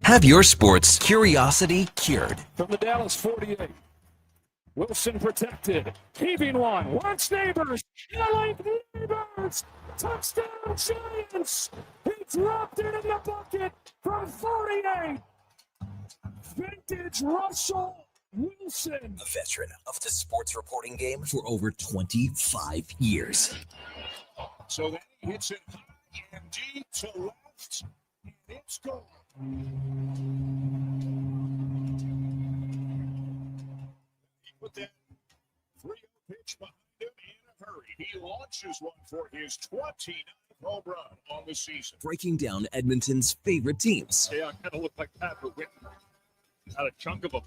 Have your sports curiosity cured. From the Dallas 48. Wilson protected. Heaving one. Wants Neighbors. Yelling Neighbors. Touchdown Giants. He dropped it in the bucket from 48. Vintage Russell Wilson. A veteran of the sports reporting game for over 25 years. So then he hits it high and deep to left. And it's gone. He put that 3-0 pitch behind him in a hurry. He launches one for his 29th home run on the season. Breaking down Edmonton's favorite teams. Yeah, kind of looked like Patrick Whitten. Had a chunk of them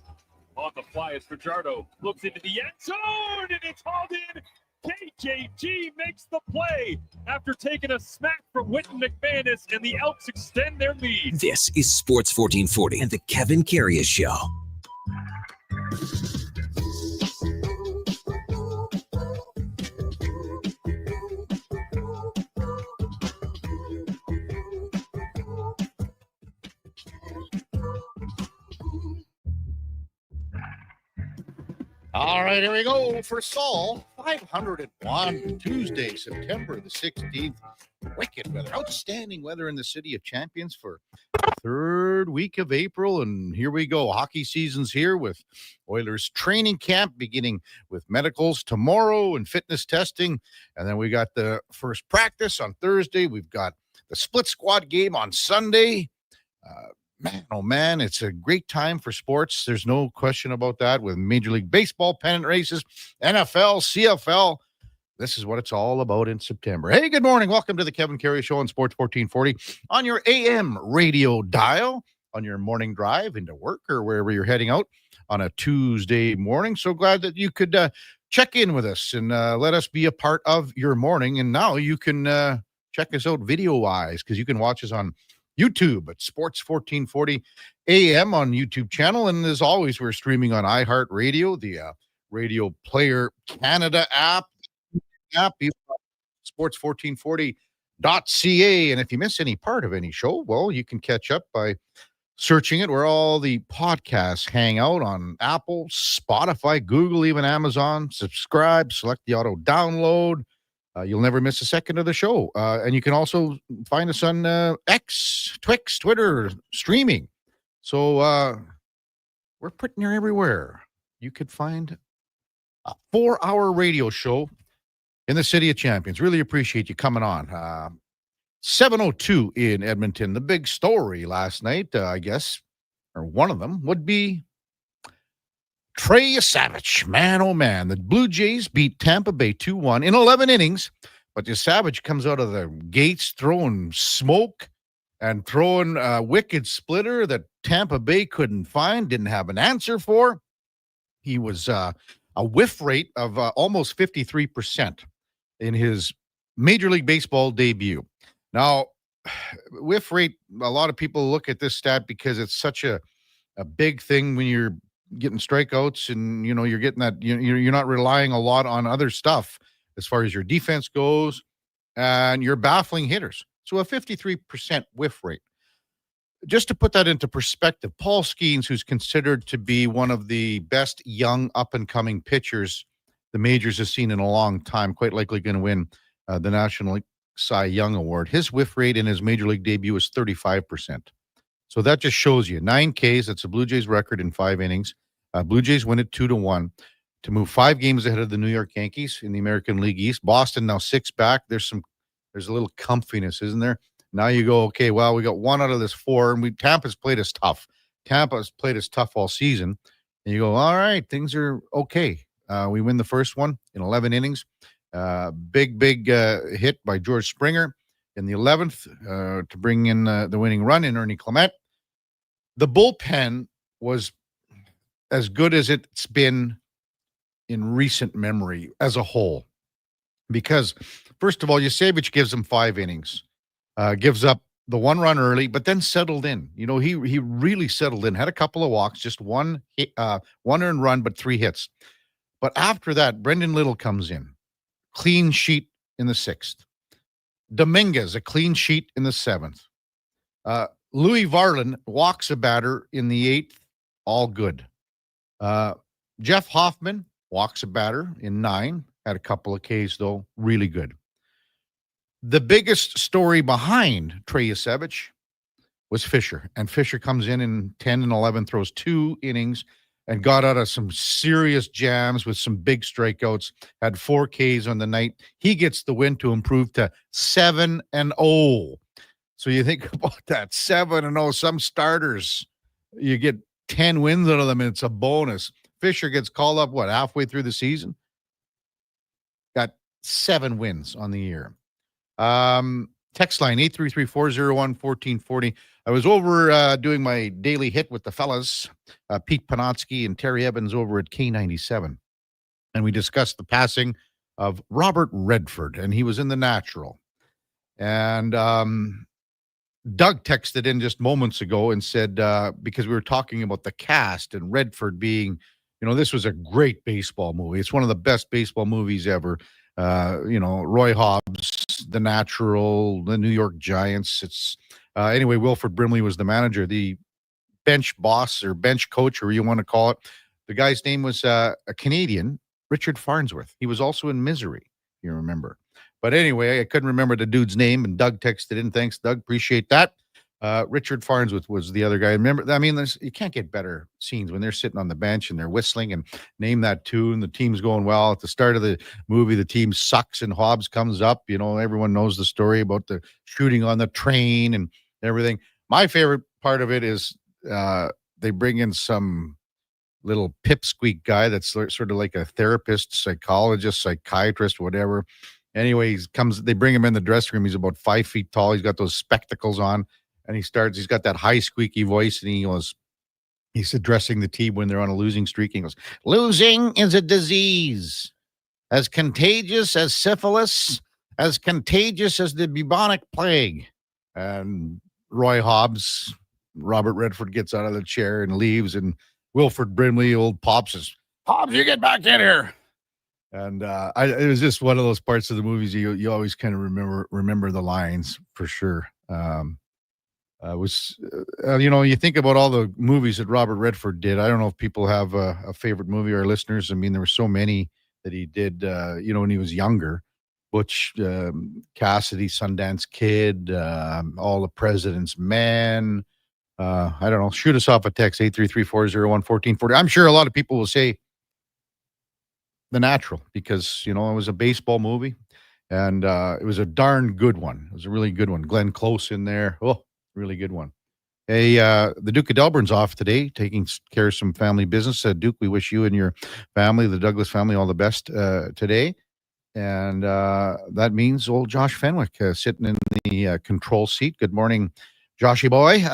on the fly as Fajardo looks into the end zone, and it's hauled in. KJG makes the play after taking a smack from Whitten McManus, and the Elks extend their lead. This is Sports 1440 and the Kevin Karius Show. All right, here we go for Saul. 501, Tuesday, September the 16th. Wicked weather, outstanding weather in the city of Champions for the third week of April. And here we go. Hockey season's here with Oilers training camp beginning with medicals tomorrow and fitness testing. And then we got the first practice on Thursday. We've got the split squad game on Sunday. Man, oh man, it's a great time for sports. There's no question about that with Major League Baseball pennant races, NFL, CFL. This is what it's all about in September. Hey, good morning. Welcome to the Kevin Karius Show on Sports 1440 on your AM radio dial, on your morning drive into work or wherever you're heading out on a Tuesday morning. So glad that you could check in with us and let us be a part of your morning. And now you can check us out video-wise because you can watch us on YouTube at Sports 1440 AM on YouTube channel. And as always, we're streaming on iHeartRadio, the Radio Player Canada app, sports1440.ca. And if you miss any part of any show, well, you can catch up by searching it where all the podcasts hang out on Apple, Spotify, Google, even Amazon. Subscribe, select the auto download. You'll never miss a second of the show. And you can also find us on X, Twix, Twitter, streaming. So we're pretty near everywhere. You could find a 4-hour radio show in the City of Champions. Really appreciate you coming on. 7:02 in Edmonton. The big story last night, I guess, or one of them, would be Yesavage. Man, oh man. The Blue Jays beat Tampa Bay 2-1 in 11 innings, but Yesavage comes out of the gates throwing smoke and throwing a wicked splitter that Tampa Bay couldn't find, didn't have an answer for. He was a whiff rate of almost 53% in his Major League Baseball debut. Now, whiff rate, a lot of people look at this stat because it's such a big thing when you're getting strikeouts and, you know, you're getting that, you're not relying a lot on other stuff as far as your defense goes and you're baffling hitters. So a 53% whiff rate. Just to put that into perspective, Paul Skeens, who's considered to be one of the best young up-and-coming pitchers the majors has seen in a long time, quite likely going to win the National League Cy Young Award. His whiff rate in his Major League debut is 35%. So that just shows you 9 Ks. That's a Blue Jays record in 5 innings. Blue Jays win it 2-1 to move 5 games ahead of the New York Yankees in the American League East. Boston now 6 back. There's a little comfiness, isn't there? Now you go, okay, well, we got 1 out of this 4, and Tampa's played us tough. Tampa's played us tough all season. And you go, all right, things are okay. We win the first one in 11 innings. Big hit by George Springer in the 11th to bring in the winning run in Ernie Clement. The bullpen was as good as it's been in recent memory as a whole. Because, first of all, Yesavage gives them 5 innings, gives up the 1 run early, but then settled in. You know, he really settled in, had a couple of walks, just one earned run, but 3 hits. But after that, Brendan Little comes in, clean sheet in the 6th. Dominguez, a clean sheet in the 7th. Louis Varlin walks a batter in the 8th, all good. Jeff Hoffman walks a batter in 9, had a couple of Ks though, really good. The biggest story behind Trey Yesavage was Fisher, and Fisher comes in 10 and 11, throws 2 innings, and got out of some serious jams with some big strikeouts, had 4 Ks on the night. He gets the win to improve to 7-0. So you think about that, 7-0. Some starters, you get 10 wins out of them, and it's a bonus. Fisher gets called up, halfway through the season? Got 7 wins on the year. Text line 833-401-1440. I was over doing my daily hit with the fellas, Pete Panotsky and Terry Evans over at K97. And we discussed the passing of Robert Redford, and he was in the Natural. And Doug texted in just moments ago and said, because we were talking about the cast and Redford being, this was a great baseball movie. It's one of the best baseball movies ever. Roy Hobbs, The Natural, the New York Giants. It's anyway, Wilford Brimley was the manager, the bench boss or bench coach, or you want to call it. The guy's name was a Canadian, Richard Farnsworth. He was also in Misery, you remember. But anyway, I couldn't remember the dude's name, and Doug texted in. Thanks, Doug. Appreciate that. Richard Farnsworth was the other guy. Remember, you can't get better scenes when they're sitting on the bench and they're whistling and name that tune. The team's going well. At the start of the movie, the team sucks and Hobbs comes up. Everyone knows the story about the shooting on the train and everything. My favorite part of it is they bring in some little pipsqueak guy that's sort of like a therapist, psychologist, psychiatrist, whatever. Anyway, they bring him in the dressing room. He's about 5 feet tall. He's got those spectacles on. And he's got that high squeaky voice, and he's addressing the team when they're on a losing streak. He goes, "Losing is a disease, as contagious as syphilis, as contagious as the bubonic plague." And Roy Hobbs, Robert Redford, gets out of the chair and leaves, and Wilford Brimley, old Pop, says, "Hobbs, you get back in here." And it was just one of those parts of the movies you always kind of remember the lines for sure. You think about all the movies that Robert Redford did. I don't know if people have a favorite movie, or listeners. I mean, there were so many that he did, when he was younger. Butch Cassidy, Sundance Kid, All the President's Men. I don't know. Shoot us off a text, 833-401-1440. I'm sure a lot of people will say The Natural because, it was a baseball movie. And it was a darn good one. It was a really good one. Glenn Close in there. Oh, really good one. Hey, the Duke of Delburne's off today, taking care of some family business. Duke, we wish you and your family, the Douglas family, all the best today. And that means old Josh Fenwick sitting in the control seat. Good morning, Joshy boy.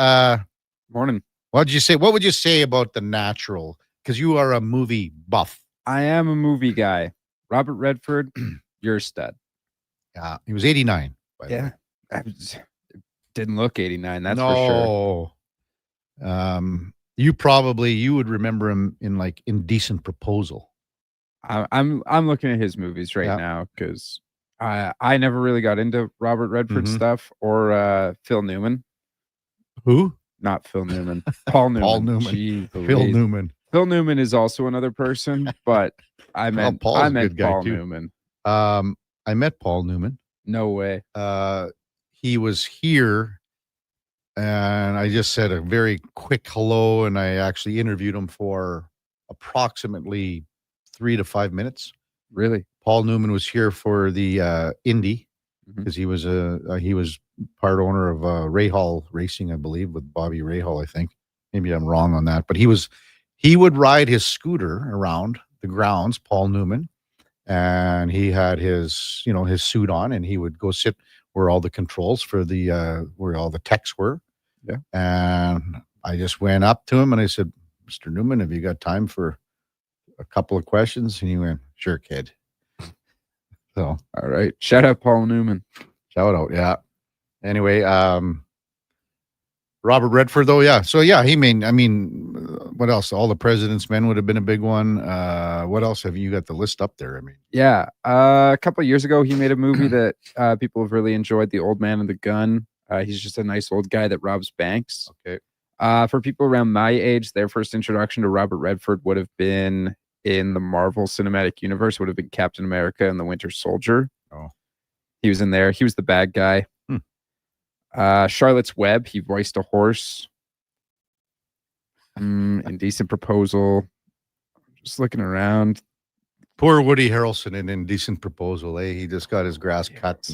Morning. What would you say about The Natural? Because you are a movie buff. I am a movie guy. Robert Redford, you're a stud. Yeah, he was 89. By the way. Didn't look 89. That's for sure. You would remember him in like Indecent Proposal. I'm looking at his movies right now because I never really got into Robert Redford stuff or Phil Newman. Who? Not Phil Newman. Paul Newman. Paul Newman. Phil Newman. Phil Newman is also another person, but I meant Paul Newman. I met Paul Newman. No way. He was here, and I just said a very quick hello, and I actually interviewed him for approximately 3 to 5 minutes. Really? Paul Newman was here for the Indy because he was part owner of Rahal Racing, I believe, with Bobby Rahal, I think. Maybe I'm wrong on that, but he would ride his scooter around the grounds, Paul Newman, and he had his suit on, and he would go sit where all the controls for where all the techs were. Yeah. And I just went up to him and I said, "Mr. Newman, have you got time for a couple of questions?" And he went, "Sure, kid." So, all right. Shout out Paul Newman. Shout out. Yeah. Anyway, Robert Redford, though, yeah. So, yeah, what else? All the President's Men would have been a big one. What else have you got the list up there? Yeah. A couple of years ago, he made a movie that people have really enjoyed, The Old Man and the Gun. He's just a nice old guy that robs banks. Okay. For people around my age, their first introduction to Robert Redford would have been in the Marvel Cinematic Universe, would have been Captain America and the Winter Soldier. Oh. He was in there. He was the bad guy. Charlotte's Web, he voiced a horse. Indecent Proposal. Just looking around. Poor Woody Harrelson in Indecent Proposal. He just got his grass cut.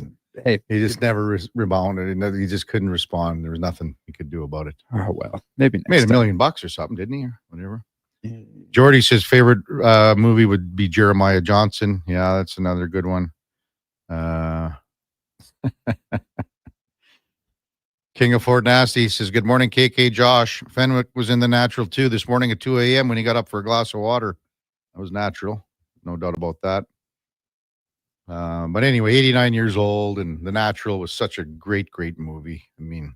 Hey, he just never rebounded. He just couldn't respond. There was nothing he could do about it. Oh, well, maybe next made $1 time. million or something, didn't he? Or whatever. Jordy says favorite movie would be Jeremiah Johnson. Yeah, that's another good one. King of Fort Nasty says, good morning, KK Josh. Fenwick was in the natural too this morning at 2 a.m. when he got up for a glass of water. That was natural. No doubt about that. But anyway, 89 years old, and The Natural was such a great, great movie. I mean,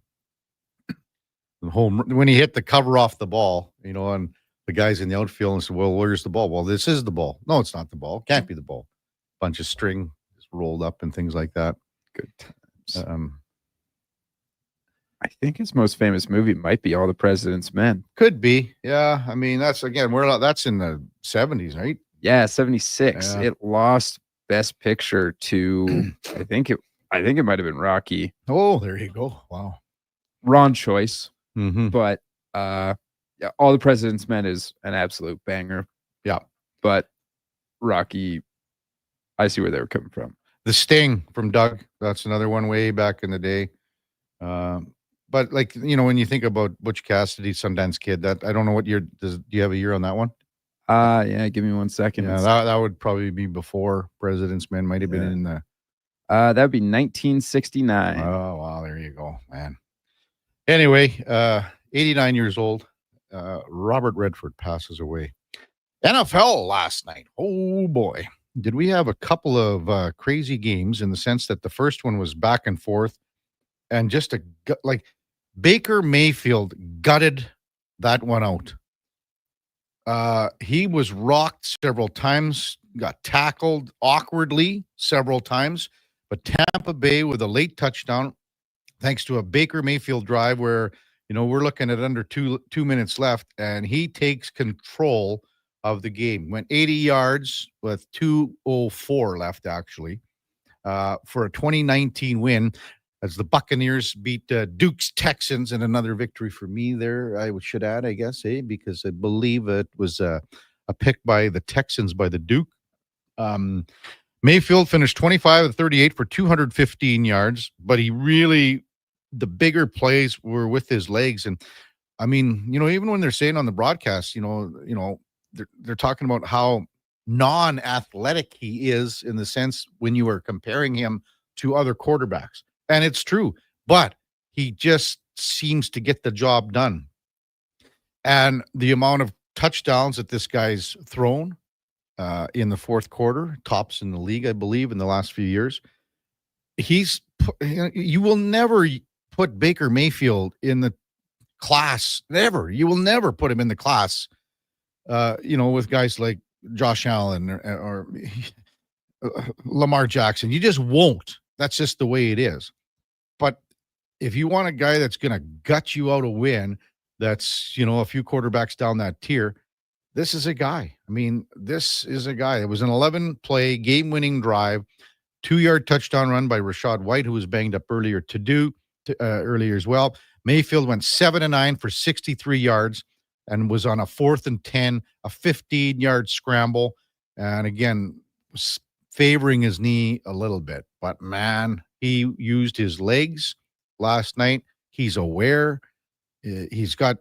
when he hit the cover off the ball, and the guys in the outfield and said, well, where's the ball? Well, this is the ball. No, it's not the ball. Can't be the ball. Bunch of string just rolled up and things like that. Good times. I think his most famous movie might be All the President's Men. Could be. Yeah. I mean, that's in the 70s, right? Yeah, 76. Yeah. It lost Best Picture to I think it might have been Rocky. Oh, there you go. Wow. Wrong choice. Mm-hmm. But yeah, All the President's Men is an absolute banger. Yeah. But Rocky, I see where they were coming from. The Sting from Doug. That's another one way back in the day. But when you think about Butch Cassidy, Sundance Kid, that I don't know what year do you have a year on that one? Yeah, give me 1 second. Yeah, that would probably be before President's Men. Might have been in the that would be 1969. Oh wow, there you go, man. Anyway, 89 years old. Robert Redford passes away. NFL last night. Oh boy. Did we have a couple of crazy games in the sense that the first one was back and forth and just Baker Mayfield gutted that one out. He was rocked several times, got tackled awkwardly several times, but Tampa Bay with a late touchdown, thanks to a Baker Mayfield drive where, we're looking at under two minutes left, and he takes control of the game. Went 80 yards with 2:04 left, actually, for a 2019 win. As the Buccaneers beat Duke's Texans in another victory for me there, I should add, I guess, because I believe it was a pick by the Texans by the Duke. Mayfield finished 25 of 38 for 215 yards, but the bigger plays were with his legs. And I mean, even when they're saying on the broadcast, they're talking about how non-athletic he is in the sense when you are comparing him to other quarterbacks. And it's true, but he just seems to get the job done. And the amount of touchdowns that this guy's thrown in the fourth quarter, tops in the league, I believe, in the last few years. You will never put Baker Mayfield in the class. Never. You will never put him in the class, with guys like Josh Allen or Lamar Jackson. You just won't. That's just the way it is. But if you want a guy that's going to gut you out a win, that's, a few quarterbacks down that tier, this is a guy. I mean, this is a guy. It was an 11-play game-winning drive, 2-yard touchdown run by Rachaad White, who was banged up earlier earlier as well. Mayfield went 7-9 for 63 yards and was on a 4th and 10, a 15-yard scramble. And again, favoring his knee a little bit, but man, he used his legs last night. He's aware. He's got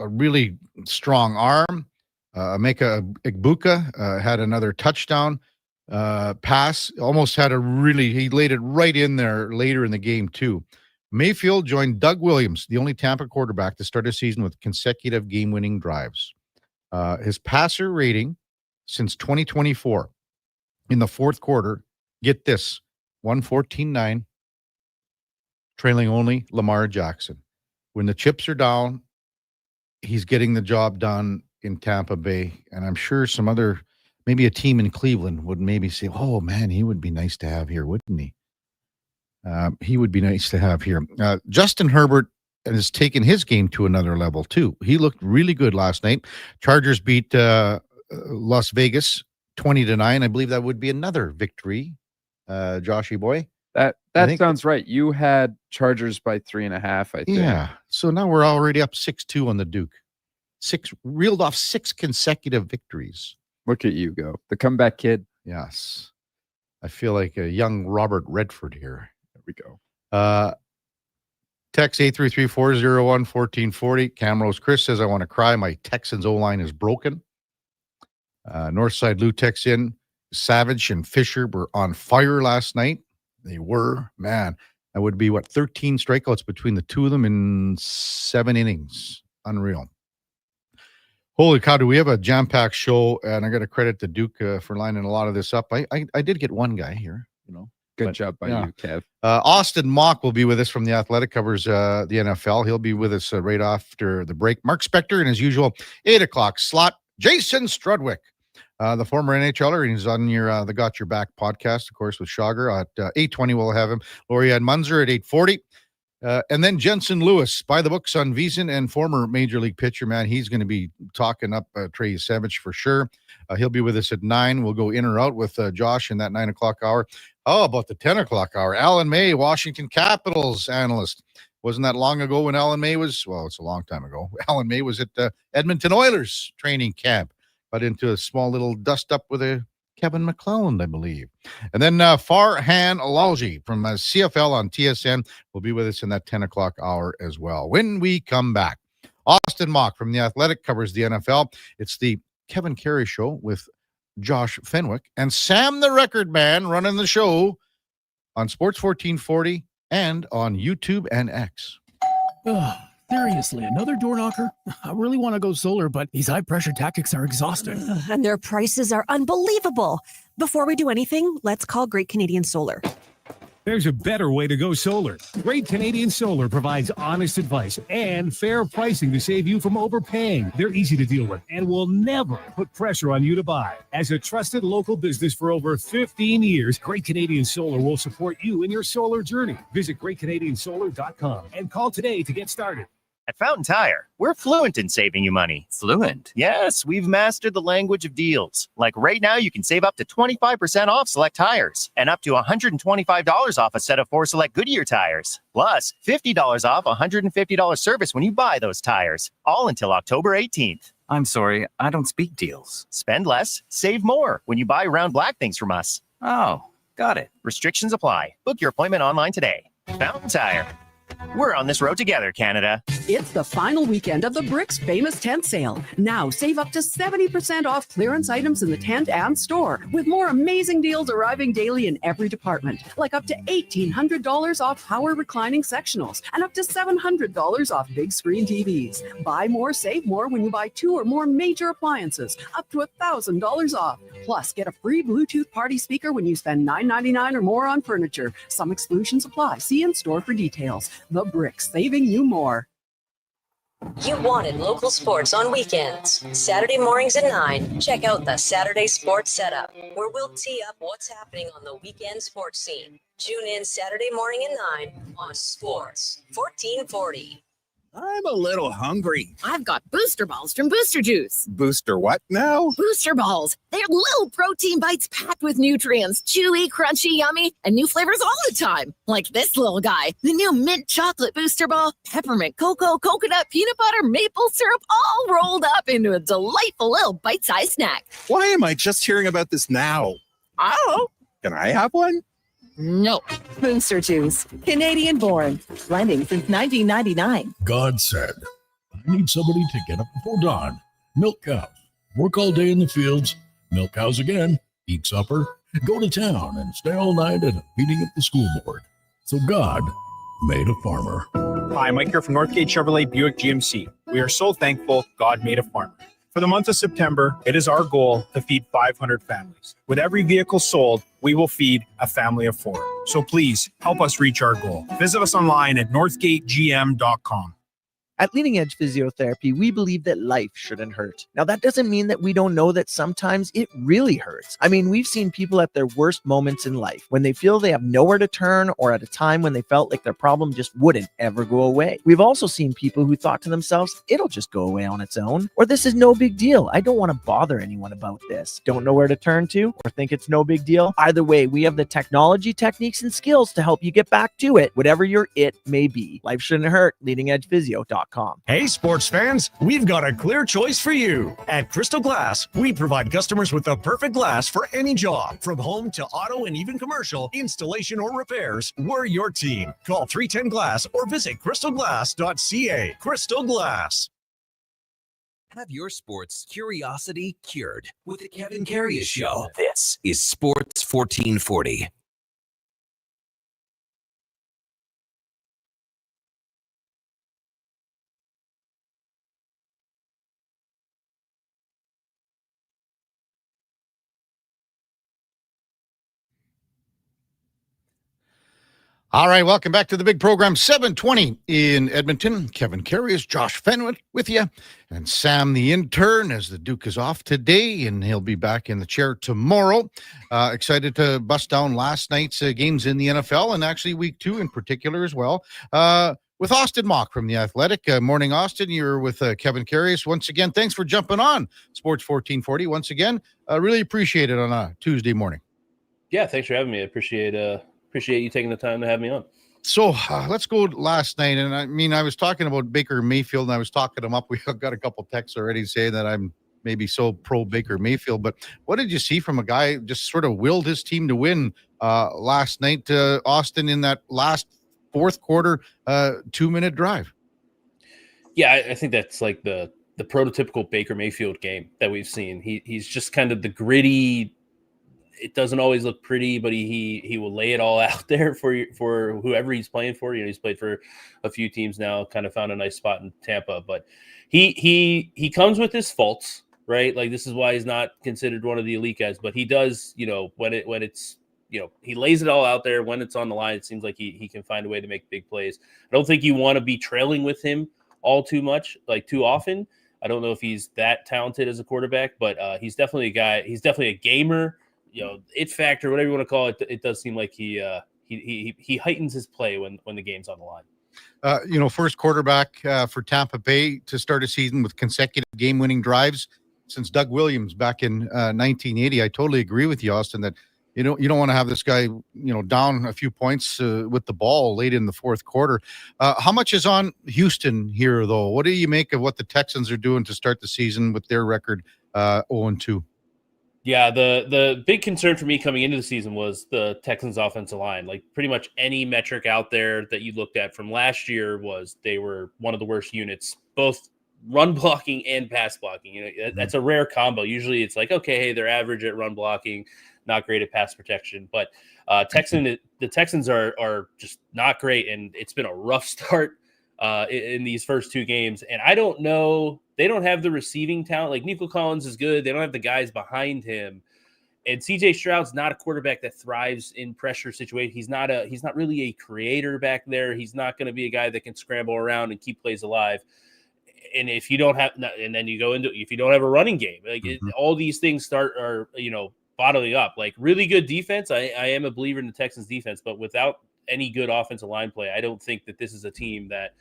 a really strong arm. Emeka Egbuka had another touchdown pass. Almost had he laid it right in there later in the game too. Mayfield joined Doug Williams, the only Tampa quarterback to start a season with consecutive game-winning drives. His passer rating since 2024 in the fourth quarter, get this, 114-9, trailing only Lamar Jackson. When the chips are down, he's getting the job done in Tampa Bay. And I'm sure maybe a team in Cleveland would maybe say, oh man, he would be nice to have here, wouldn't he? He would be nice to have here. Justin Herbert has taken his game to another level too. He looked really good last night. Chargers beat Las Vegas 20-9. I believe that would be another victory. Joshy boy. That sounds right. You had Chargers by 3.5, I think. Yeah. So now we're already up 6-2 on the Duke. Reeled off 6 consecutive victories. Look at you go. The comeback kid. Yes. I feel like a young Robert Redford here. There we go. Text 833-401-1440. Camrose Chris says, I want to cry. My Texans O-line is broken. Northside Lou texts in. Savage and Fisher were on fire last night. They were. Man, that would be, 13 strikeouts between the two of them in 7 innings. Unreal. Holy cow, do we have a jam-packed show, and I got to credit the Duke for lining a lot of this up. I did get one guy here, Good job by you, Kev. Austin Mock will be with us from The Athletic, covers the NFL. He'll be with us right after the break. Mark Spector in his usual 8 o'clock slot. Jason Strudwick, the former NHLer, and he's on the Got Your Back podcast, of course, with Shager. At 8:20, we'll have him. Loriad Munzer at 8:40. And then Jensen Lewis, by the books on Wiesen and former Major League pitcher, man. He's going to be talking up Trey Yesavage for sure. He'll be with us at 9. We'll go in or out with Josh in that 9 o'clock hour. How about the 10 o'clock hour? Alan May, Washington Capitals analyst. Wasn't that long ago when Alan May was, well, it's a long time ago. Alan May was at Edmonton Oilers training camp. Got into a small little dust-up with a Kevin McClelland, I believe. And then Farhan Alalji from CFL on TSN will be with us in that 10 o'clock hour as well. When we come back, Austin Mock from The Athletic covers the NFL. It's the Kevin Carey Show with Josh Fenwick and Sam the Record Man running the show on Sports 1440 and on YouTube and X. Seriously, another door knocker? I really want to go solar, but these high-pressure tactics are exhausting. And their prices are unbelievable. Before we do anything, let's call Great Canadian Solar. There's a better way to go solar. Great Canadian Solar provides honest advice and fair pricing to save you from overpaying. They're easy to deal with and will never put pressure on you to buy. As a trusted local business for over 15 years, Great Canadian Solar will support you in your solar journey. Visit GreatCanadianSolar.com and call today to get started. At Fountain Tire, we're fluent in saving you money. Fluent? Yes, we've mastered the language of deals. Like right now, you can save up to 25% off select tires and up to $125 off a set of 4 select Goodyear tires. Plus, $50 off $150 service when you buy those tires. All until October 18th. I'm sorry, I don't speak deals. Spend less, save more when you buy round black things from us. Oh, got it. Restrictions apply. Book your appointment online today. Fountain Tire. We're on this road together, Canada. It's the final weekend of the Bricks Famous Tent Sale. Now save up to 70% off clearance items in the tent and store, with more amazing deals arriving daily in every department, like up to $1,800 off power reclining sectionals and up to $700 off big screen TVs. Buy more, save more when you buy 2 or more major appliances, up to $1,000 off. Plus, get a free Bluetooth party speaker when you spend $9.99 or more on furniture. Some exclusions apply. See in store for details. The Bricks, saving you more. You wanted local sports on weekends. Saturday mornings at 9, check out the Saturday Sports Setup, where we'll tee up what's happening on the weekend sports scene. Tune in Saturday morning at 9 on Sports 1440. I'm a little hungry. I've got Booster Balls from Booster Juice. Booster what now? Booster Balls. They're little protein bites packed with nutrients. Chewy, crunchy, yummy, and new flavors all the time. Like this little guy, the new mint chocolate Booster Ball, peppermint cocoa, coconut, peanut butter, maple syrup, all rolled up into a delightful little bite-sized snack. Why am I just hearing about this now? I don't know. Can I have one? No. Booster Juice. Canadian born. Blending since 1999. God said, I need somebody to get up before dawn. Milk cows. Work all day in the fields. Milk cows again. Eat supper. Go to town and stay all night at a meeting at the school board. So God made a farmer. Hi, Mike here from Northgate Chevrolet Buick GMC. We are so thankful God made a farmer. For the month of September, it is our goal to feed 500 families. With every vehicle sold, we will feed a family of 4. So please help us reach our goal. Visit us online at northgategm.com. At Leading Edge Physiotherapy, we believe that life shouldn't hurt. Now, that doesn't mean that we don't know that sometimes it really hurts. I mean, we've seen people at their worst moments in life, when they feel they have nowhere to turn, or at a time when they felt like their problem just wouldn't ever go away. We've also seen people who thought to themselves, it'll just go away on its own, or this is no big deal. I don't want to bother anyone about this. Don't know where to turn to, or think it's no big deal. Either way, we have the technology, techniques, and skills to help you get back to it, whatever your it may be. Life shouldn't hurt. LeadingEdgePhysio.com. Hey, sports fans, we've got a clear choice for you. At Crystal Glass, we provide customers with the perfect glass for any job. From home to auto and even commercial, installation or repairs, we're your team. Call 310 Glass or visit crystalglass.ca. Crystal Glass. Have your sports curiosity cured with the Kevin Karius Show. This is Sports 1440. All right, welcome back to the big program, 720 in Edmonton. Kevin Karius, Josh Fenwick with you, and Sam the intern, as the Duke is off today, and he'll be back in the chair tomorrow. Excited to bust down last night's games in the NFL, and actually week 2 in particular as well. With Austin Mock from The Athletic. Morning, Austin. You're with Kevin Karius. Once again, thanks for jumping on Sports 1440. Once again, really appreciate it on a Tuesday morning. Yeah, thanks for having me. I appreciate you taking the time to have me on. So let's go last night. And I mean, I was talking about Baker Mayfield, and I was talking him up. We got a couple texts already saying that I'm maybe so pro Baker Mayfield. But what did you see from a guy just sort of willed his team to win last night, Austin, in that last fourth quarter 2-minute drive? Yeah, I think that's like the prototypical Baker Mayfield game that we've seen. He's just kind of the gritty. It doesn't always look pretty, but he will lay it all out there for whoever he's playing for. You know, he's played for a few teams now, kind of found a nice spot in Tampa, but he comes with his faults, right? Like, this is why he's not considered one of the elite guys, but he does, you know, when it's, you know, he lays it all out there. When it's on the line, it seems like he can find a way to make big plays. I don't think you want to be trailing with him all too much, like too often. I don't know if he's that talented as a quarterback, but he's definitely a guy. He's definitely a gamer. You know, it factor, whatever you want to call it. It does seem like he heightens his play when the game's on the line. You know, first quarterback for Tampa Bay to start a season with consecutive game-winning drives since Doug Williams back in 1980. I totally agree with you, Austin, that you don't want to have this guy, you know, down a few points with the ball late in the fourth quarter. How much is on Houston here, though? What do you make of what the Texans are doing to start the season with their record 0-2? Yeah, the big concern for me coming into the season was the Texans' offensive line. Like, pretty much any metric out there that you looked at from last year was they were one of the worst units, both run blocking and pass blocking. You know, that's a rare combo. Usually it's like, okay, hey, they're average at run blocking, not great at pass protection. But the Texans are just not great, and it's been a rough start in these first two games. And I don't know, they don't have the receiving talent. Like, Nico Collins is good. They don't have the guys behind him. And CJ Stroud's not a quarterback that thrives in pressure situations. He's not really a creator back there. He's not going to be a guy that can scramble around and keep plays alive. And if you don't have, and then you go into, if you don't have a running game, like all these things are bottling up. Like, really good defense. I am a believer in the Texans defense, but without any good offensive line play, I don't think that this is a team that,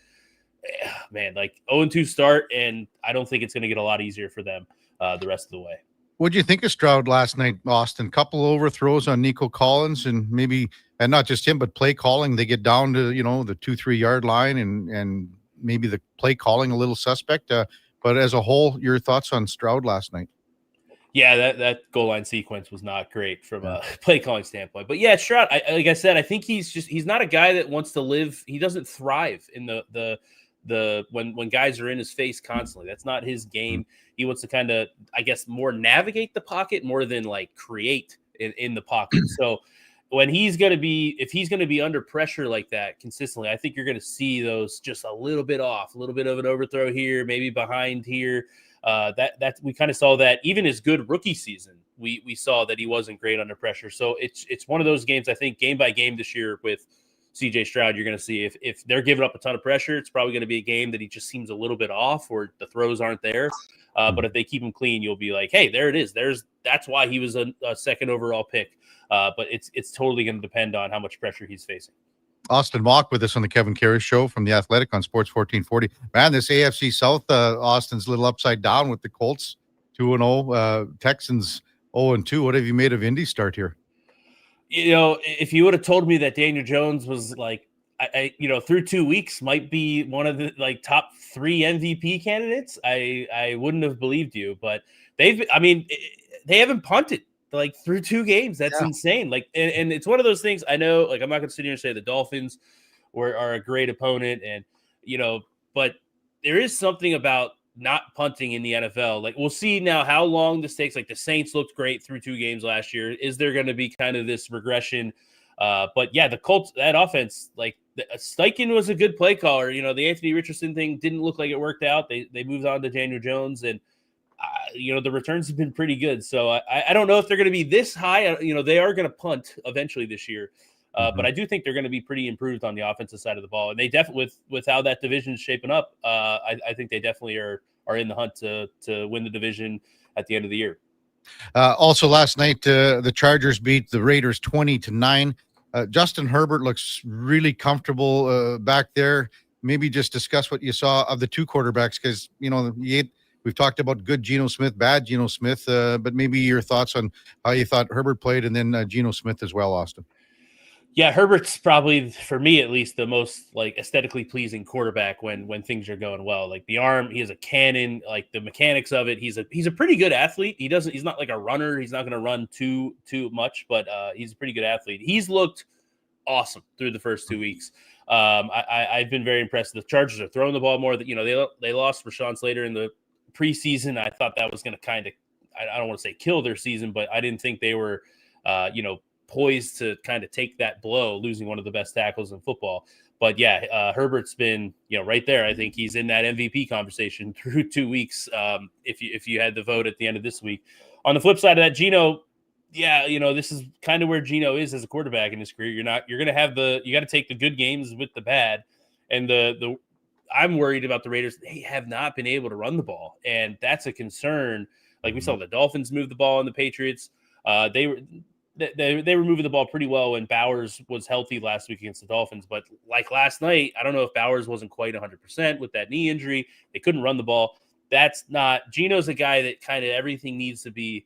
man, like 0-2 start, and I don't think it's going to get a lot easier for them the rest of the way. What do you think of Stroud last night, Austin? Couple overthrows on Nico Collins, and not just him, but play calling. They get down to, you know, the 2-3 yard line, and maybe the play calling a little suspect. But as a whole, your thoughts on Stroud last night? Yeah, that goal line sequence was not great from a play calling standpoint. But yeah, Stroud, like I said, I think he's not a guy that wants to live. He doesn't thrive in the when guys are in his face constantly. That's not his game. He wants to kind of, I guess, more navigate the pocket more than like create in the pocket. So when if he's going to be under pressure like that consistently, I think you're going to see those just a little bit off, a little bit of an overthrow here, maybe behind here. That we kind of saw that even his good rookie season, we saw that he wasn't great under pressure. So it's one of those games, I think, game by game this year with CJ Stroud, you're going to see if they're giving up a ton of pressure, it's probably going to be a game that he just seems a little bit off or the throws aren't there. But if they keep him clean, you'll be like, hey, there it is. That's why he was a second overall pick. But it's totally going to depend on how much pressure he's facing. Austin Mock with us on the Kevin Karius Show from The Athletic on Sports 1440. Man, this AFC South, Austin's a little upside down with the Colts 2-0, Texans 0-2. What have you made of Indy's start here? If you would have told me that Daniel Jones was like, through 2 weeks might be one of the like top 3 MVP candidates, I wouldn't have believed you. But they haven't punted like through 2 games. That's insane. Like, and it's one of those things. I know, like, I'm not going to sit here and say the Dolphins are a great opponent, and but there is something about not punting in the NFL. Like, we'll see now how long this takes. Like, the Saints looked great through 2 games last year. Is there going to be kind of this regression? But yeah, the Colts, that offense, like Steichen was a good play caller. The Anthony Richardson thing didn't look like it worked out. They moved on to Daniel Jones, and the returns have been pretty good. So I don't know if they're going to be this high. They are going to punt eventually this year. But I do think they're going to be pretty improved on the offensive side of the ball. And they definitely, with how that division is shaping up, I think they definitely are in the hunt to win the division at the end of the year. Also last night, the Chargers beat the Raiders 20-9. Justin Herbert looks really comfortable back there. Maybe just discuss what you saw of the 2 quarterbacks, because, we've talked about good Geno Smith, bad Geno Smith, but maybe your thoughts on how you thought Herbert played, and then Geno Smith as well, Austin. Yeah, Herbert's probably, for me at least, the most like aesthetically pleasing quarterback when things are going well. Like the arm, he has a cannon, like the mechanics of it. He's a pretty good athlete. He's not like a runner. He's not going to run too much, but he's a pretty good athlete. He's looked awesome through the first 2 weeks. I've been very impressed. The Chargers are throwing the ball more. That they lost Rashawn Slater in the preseason. I thought that was going to kind of, I don't want to say kill their season, but I didn't think they were, poised to kind of take that blow, losing one of the best tackles in football. But yeah, Herbert's been, right there. I think he's in that MVP conversation through 2 weeks. If you had the vote at the end of this week. On the flip side of that, Geno, this is kind of where Geno is as a quarterback in his career. You got to take the good games with the bad. And I'm worried about the Raiders. They have not been able to run the ball, and that's a concern. Like we saw the Dolphins move the ball, and the Patriots, they were moving the ball pretty well when Bowers was healthy last week against the Dolphins. But like last night, I don't know if Bowers wasn't quite 100% with that knee injury. They couldn't run the ball. That's not – Geno's a guy that kind of everything needs to be,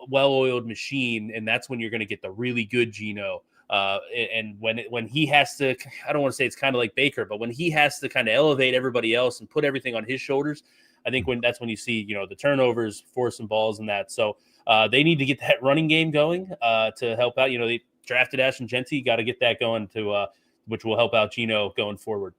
well-oiled machine, and that's when you're going to get the really good Geno. And when he has to – I don't want to say it's kind of like Baker, but when he has to kind of elevate everybody else and put everything on his shoulders, I think that's when you see, the turnovers, force some balls and that. So – they need to get that running game going to help out. They drafted Ashton Genty, got to get that going which will help out Geno going forward.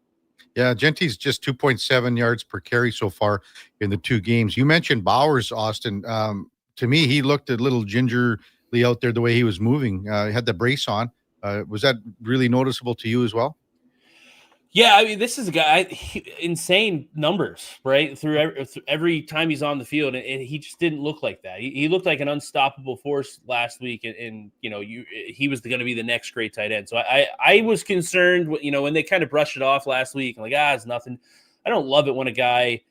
Yeah, Genty's just 2.7 yards per carry so far in the 2 games. You mentioned Bowers, Austin. To me, he looked a little gingerly out there the way he was moving. He had the brace on. Was that really noticeable to you as well? Yeah, I mean, this is a guy, insane numbers, right? Through every time he's on the field, and he just didn't look like that. He looked like an unstoppable force last week, and he was going to be the next great tight end. So I was concerned, when they kind of brushed it off last week, like, it's nothing. I don't love it when a guy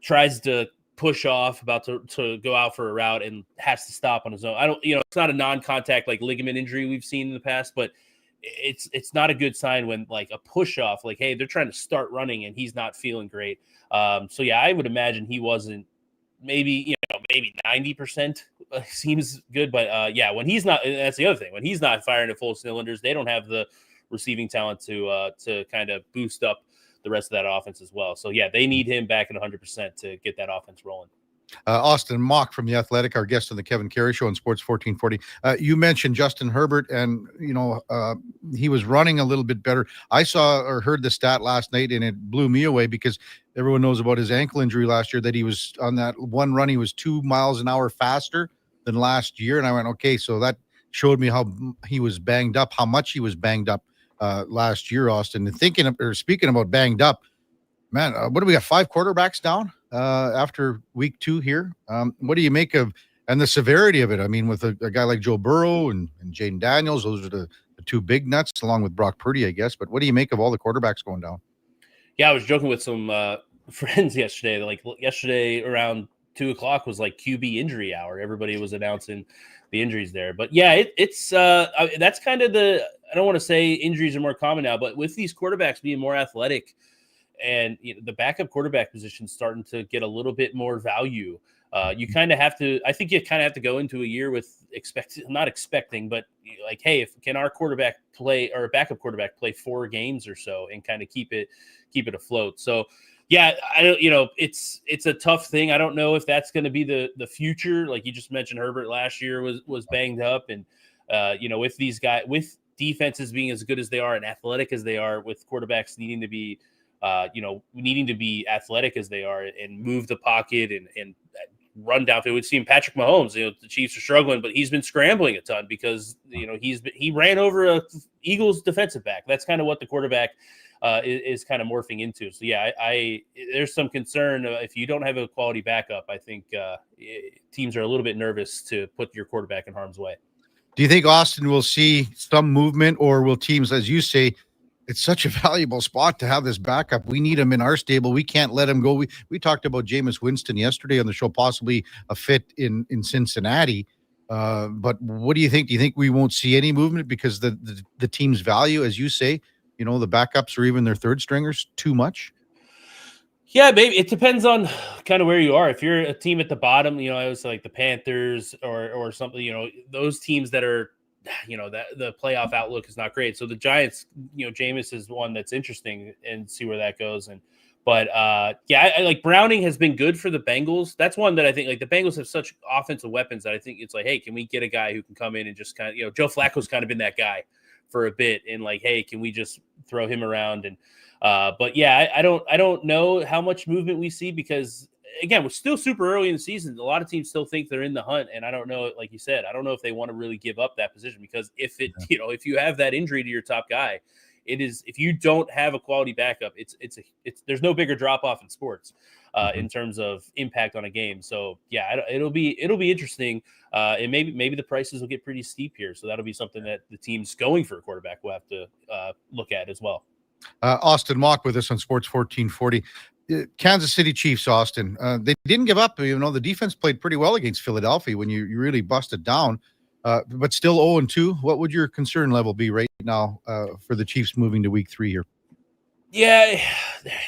tries to push off, about to go out for a route and has to stop on his own. It's not a non-contact like ligament injury we've seen in the past, but it's not a good sign when like a push off, like, hey, they're trying to start running and he's not feeling great. So yeah, I would imagine he wasn't, maybe 90% seems good, but yeah, when he's not, that's the other thing, when he's not firing at full cylinders, they don't have the receiving talent to kind of boost up the rest of that offense as well. So yeah, they need him back at 100% to get that offense rolling. Austin Mock from The Athletic, our guest on the Kevin Karius Show on Sports 1440. You mentioned Justin Herbert, and he was running a little bit better. I saw or heard the stat last night, and it blew me away because everyone knows about his ankle injury last year, that he was on that one run, he was 2 miles an hour faster than last year. And I went, okay, so that showed me how he was banged up, how much he was banged up last year, Austin. And speaking about banged up, man, what do we got? 5 quarterbacks down after week 2 here. What do you make of and the severity of it? I mean, with a guy like Joe Burrow and Jaden Daniels, those are the two big nuts, along with Brock Purdy, I guess. But what do you make of all the quarterbacks going down? Yeah, I was joking with some friends yesterday. Like yesterday around 2:00 was like QB injury hour. Everybody was announcing the injuries there. But yeah, it's that's kind of I don't want to say injuries are more common now, but with these quarterbacks being more athletic and the backup quarterback position starting to get a little bit more value. You kind of have to, I think you kind of have to go into a year with not expecting, but like, hey, can our quarterback play or a backup quarterback play 4 games or so and kind of keep it afloat. So yeah, I don't, it's a tough thing. I don't know if that's going to be the future. Like you just mentioned, Herbert last year was banged up, and with these guys, with defenses being as good as they are and athletic as they are, with quarterbacks needing to be athletic as they are and move the pocket and run down. It would seem Patrick Mahomes, the Chiefs are struggling, but he's been scrambling a ton because, he ran over a Eagles defensive back. That's kind of what the quarterback is kind of morphing into. So yeah, there's some concern if you don't have a quality backup. I think teams are a little bit nervous to put your quarterback in harm's way. Do you think Austin will see some movement, or will teams, as you say, it's such a valuable spot to have this backup? We need him in our stable. We can't let him go. We talked about Jameis Winston yesterday on the show, possibly a fit in Cincinnati. But what do you think? Do you think we won't see any movement because the team's value, as you say, the backups or even their third stringers too much? Yeah, maybe it depends on kind of where you are. If you're a team at the bottom, I was like the Panthers or something, those teams that are, that the playoff outlook is not great. So the Giants, Jameis is one that's interesting and see where that goes. But I like Browning has been good for the Bengals. That's one that I think like the Bengals have such offensive weapons that I think it's like, hey, can we get a guy who can come in and just kind of, Joe Flacco's kind of been that guy for a bit, and like, hey, can we just throw him around? And but yeah, I don't know how much movement we see because again, we're still super early in the season. A lot of teams still think they're in the hunt, and I don't know, like you said, I don't know if they want to really give up that position because if you have that injury to your top guy, if you don't have a quality backup, it's there's no bigger drop off in sports in terms of impact on a game. So yeah, it'll be interesting, and maybe the prices will get pretty steep here. So that'll be something that the teams going for a quarterback will have to look at as well. Austin Mock with us on Sports 1440. Kansas City Chiefs, Austin. They didn't give up. The defense played pretty well against Philadelphia when you really busted down, but still 0-2. What would your concern level be right now for the Chiefs moving to week 3 here? Yeah,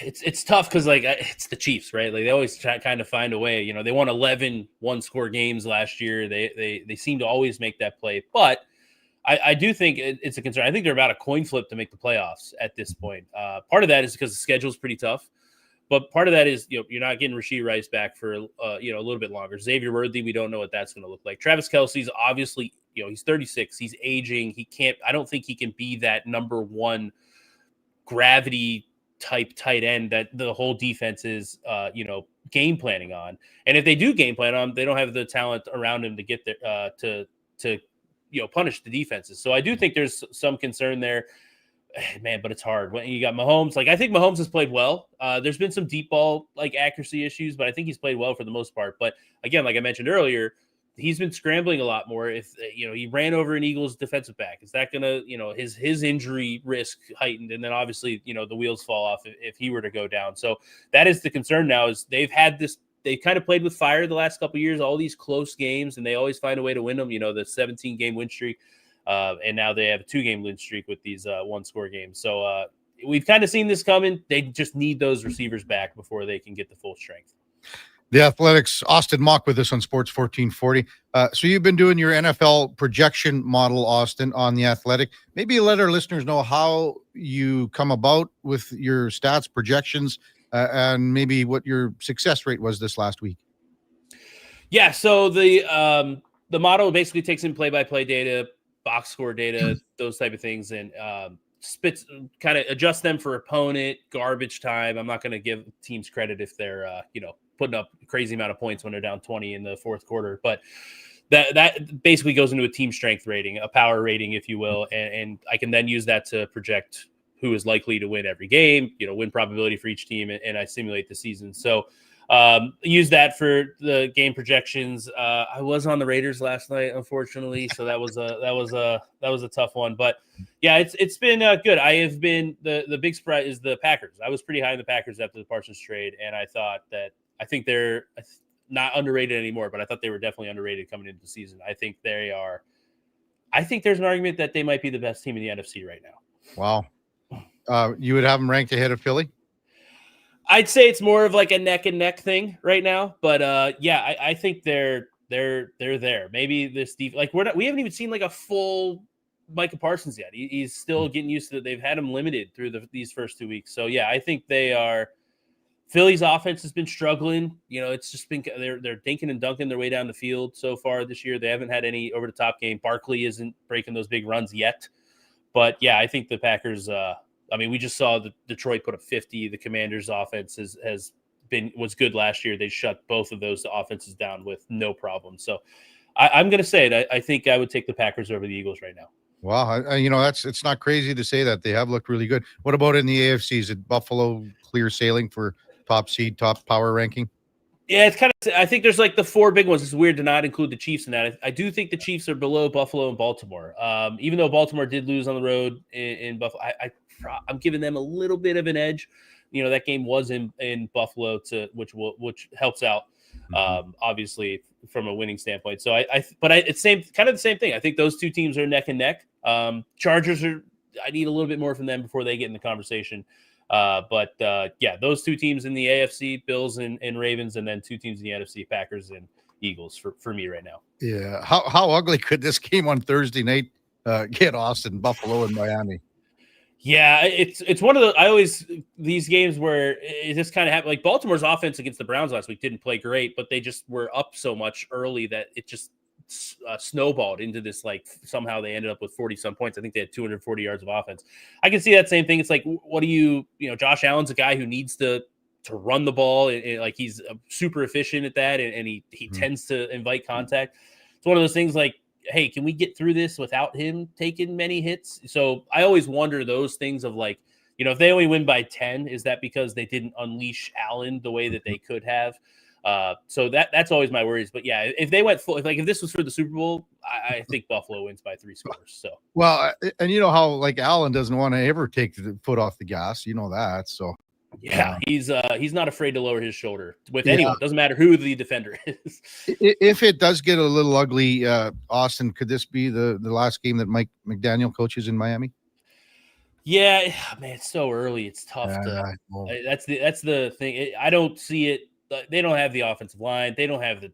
it's tough because like it's the Chiefs, right? Like they always kind of find a way. They won 11 one-score games last year. They seem to always make that play, but I do think it's a concern. I think they're about a coin flip to make the playoffs at this point. Part of that is because the schedule is pretty tough, but part of that is you're not getting Rashee Rice back for a little bit longer. Xavier Worthy, we don't know what that's going to look like. Travis Kelce's obviously he's 36. He's aging. He can't. I don't think he can be that number one gravity type tight end that the whole defense is game planning on. And if they do game plan on him, they don't have the talent around him to get there to punish the defenses. So I do think there's some concern there, man, but it's hard when you got Mahomes. Like I think Mahomes has played well. There's been some deep ball like accuracy issues, but I think he's played well for the most part. But again, like I mentioned earlier, he's been scrambling a lot more. If he ran over an Eagles defensive back, is that gonna his injury risk heightened? And then obviously the wheels fall off if he were to go down. So that is the concern now. Is they've had this. They kind of played with fire the last couple of years, all these close games, and they always find a way to win them. The 17-game win streak, and now they have a 2-game win streak with these one-score games. So we've kind of seen this coming. They just need those receivers back before they can get the full strength. The Athletics, Austin Mock with us on Sports 1440. So you've been doing your NFL projection model, Austin, on The Athletic. Maybe let our listeners know how you come about with your stats projections and maybe what your success rate was this last week. Yeah, so the model basically takes in play-by-play data, box score data, those type of things, and spits kind of adjust them for opponent, garbage time. I'm not going to give teams credit if they're putting up a crazy amount of points when they're down 20 in the fourth quarter, but that basically goes into a team strength rating, a power rating, if you will, and I can then use that to project who is likely to win every game, win probability for each team, and I simulate the season. So use that for the game projections. I was on the Raiders last night, unfortunately, so that was a tough one. But yeah, it's been good. I have been the big surprise is the Packers. I was pretty high on the Packers after the Parsons trade, and I think they're not underrated anymore, but I thought they were definitely underrated coming into the season. I think they are. I think there's an argument that they might be the best team in the NFC right now. Wow. You would have them ranked ahead of Philly? I'd say it's more of like a neck and neck thing right now, but I think they're there. Maybe this like we haven't even seen like a full Micah Parsons yet. He's still getting used to it. They've had him limited through these first 2 weeks. So yeah, I think they are. Philly's offense has been struggling. It's just been they're dinking and dunking their way down the field so far this year. They haven't had any over the top game. Barkley isn't breaking those big runs yet, but yeah, I think the Packers. We just saw the Detroit put up 50. The Commanders' offense was good last year. They shut both of those offenses down with no problem. So I'm going to say it. I think I would take the Packers over the Eagles right now. Wow, it's not crazy to say that. They have looked really good. What about in the AFC? Is it Buffalo clear sailing for top seed, top power ranking? Yeah, it's kind of. I think there's like the four big ones. It's weird to not include the Chiefs in that. I do think the Chiefs are below Buffalo and Baltimore. Even though Baltimore did lose on the road in Buffalo, I'm giving them a little bit of an edge. That game was in Buffalo, which helps out, obviously from a winning standpoint. So it's kind of the same thing. I think those two teams are neck and neck. Chargers I need a little bit more from them before they get in the conversation. Those two teams in the AFC, Bills and Ravens, and then two teams in the NFC, Packers and Eagles for me right now. Yeah. How ugly could this game on Thursday night get, Austin, Buffalo, and Miami? Yeah, it's one of these games where it just kind of happened. Like Baltimore's offense against the Browns last week didn't play great, but they just were up so much early that it just snowballed into this, like somehow they ended up with 40 some points. I think they had 240 yards of offense. I can see that same thing. It's like, what do Josh Allen's a guy who needs to run the ball, and like he's super efficient at that, and he tends to invite contact. It's one of those things like, hey, can we get through this without him taking many hits? So I always wonder those things of like, if they only win by 10, is that because they didn't unleash Allen the way that they could have? So that's always my worries. But yeah, if they went full, if this was for the Super Bowl, I think Buffalo wins by 3 scores. So well, and you know how like Allen doesn't want to ever take the foot off the gas. You know that. So yeah, he's not afraid to lower his shoulder with anyone. Doesn't matter who the defender is. If it does get a little ugly, Austin, could this be the last game that Mike McDaniel coaches in Miami? Yeah, man, it's so early. It's tough that's the thing. I don't see it. They don't have the offensive line. They don't have the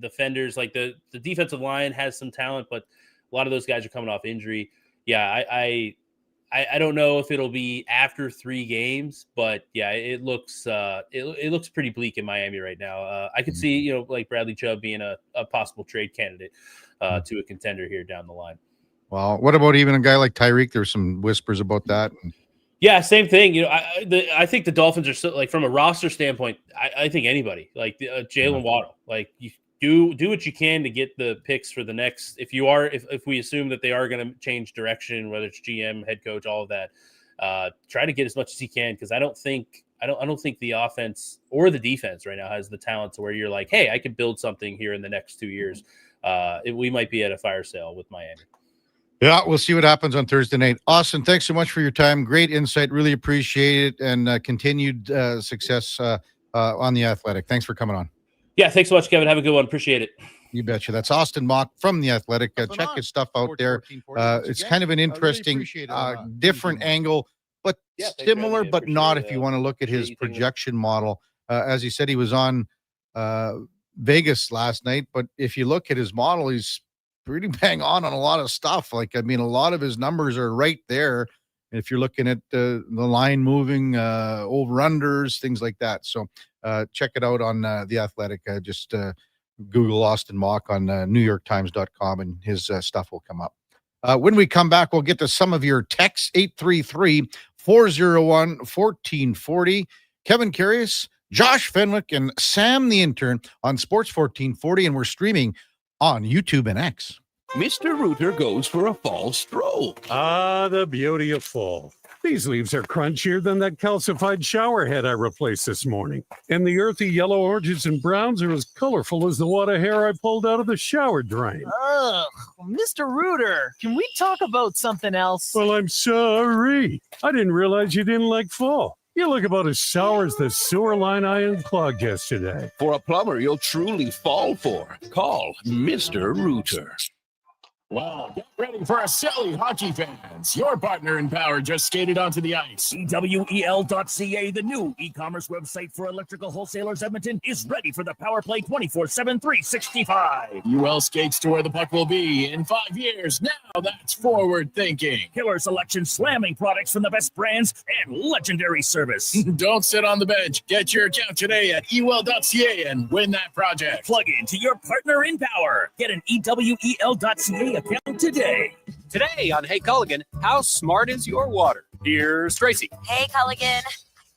defenders. Like the defensive line has some talent, but a lot of those guys are coming off injury. Yeah, I don't know if it'll be after 3 games, but yeah, it looks pretty bleak in Miami right now. I could see like Bradley Chubb being a possible trade candidate to a contender here down the line. Well, what about even a guy like Tyreek? There's some whispers about that. Yeah, same thing. I think the Dolphins are so, like, from a roster standpoint. I think anybody like Jalen Waddle, like you do what you can to get the picks for the next. If we assume that they are going to change direction, whether it's GM, head coach, all of that, try to get as much as you can, because I don't think the offense or the defense right now has the talent to where you're like, hey, I could build something here in the next 2 years. We might be at a fire sale with Miami. Yeah, we'll see what happens on Thursday night. Austin, thanks so much for your time. Great insight. Really appreciate it, and continued success on The Athletic. Thanks for coming on. Yeah, thanks so much, Kevin. Have a good one. Appreciate it. You betcha. That's Austin Mock from The Athletic. Check his stuff out there. It's kind of an interesting, different angle, but similar, but not if you want to look at his projection model. As he said, he was on Vegas last night, but if you look at his model, he's pretty bang on a lot of stuff. Like, I mean, a lot of his numbers are right there. If you're looking at the line moving, over-unders, things like that. So check it out on The Athletic. Just Google Austin Mock on NewYorkTimes.com, and his stuff will come up. When we come back, we'll get to some of your texts. 833-401-1440. Kevin Karius, Josh Fenwick, and Sam the Intern on Sports 1440, and we're streaming on YouTube and X. Mr. Rooter goes for a fall stroll. Ah, the beauty of fall. These leaves are crunchier than that calcified shower head I replaced this morning. And the earthy yellow oranges and browns are as colorful as the wad of hair I pulled out of the shower drain. Ugh, Mr. Rooter, can we talk about something else? Well, I'm sorry. I didn't realize you didn't like fall. You look about as sour as the sewer line I unclogged yesterday. For a plumber you'll truly fall for. Call Mr. Rooter. Well, get ready for a silly hockey fans. Your partner in power just skated onto the ice. EWEL.ca, the new e-commerce website for electrical wholesalers Edmonton, is ready for the power play 24/7, 365. UL skates to where the puck will be in 5 years. Now that's forward thinking. Killer selection, slamming products from the best brands, and legendary service. Don't sit on the bench. Get your account today at EWEL.ca and win that project. Plug into your partner in power. Get an EWEL.ca account today. Today on Hey Culligan, how smart is your water? Here's Tracy. Hey, Culligan. I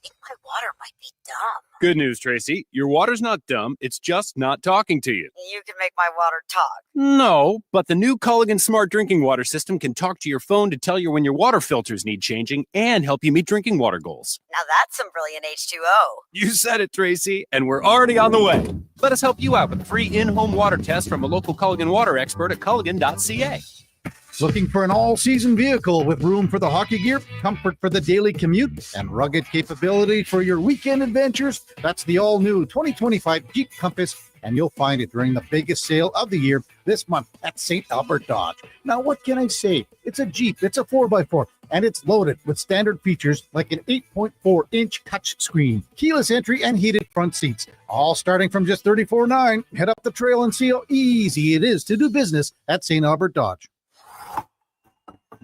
think my water might be dumb. Good news, Tracy. Your water's not dumb. It's just not talking to you. You can make my water talk. No, but the new Culligan Smart Drinking Water System can talk to your phone to tell you when your water filters need changing and help you meet drinking water goals. Now that's some brilliant H2O. You said it, Tracy, and we're already on the way. Let us help you out with a free in-home water test from a local Culligan water expert at Culligan.ca. Looking for an all-season vehicle with room for the hockey gear, comfort for the daily commute, and rugged capability for your weekend adventures? That's the all-new 2025 Jeep Compass, and you'll find it during the biggest sale of the year this month at St. Albert Dodge. Now, what can I say? It's a Jeep, it's a 4x4, and it's loaded with standard features like an 8.4-inch touch screen, keyless entry, and heated front seats, all starting from just $34,900. Head up the trail and see how easy it is to do business at St. Albert Dodge.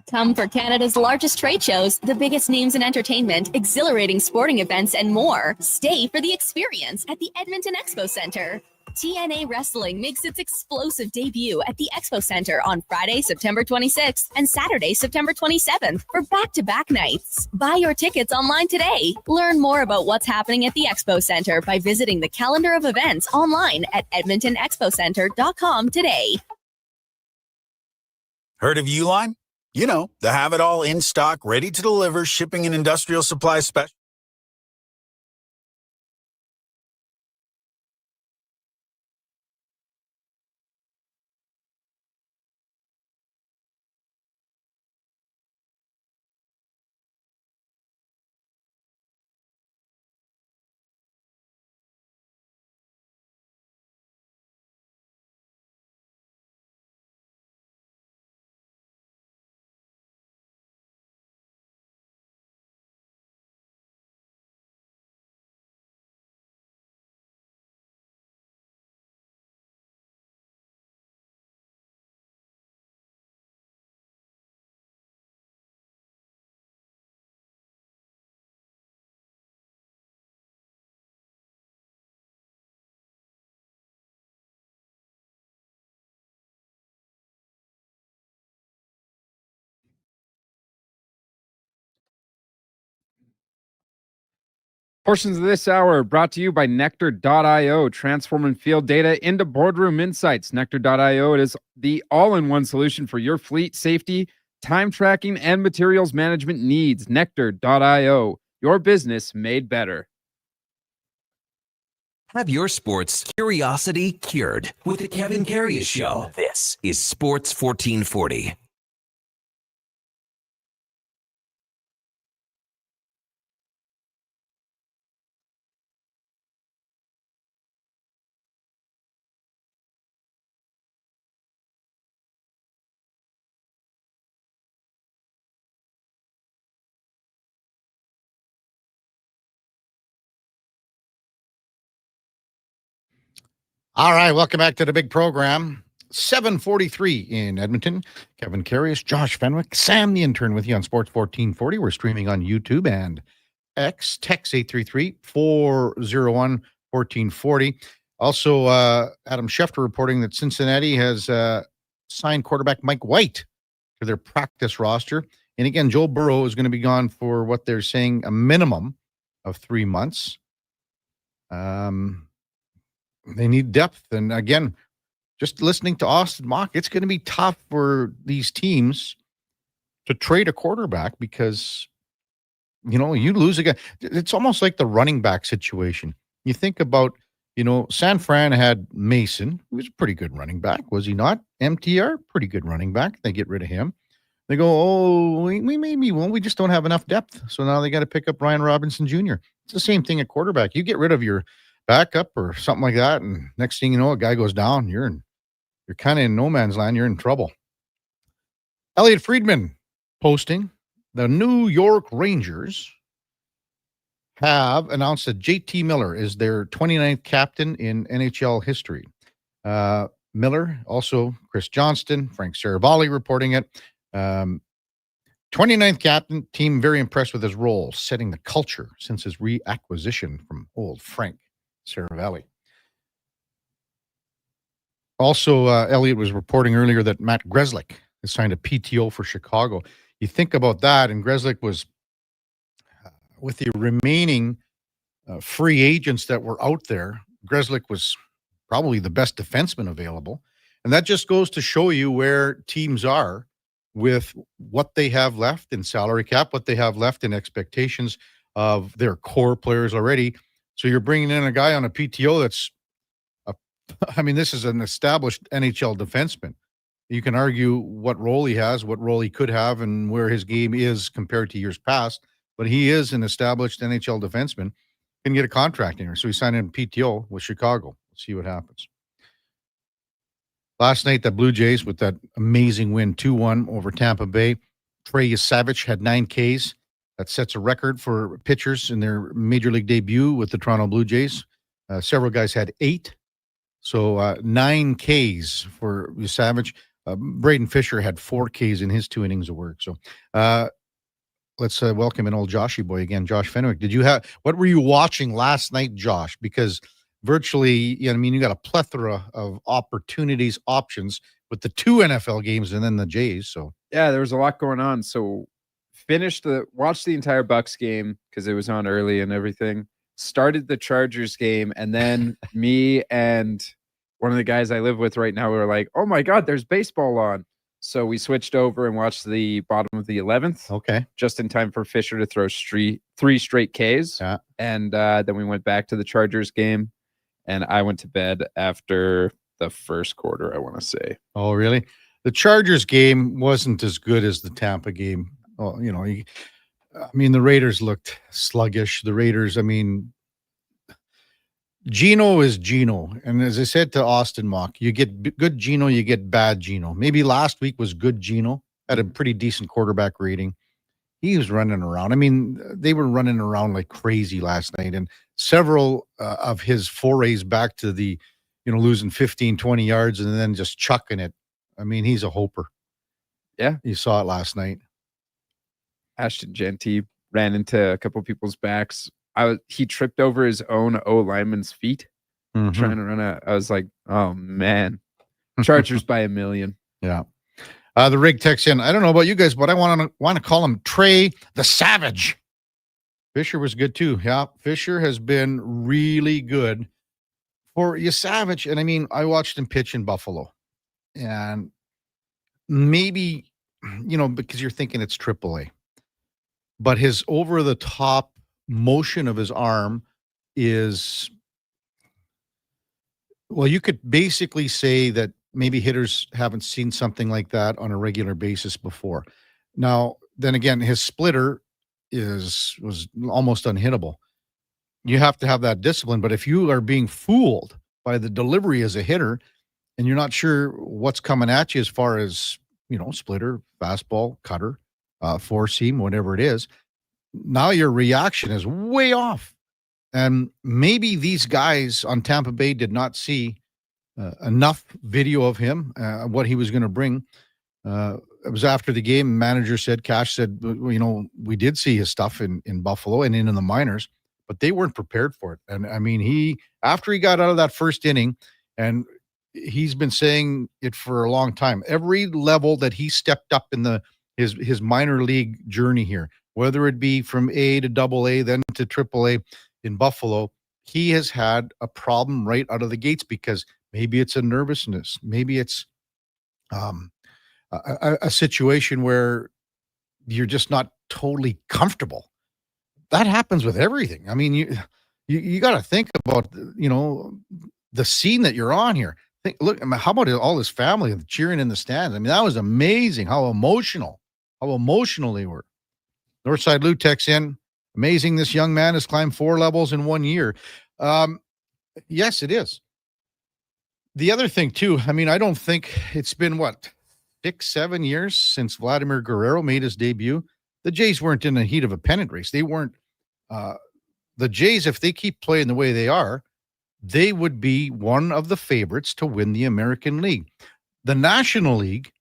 Come for Canada's largest trade shows, the biggest names in entertainment, exhilarating sporting events, and more. Stay for the experience at the Edmonton Expo Center. TNA Wrestling makes its explosive debut at the Expo Center on Friday, September 26th and Saturday, September 27th for back-to-back nights. Buy your tickets online today. Learn more about what's happening at the Expo Center by visiting the calendar of events online at edmontonexpocenter.com today. Heard of Uline? You know, the have it all in stock, ready to deliver shipping and industrial supply special. Portions of this hour brought to you by Nectar.io, transforming field data into boardroom insights. Nectar.io, it is the all-in-one solution for your fleet safety, time tracking, and materials management needs. Nectar.io, your business made better. Have your sports curiosity cured with the Kevin Karius Show. This is Sports 1440. All right, welcome back to the big program. 7:43 in Edmonton. Kevin Karius, Josh Fenwick, Sam the intern with you on Sports 1440. We're streaming on YouTube and X. Text 833-401-1440. Also, Adam Schefter reporting that Cincinnati has signed quarterback Mike White to their practice roster. And again, Joe Burrow is going to be gone for what they're saying a minimum of 3 months. They need depth. And again, just listening to Austin Mock, it's going to be tough for these teams to trade a quarterback because, you lose a guy. It's almost like the running back situation. You think about, San Fran had Mason, who was a pretty good running back, was he not? MTR, pretty good running back. They get rid of him. They go, oh, we maybe won't. We just don't have enough depth. So now they got to pick up Ryan Robinson Jr. It's the same thing at quarterback. You get rid of your backup or something like that, and next thing you know, a guy goes down. You're kind of in no man's land. You're in trouble. Elliot Friedman posting, the New York Rangers have announced that JT Miller is their 29th captain in NHL history. Miller, also Chris Johnston, Frank Saravalli reporting it. 29th captain, team very impressed with his role, setting the culture since his reacquisition from old Frank Saravalli. Also, Elliot was reporting earlier that Matt Grzelcyk has signed a PTO for Chicago. You think about that, and Grzelcyk was with the remaining free agents that were out there. Grzelcyk was probably the best defenseman available, and that just goes to show you where teams are with what they have left in salary cap, what they have left in expectations of their core players already. So you're bringing in a guy on a PTO that's, this is an established NHL defenseman. You can argue what role he has, what role he could have, and where his game is compared to years past, but he is an established NHL defenseman. Can get a contract in here. So he signed in PTO with Chicago. Let's see what happens. Last night, the Blue Jays with that amazing win, 2-1 over Tampa Bay. Trey Yesavage had 9 Ks. That sets a record for pitchers in their major league debut with the Toronto Blue Jays. Several guys had 8. So 9 Ks for Yesavage. Braden Fisher had 4 Ks in his 2 innings of work. So let's welcome an old Joshy boy again, Josh Fenwick. What were you watching last night, Josh? Because virtually, you got a plethora of opportunities, options with the 2 NFL games and then the Jays. So yeah, there was a lot going on. So watched the entire Bucks game because it was on early and everything. Started the Chargers game, and then me and one of the guys I live with right now were like, "Oh my God, there's baseball on!" So we switched over and watched the bottom of the 11th. Okay, just in time for Fisher to throw 3 straight Ks. Yeah. And then we went back to the Chargers game, and I went to bed after the first quarter, I want to say. Oh, really? The Chargers game wasn't as good as the Tampa game. Oh, the Raiders looked sluggish. The Raiders, Geno is Geno. And as I said to Austin Mock, you get good Geno, you get bad Geno. Maybe last week was good Geno, had a pretty decent quarterback rating. He was running around. They were running around like crazy last night. And several of his forays back to the, losing 15, 20 yards and then just chucking it. He's a hoper. Yeah. You saw it last night. Ashton Genty ran into a couple people's backs. He tripped over his own lineman's feet trying to run out. I was like, oh man, Chargers by 1 million. Yeah. The rig text in. I don't know about you guys, but I want to call him Trey the Savage. Fisher was good too. Yeah, Fisher has been really good for Yesavage. And I watched him pitch in Buffalo, and maybe because you're thinking it's AAA, but his over the top motion of his arm is, well, you could basically say that maybe hitters haven't seen something like that on a regular basis before. Now, then again, his splitter was almost unhittable. You have to have that discipline, but if you are being fooled by the delivery as a hitter and you're not sure what's coming at you as far as, splitter, fastball, cutter, four seam, whatever it is, now your reaction is way off. And maybe these guys on Tampa Bay did not see enough video of him, what he was going to bring. It was after the game. Manager said, Cash said, we did see his stuff in Buffalo and in the minors, but they weren't prepared for it. And after he got out of that first inning, and he's been saying it for a long time, every level that he stepped up in his minor league journey here, whether it be from A to AA, then to AAA in Buffalo, he has had a problem right out of the gates because Maybe it's a nervousness. Maybe it's a situation where you're just not totally comfortable. That happens with everything. I mean, you got to think about, the scene that you're on here. Look, I mean, how about all this family cheering in the stands? I mean, that was amazing. How emotional they were. Northside Lou texts in, amazing. This young man has climbed 4 levels in 1 year. Yes, it is. The other thing too, I mean, I don't think it's been 6-7 years since Vladimir Guerrero made his debut. The Jays weren't in the heat of a pennant race. They weren't. The Jays, if they keep playing the way they are, they would be one of the favorites to win the American League. The National League,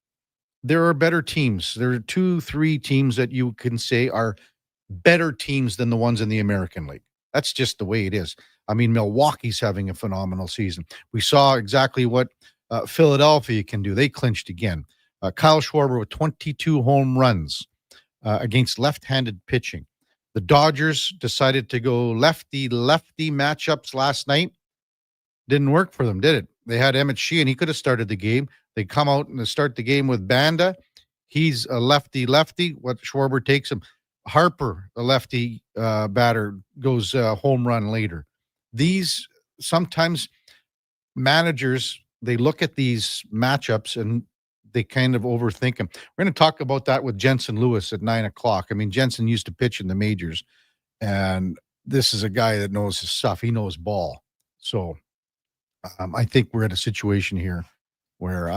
there are better teams. There are 2-3 teams that you can say are better teams than the ones in the American League. That's just the way it is. I mean, Milwaukee's having a phenomenal season. We saw exactly what Philadelphia can do. They clinched again. Kyle Schwarber with 22 home runs against left-handed pitching. The Dodgers decided to go lefty-lefty matchups last night. Didn't work for them, did it? They had Emmett Sheehan. He could have started the game. They come out and start the game with Banda. He's a lefty-lefty. What Schwarber takes him. Harper, the lefty batter, goes home run later. These sometimes managers, they look at these matchups and they kind of overthink them. We're going to talk about that with Jensen Lewis at 9:00. I mean, Jensen used to pitch in the majors, and this is a guy that knows his stuff. He knows ball. So I think we're at a situation here where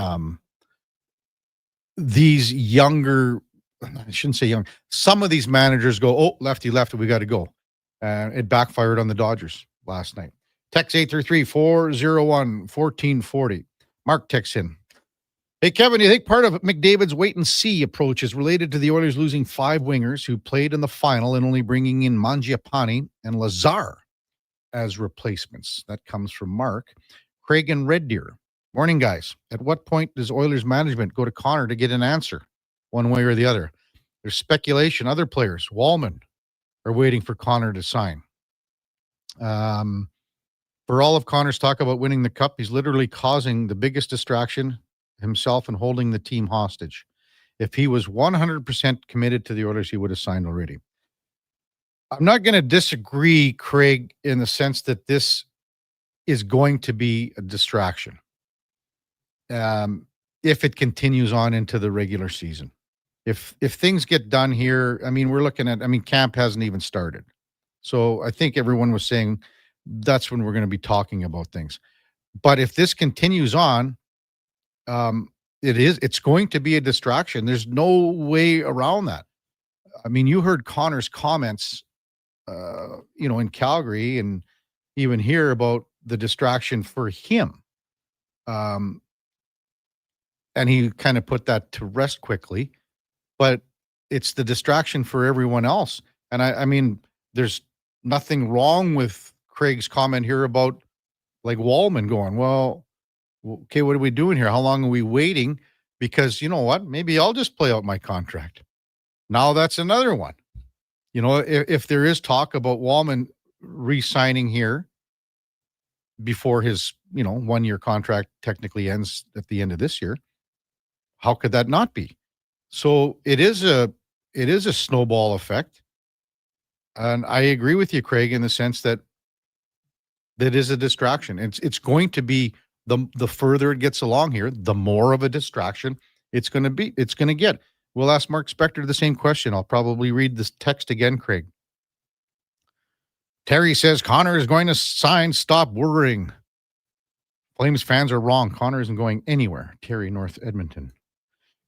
these younger, I shouldn't say young, some of these managers go, oh, lefty, we got to go. It backfired on the Dodgers last night. Text 833-401-1440. Mark texts in. Hey, Kevin, you think part of McDavid's wait-and-see approach is related to the Oilers losing 5 wingers who played in the final and only bringing in Mangiapane and Lazar as replacements? That comes from Mark. Craig and Red Deer. Morning, guys. At what point does Oilers management go to Connor to get an answer, one way or the other? There's speculation. Other players, Wallman, are waiting for Connor to sign. For all of Connor's talk about winning the cup, he's literally causing the biggest distraction himself and holding the team hostage. If he was 100% committed to the Oilers, he would have signed already. I'm not going to disagree, Craig, in the sense that this is going to be a distraction if it continues on into the regular season. If things get done here, I mean, we're looking at, camp hasn't even started. So I think everyone was saying that's when we're going to be talking about things. But if this continues on, it's going to be a distraction. There's no way around that. I mean, you heard Connor's comments, in Calgary and even here about the distraction for him. And he kind of put that to rest quickly, but it's the distraction for everyone else. And I mean, there's nothing wrong with Craig's comment here about like Wallman going, well, okay, what are we doing here? How long are we waiting? Because you know what? Maybe I'll just play out my contract. Now that's another one. If there is talk about Wallman re-signing here before his, 1-year contract technically ends at the end of this year, how could that not be? So it is a snowball effect. And I agree with you, Craig, in the sense that is a distraction. It's going to be the further it gets along here, the more of a distraction it's going to get. We'll ask Mark Spector the same question. I'll probably read this text again, Craig. Terry says Connor is going to sign. Stop worrying. Flames fans are wrong. Connor isn't going anywhere. Terry, North Edmonton.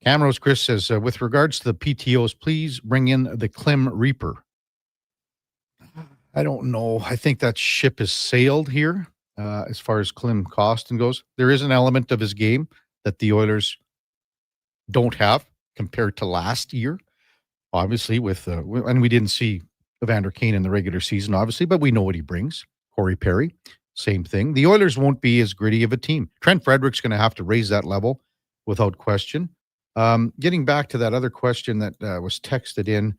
Camrose Chris says, with regards to the PTOs, please bring in the Klim Reaper. I don't know. I think that ship has sailed here as far as Klim Kostin goes. There is an element of his game that the Oilers don't have compared to last year. Obviously, and we didn't see Evander Kane in the regular season, obviously, but we know what he brings. Corey Perry, same thing. The Oilers won't be as gritty of a team. Trent Frederick's going to have to raise that level without question. Getting back to that other question that was texted in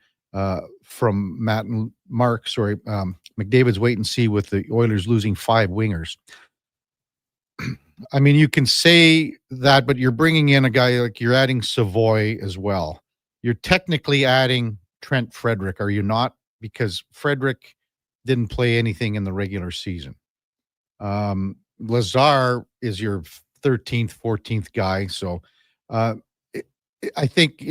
from Matt and Mark, McDavid's wait and see with the Oilers losing 5 wingers. I mean, you can say that, but you're bringing in a guy like you're adding Savoy as well. You're technically adding Trent Frederick, are you not? Because Frederick didn't play anything in the regular season. Lazar is your 13th, 14th guy. So I think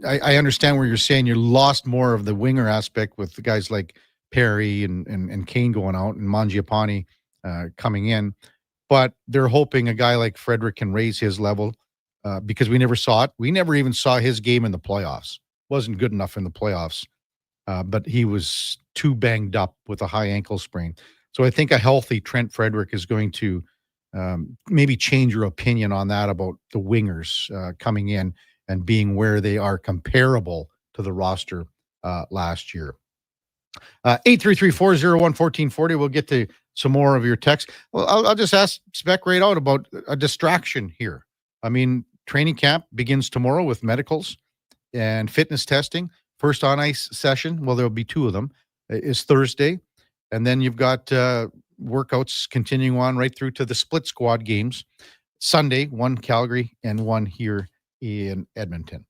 I understand where you're saying you lost more of the winger aspect with the guys like Perry and Kane going out and Mangiapane coming in. But they're hoping a guy like Frederick can raise his level because we never saw it. We never even saw his game in the playoffs. Wasn't good enough in the playoffs, but he was too banged up with a high ankle sprain. So I think a healthy Trent Frederick is going to maybe change your opinion on that about the wingers coming in and being where they are comparable to the roster last year. 833-401-1440. We'll get to some more of your text. Well, I'll just ask Spec right out about a distraction here. I mean, training camp begins tomorrow with medicals and fitness testing. First on ice session, well, there'll be two of them, is Thursday. And then you've got workouts continuing on right through to the split squad games. Sunday, one Calgary and one here in Edmonton.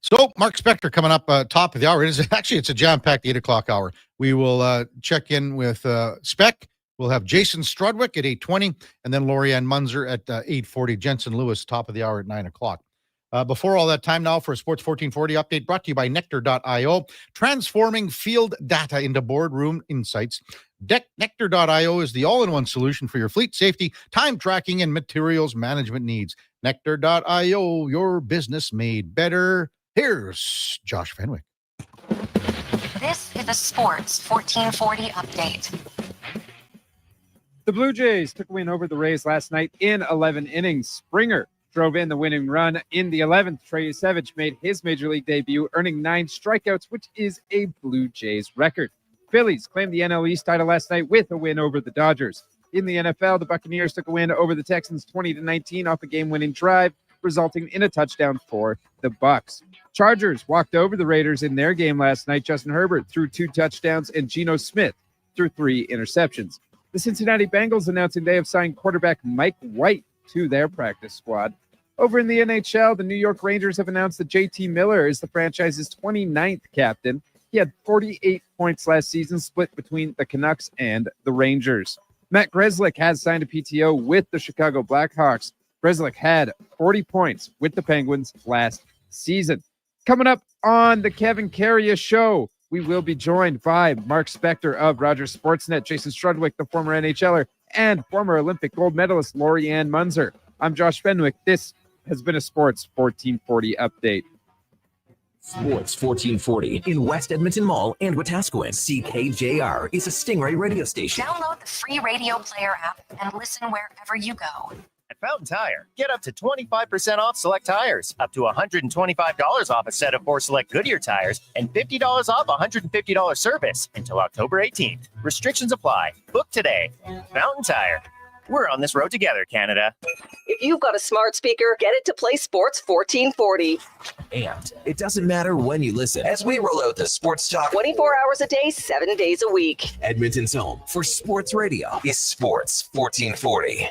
So Mark Spector coming up top of the hour. It's a jam-packed 8 o'clock hour. We will check in with Spec. We'll have Jason Strudwick at 8:20 and then Lorianne Munzer at 8:40. Jensen Lewis, top of the hour at 9 o'clock. Before all that, time now for a Sports 1440 update brought to you by Nectar.io, transforming field data into boardroom insights. Nectar.io is the all-in-one solution for your fleet safety, time tracking, and materials management needs. Nectar.io, your business made better. Here's Josh Fenwick. This is a Sports 1440 update. The Blue Jays took a win over the Rays last night in 11 innings. Springer drove in the winning run in the 11th. Trey Yesavage made his major league debut, earning 9 strikeouts, which is a Blue Jays record. Phillies claimed the NL East title last night with a win over the Dodgers. In the NFL, the Buccaneers took a win over the Texans 20-19 off a game-winning drive, resulting in a touchdown for the Bucs. Chargers walked over the Raiders in their game last night. Justin Herbert threw 2 touchdowns and Geno Smith threw 3 interceptions. The Cincinnati Bengals announcing they have signed quarterback Mike White to their practice squad. Over in the NHL, the New York Rangers have announced that JT Miller is the franchise's 29th captain. He had 48 points last season, split between the Canucks and the Rangers. Matt Grzelcyk has signed a PTO with the Chicago Blackhawks. Grzelcyk had 40 points with the Penguins last season. Coming up on the Kevin Karius Show, we will be joined by Mark Spector of Rogers Sportsnet, Jason Strudwick, the former NHLer, and former Olympic gold medalist Lorianne Munzer. I'm Josh Fenwick. This has been a Sports 1440 update. Sports 1440 in West Edmonton Mall and Wetaskiwin. CKJR is a Stingray radio station. Download the free radio player app and listen wherever you go. At Fountain Tire, get up to 25% off select tires, up to $125 off a set of 4 select Goodyear tires, and $50 off $150 service until October 18th. Restrictions apply. Book today. Fountain Tire. We're on this road together, Canada. If you've got a smart speaker, get it to play Sports 1440. And it doesn't matter when you listen as we roll out the Sports Talk 24 hours a day, 7 days a week. Edmonton's home for sports radio is Sports 1440.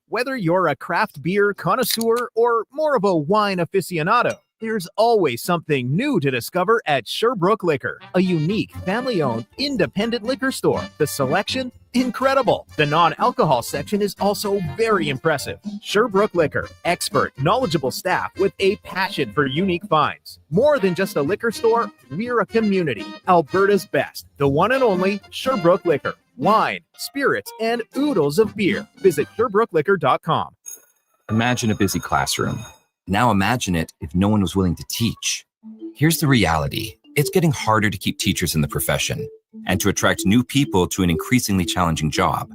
Whether you're a craft beer connoisseur or more of a wine aficionado, there's always something new to discover at Sherbrooke Liquor, a unique, family-owned, independent liquor store. The selection? Incredible. The non-alcohol section is also very impressive. Sherbrooke Liquor, expert, knowledgeable staff with a passion for unique finds. More than just a liquor store, we're a community. Alberta's best, the one and only Sherbrooke Liquor. Wine, spirits, and oodles of beer. Visit SherbrookeLiquor.com. Imagine a busy classroom. Now imagine it if no one was willing to teach. Here's the reality. It's getting harder to keep teachers in the profession and to attract new people to an increasingly challenging job.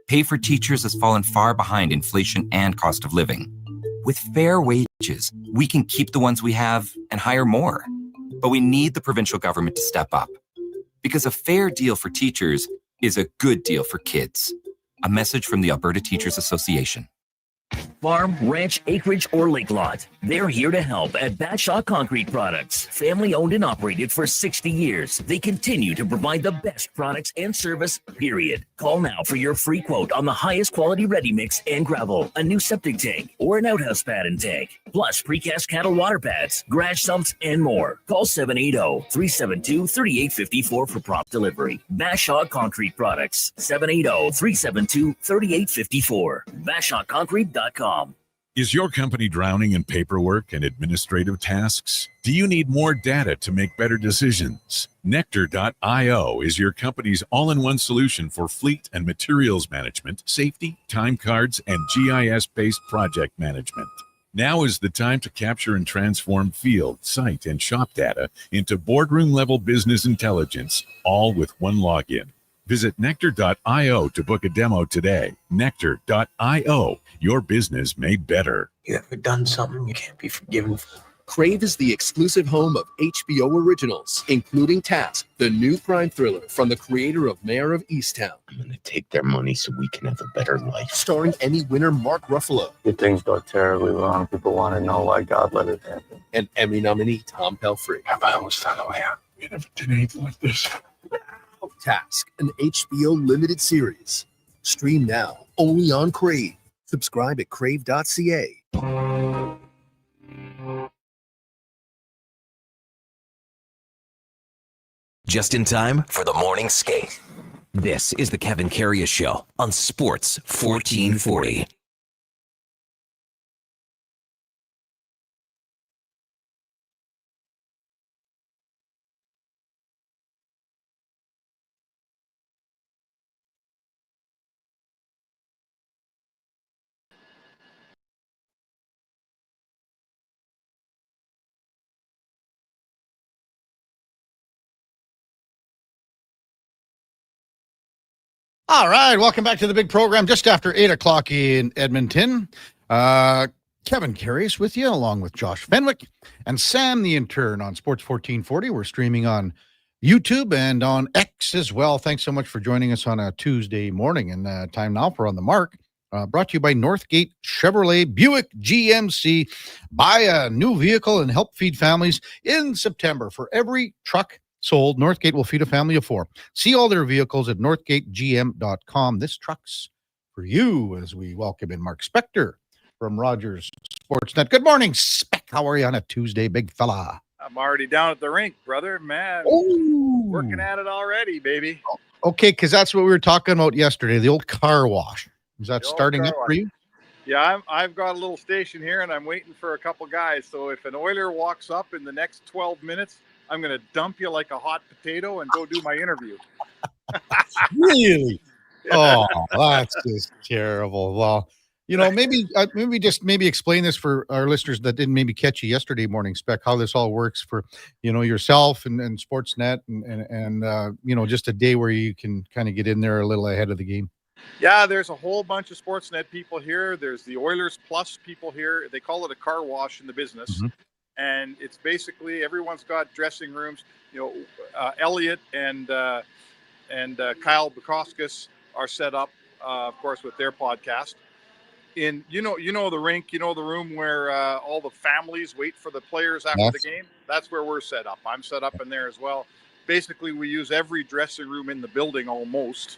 Pay for teachers has fallen far behind inflation and cost of living. With fair wages, we can keep the ones we have and hire more. But we need the provincial government to step up. Because a fair deal for teachers is a good deal for kids. A message from the Alberta Teachers Association. farm, ranch, acreage, or lake lot. They're here to help at Batshaw Concrete Products. Family owned and operated for 60 years. They continue to provide the best products and service, period. Call now for your free quote on the highest quality ready mix and gravel, a new septic tank, or an outhouse pad and tank, plus precast cattle water pads, garage sumps, and more. Call 780-372-3854 for prompt delivery. Batshaw Concrete Products, 780-372-3854. BashawConcrete.com. Is your company drowning in paperwork and administrative tasks? Do you need more data to make better decisions? Nectar.io is your company's all-in-one solution for fleet and materials management, safety, time cards, and GIS-based project management. Now is the time to capture and transform field, site, and shop data into boardroom-level business intelligence, all with one login. Visit Nectar.io to book a demo today. Nectar.io, your business made better. You ever done something you can't be forgiven for? Crave is the exclusive home of HBO originals, including Task, the new crime thriller from the creator of Mayor of Easttown. I'm going to take their money so we can have a better life. Starring Emmy winner Mark Ruffalo. If things go terribly wrong, people want to know why God let it happen. And Emmy nominee Tom Pelfrey. Have I almost found a way out? We never did anything like this. Task, an HBO limited series. Stream now, only on Crave. Subscribe at crave.ca. Just in time for the morning skate. This is the Kevin Karius Show on Sports 1440. All right, welcome back to the big program just after 8 o'clock in Edmonton. Kevin Karius with you, along with Josh Fenwick and Sam the Intern on Sports 1440. We're streaming on YouTube and on X as well. Thanks so much for joining us on a Tuesday morning. And time now for On the Mark, brought to you by Northgate Chevrolet Buick GMC. Buy a new vehicle and help feed families in September. For every truck sold, Northgate will feed a family of 4. See all their vehicles at northgategm.com. This truck's for you, as we welcome in Mark Spector from Rogers Sportsnet. Good morning, Spec. How are you on a Tuesday, big fella? I'm already down at the rink, brother. Man, working at it already, baby. Okay, because that's what we were talking about yesterday, the old car wash. Is that starting up for you? Yeah, I've got a little station here, and I'm waiting for a couple guys. So if an Oiler walks up in the next 12 minutes, I'm going to dump you like a hot potato and go do my interview. Really? Oh, that's just terrible. Well, you know, maybe explain this for our listeners that didn't maybe catch you yesterday morning, Spec, how this all works for, you know, yourself and Sportsnet and you know, just a day where you can kind of get in there a little ahead of the game. Yeah, there's a whole bunch of Sportsnet people here. There's the Oilers Plus people here. They call it a car wash in the business. Mm-hmm. And it's basically everyone's got dressing rooms. You know, Elliot and Kyle Bukoskis are set up, of course, with their podcast. In you know the rink, you know the room where all the families wait for the players after the game. That's where we're set up. I'm set up in there as well. Basically, we use every dressing room in the building almost.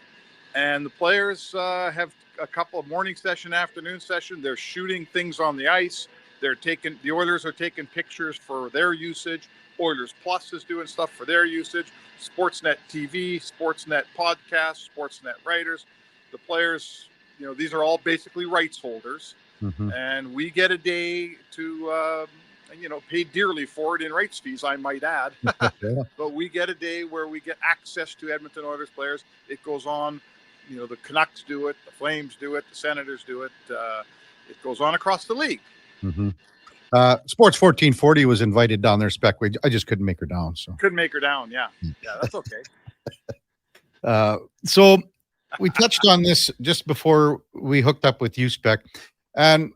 And the players have a couple of morning session, afternoon session. They're shooting things on the ice. The Oilers are taking pictures for their usage. Oilers Plus is doing stuff for their usage. Sportsnet TV, Sportsnet podcast, Sportsnet writers. The players, you know, these are all basically rights holders. Mm-hmm. And we get a day to, you know, pay dearly for it in rights fees, I might add. Yeah. But we get a day where we get access to Edmonton Oilers players. It goes on, you know, the Canucks do it, the Flames do it, the Senators do it. It goes on across the league. Mm-hmm. Sports 1440 was invited down there, Spec. I just couldn't make her down. So couldn't make her down. Yeah, that's okay. So we touched on this just before we hooked up with you, Spec, and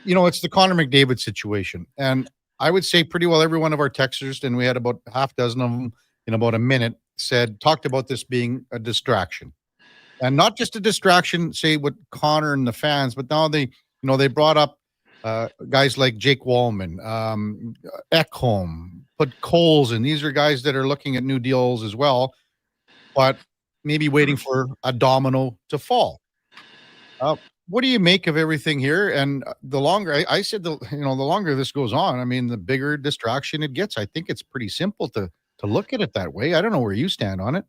you know, it's the Connor McDavid situation, and I would say pretty well every one of our texters, and we had about half dozen of them in about a minute, talked about this being a distraction, and not just a distraction, say with Connor and the fans, but now they brought up guys like Jake Wallman, Ekholm, put Coles in. These are guys that are looking at new deals as well, but maybe waiting for a domino to fall. What do you make of everything here? And the longer I said, the longer this goes on, I mean, the bigger distraction it gets. I think it's pretty simple to look at it that way. I don't know where you stand on it.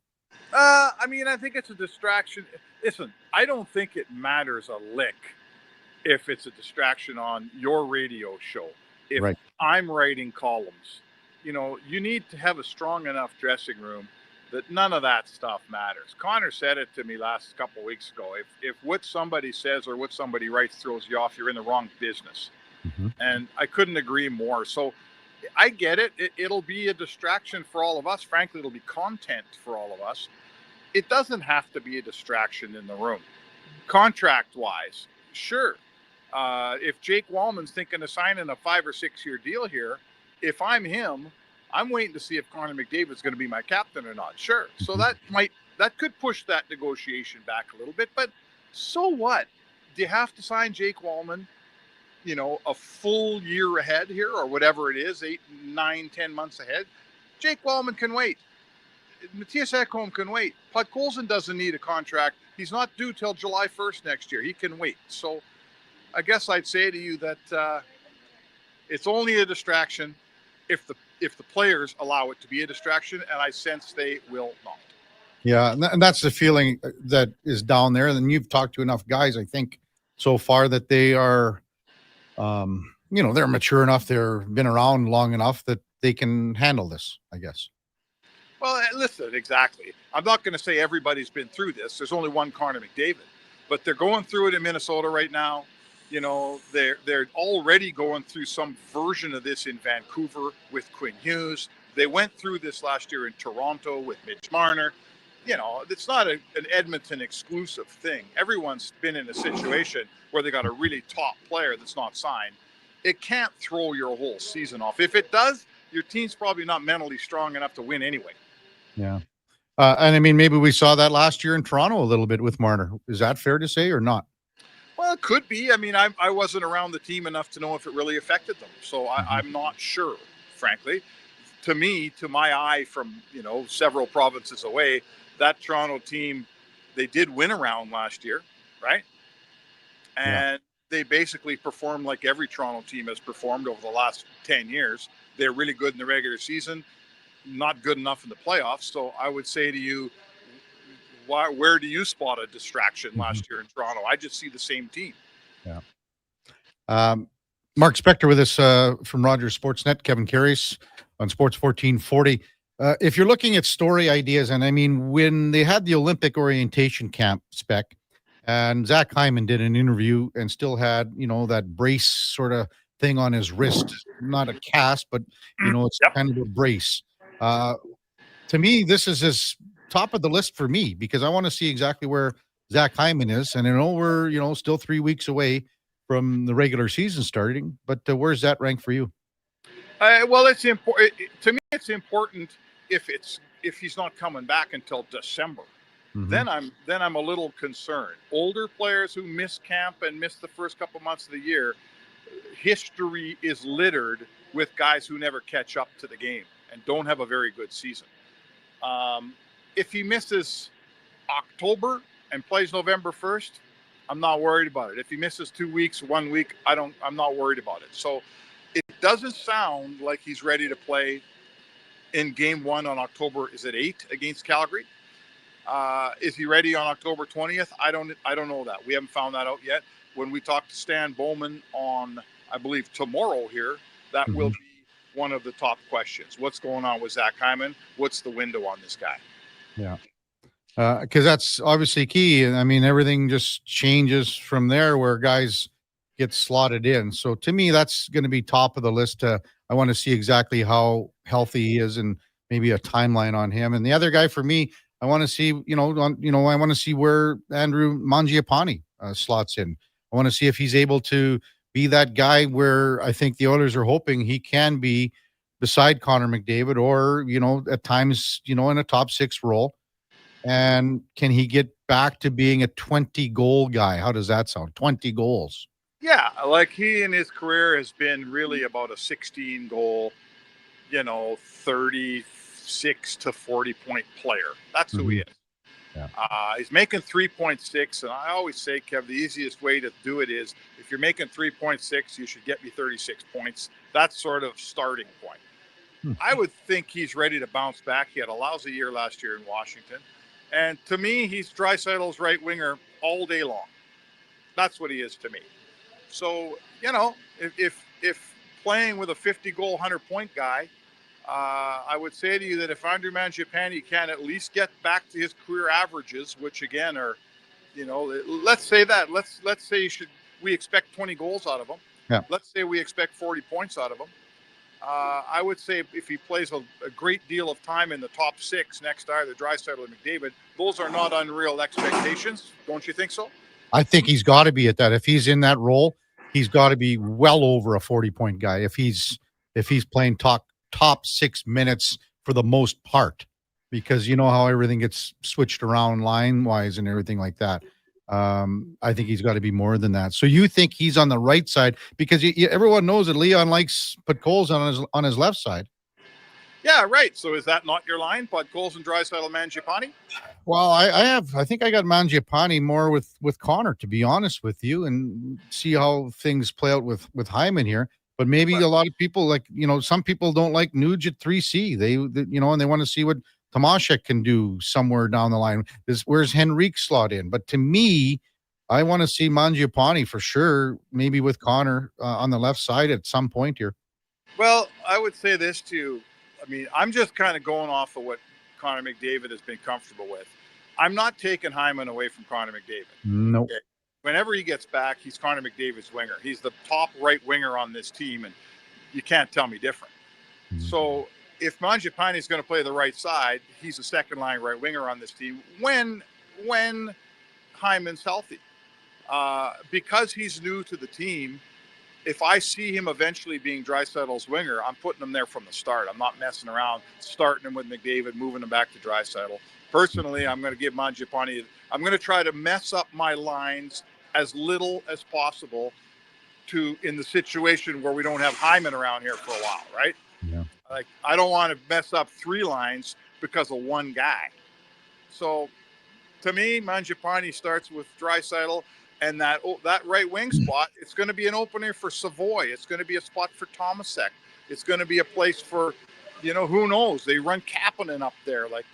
I mean, I think it's a distraction. Listen, I don't think it matters a lick if it's a distraction on your radio show. If Right. I'm writing columns, you need to have a strong enough dressing room that none of that stuff matters. Connor said it to me last couple of weeks ago. If what somebody says or what somebody writes throws you off, you're in the wrong business. And I couldn't agree more. So I get it. It'll be a distraction for all of us. Frankly, it'll be content for all of us. It doesn't have to be a distraction in the room. Contract-wise, sure. If Jake Wallman's thinking of signing a 5 or 6 year deal here, if I'm him, I'm waiting to see if Connor McDavid's going to be my captain or not. Sure. So that could push that negotiation back a little bit, but so what? Do you have to sign Jake Wallman, a full year ahead here or whatever it is, 8, 9, 10 months ahead? Jake Wallman can wait. Matthias Ekholm can wait. Podkolzin doesn't need a contract. He's not due till July 1st next year. He can wait. So I guess I'd say to you that it's only a distraction if the players allow it to be a distraction, and I sense they will not. Yeah, and that's the feeling that is down there. And you've talked to enough guys, I think, so far that they are, they're mature enough, they've been around long enough that they can handle this, I guess. Well, listen, exactly. I'm not going to say everybody's been through this. There's only one Connor McDavid, but they're going through it in Minnesota right now. They're already going through some version of this in Vancouver with Quinn Hughes. They went through this last year in Toronto with Mitch Marner. It's not an Edmonton exclusive thing. Everyone's been in a situation where they got a really top player that's not signed. It can't throw your whole season off. If it does, your team's probably not mentally strong enough to win anyway. Yeah. And I mean, maybe we saw that last year in Toronto a little bit with Marner. Is that fair to say or not? Well, it could be. I mean, I wasn't around the team enough to know if it really affected them. So I'm not sure, frankly. To me, to my eye from, several provinces away, that Toronto team, they did win a round last year, right? And they basically performed like every Toronto team has performed over the last 10 years. They're really good in the regular season, not good enough in the playoffs. So I would say to you, where do you spot a distraction last year in Toronto? I just see the same team. Yeah. Mark Spector with us from Rogers Sportsnet, Kevin Karius on Sports 1440. If you're looking at story ideas, and I mean, when they had the Olympic orientation camp spec, and Zach Hyman did an interview and still had, that brace sort of thing on his wrist, not a cast, but, it's kind of a brace. To me, this is his top of the list for me because I want to see exactly where Zach Hyman is. And I know we're, still 3 weeks away from the regular season starting, but where's that rank for you? Well, it's important to me. It's important if he's not coming back until December. Then I'm a little concerned. Older players who miss camp and miss the first couple months of the year, history is littered with guys who never catch up to the game and don't have a very good season. If he misses October and plays November 1st, I'm not worried about it. If he misses 2 weeks, 1 week, I'm not worried about it. So it doesn't sound like he's ready to play in game 1 on October, is it 8 against Calgary? Is he ready on October 20th? I don't know that. We haven't found that out yet. When we talk to Stan Bowman on, I believe, tomorrow here, that will be one of the top questions. What's going on with Zach Hyman? What's the window on this guy? Yeah. Because that's obviously key. And I mean, everything just changes from there where guys get slotted in. So to me, that's going to be top of the list. I want to see exactly how healthy he is and maybe a timeline on him. And the other guy for me, I want to see, I want to see where Andrew Mangiapane slots in. I want to see if he's able to be that guy where I think the Oilers are hoping he can be beside Connor McDavid or, at times, in a top 6 role. And can he get back to being a 20-goal guy? How does that sound? 20 goals. Yeah, like he in his career has been really about a 16 goal, 36 to 40 point player. That's who he is. Yeah. He's making 3.6, and I always say, Kev, the easiest way to do it is if you're making 3.6, you should get me 36 points. That's sort of starting point. I would think he's ready to bounce back. He had a lousy year last year in Washington, and to me, he's Draisaitl's right winger all day long. That's what he is to me. So, if playing with a 50-goal, 100-point guy, I would say to you that if Andrew Mangiapane can at least get back to his career averages, which again are, let's say that. Let's say we expect 20 goals out of him. Yeah. Let's say we expect 40 points out of him. I would say if he plays a great deal of time in the top six next to either Draisaitl or McDavid, those are not unreal expectations. Don't you think so? I think he's got to be at that. If he's in that role, he's got to be well over a 40-point guy. If he's playing top 6 minutes for the most part, because you know how everything gets switched around line-wise and everything like that. I think he's got to be more than that. So you think he's on the right side because everyone knows that Leon likes Podkolzin on his left side. Yeah, right. So is that not your line, Podkolzin, Draisaitl, Mangiapane? Well, I think I got Mangiapane more with Connor, to be honest with you, and see how things play out with Hyman here. But maybe a lot of people some people don't like Nuge at 3C. They and they want to see what Tomaszek can do somewhere down the line. Where's Henrique slot in? But to me, I want to see Mangiapane for sure, maybe with Connor on the left side at some point here. Well, I would say this to you. I mean, I'm just kind of going off of what Connor McDavid has been comfortable with. I'm not taking Hyman away from Connor McDavid. Nope. Okay? Whenever he gets back, he's Connor McDavid's winger. He's the top right winger on this team, and you can't tell me different. Mm-hmm. So if Mangiapane is going to play the right side, he's a second-line right winger on this team when Hyman's healthy. Because he's new to the team, if I see him eventually being Draisaitl's winger, I'm putting him there from the start. I'm not messing around, starting him with McDavid, moving him back to Draisaitl. Personally, I'm going to give Mangiapane. I'm going to try to mess up my lines as little as possible in the situation where we don't have Hyman around here for a while, right? Yeah. Like, I don't want to mess up 3 lines because of one guy. So, to me, Mangiapane starts with Draisaitl. And that right wing spot, it's going to be an opener for Savoy. It's going to be a spot for Tomaszek. It's going to be a place for, who knows? They run Kapanen up there. Like,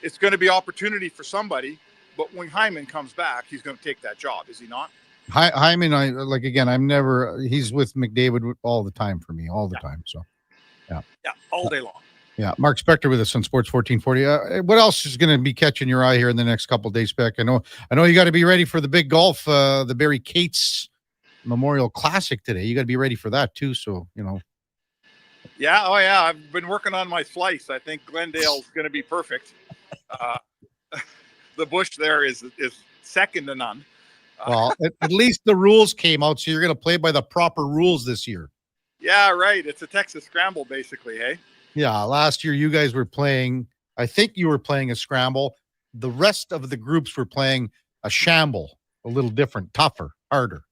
it's going to be opportunity for somebody. But when Hyman comes back, he's going to take that job, is he not? Hyman, he's with McDavid all the time for me, all the time. So, yeah. Yeah, all day long. Yeah, Mark Spector with us on Sports 1440. What else is going to be catching your eye here in the next couple of days, Spec? I know you got to be ready for the big golf, the Barry Cates Memorial Classic today. You got to be ready for that too. So Yeah, oh yeah, I've been working on my slice. I think Glendale's going to be perfect. The bush there is second to none. Well, at least the rules came out, so you're going to play by the proper rules this year. Yeah, right. It's a Texas scramble, basically, hey? Yeah, last year you guys were playing, I think you were playing a scramble. The rest of the groups were playing a shamble, a little different, tougher, harder.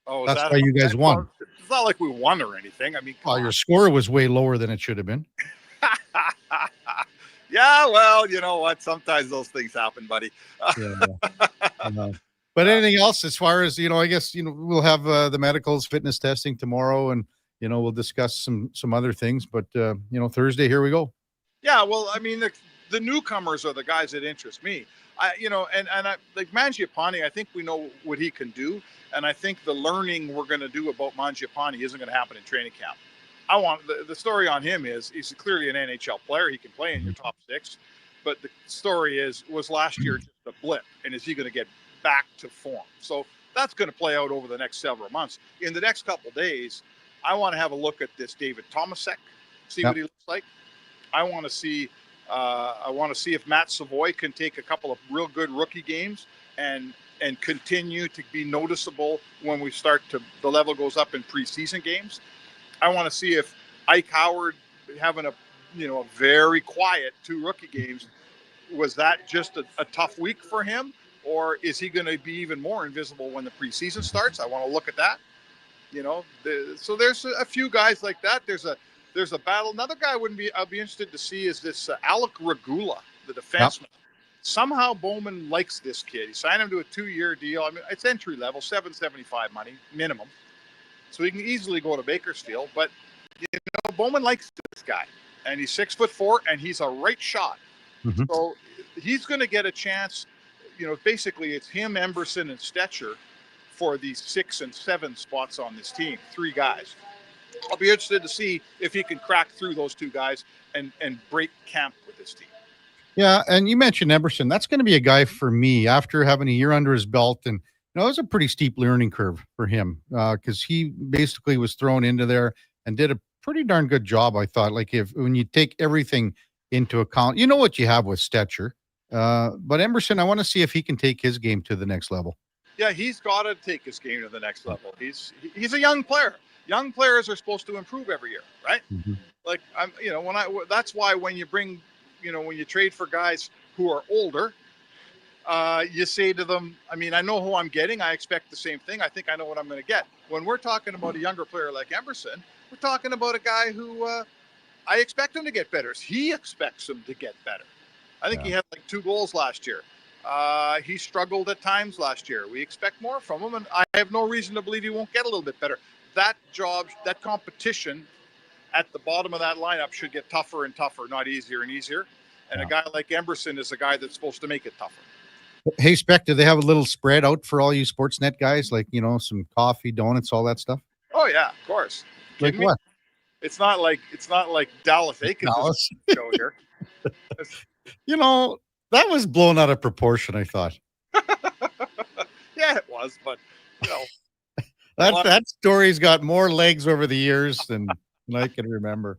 Oh, that's why you guys won. It's not like we won or anything. I mean, your score was way lower than it should have been. Yeah, well, you know what? Sometimes those things happen, buddy. Yeah. But anything else as far as, I guess, we'll have the medicals, fitness testing tomorrow, and we'll discuss some other things, but Thursday, here we go. Yeah, well, I mean, the newcomers are the guys that interest me. I like Mangiapane, I think we know what he can do, and I think the learning we're going to do about Mangiapane isn't going to happen in training camp. I want the story on him is he's clearly an NHL player. He can play in your top 6, but the story was last year just a blip, and is he going to get back to form? So that's going to play out over the next several months. In the next couple of days, I want to have a look at this David Tomaszek, see what he looks like. I want to see if Matt Savoy can take a couple of real good rookie games and continue to be noticeable when we the level goes up in preseason games. I want to see if Ike Howard having a very quiet 2 rookie games, was that just a tough week for him, or is he going to be even more invisible when the preseason starts? I want to look at that. So there's a few guys like that. There's a battle. Another guy I'll be interested to see is this Alec Regula, the defenseman. Yep. Somehow Bowman likes this kid. He signed him to a 2-year deal. I mean, it's entry level, $775 money minimum. So he can easily go to Bakersfield. But Bowman likes this guy, and he's 6'4", and he's a right shot. Mm-hmm. So he's going to get a chance. Basically it's him, Emberson, and Stetcher for these 6 and 7 spots on this team. 3 guys. I'll be interested to see if he can crack through those 2 guys and break camp with this team. Yeah, and you mentioned Emberson. That's going to be a guy for me after having a year under his belt, and it was a pretty steep learning curve for him because he basically was thrown into there and did a pretty darn good job, I thought. Like when you take everything into account, you know what you have with Stetcher, but Emberson, I want to see if he can take his game to the next level. Yeah, he's got to take his game to the next level. He's a young player. Young players are supposed to improve every year, right? Mm-hmm. Like that's why when you bring, when you trade for guys who are older, you say to them, I mean, I know who I'm getting. I expect the same thing. I think I know what I'm going to get. When we're talking about a younger player like Emberson, we're talking about a guy who I expect him to get better. He expects him to get better. I think he had like 2 goals last year. He struggled at times last year. We expect more from him, and I have no reason to believe he won't get a little bit better. That competition at the bottom of that lineup should get tougher and tougher, not easier and easier. And a guy like Emberson is a guy that's supposed to make it tougher. Hey, Spec, do they have a little spread out for all you Sportsnet guys? Like, some coffee, donuts, all that stuff? Oh, yeah, of course. Like what? It's not like Dallas Aikens' show here. That was blown out of proportion, I thought. Yeah, it was, but that story's got more legs over the years than I can remember.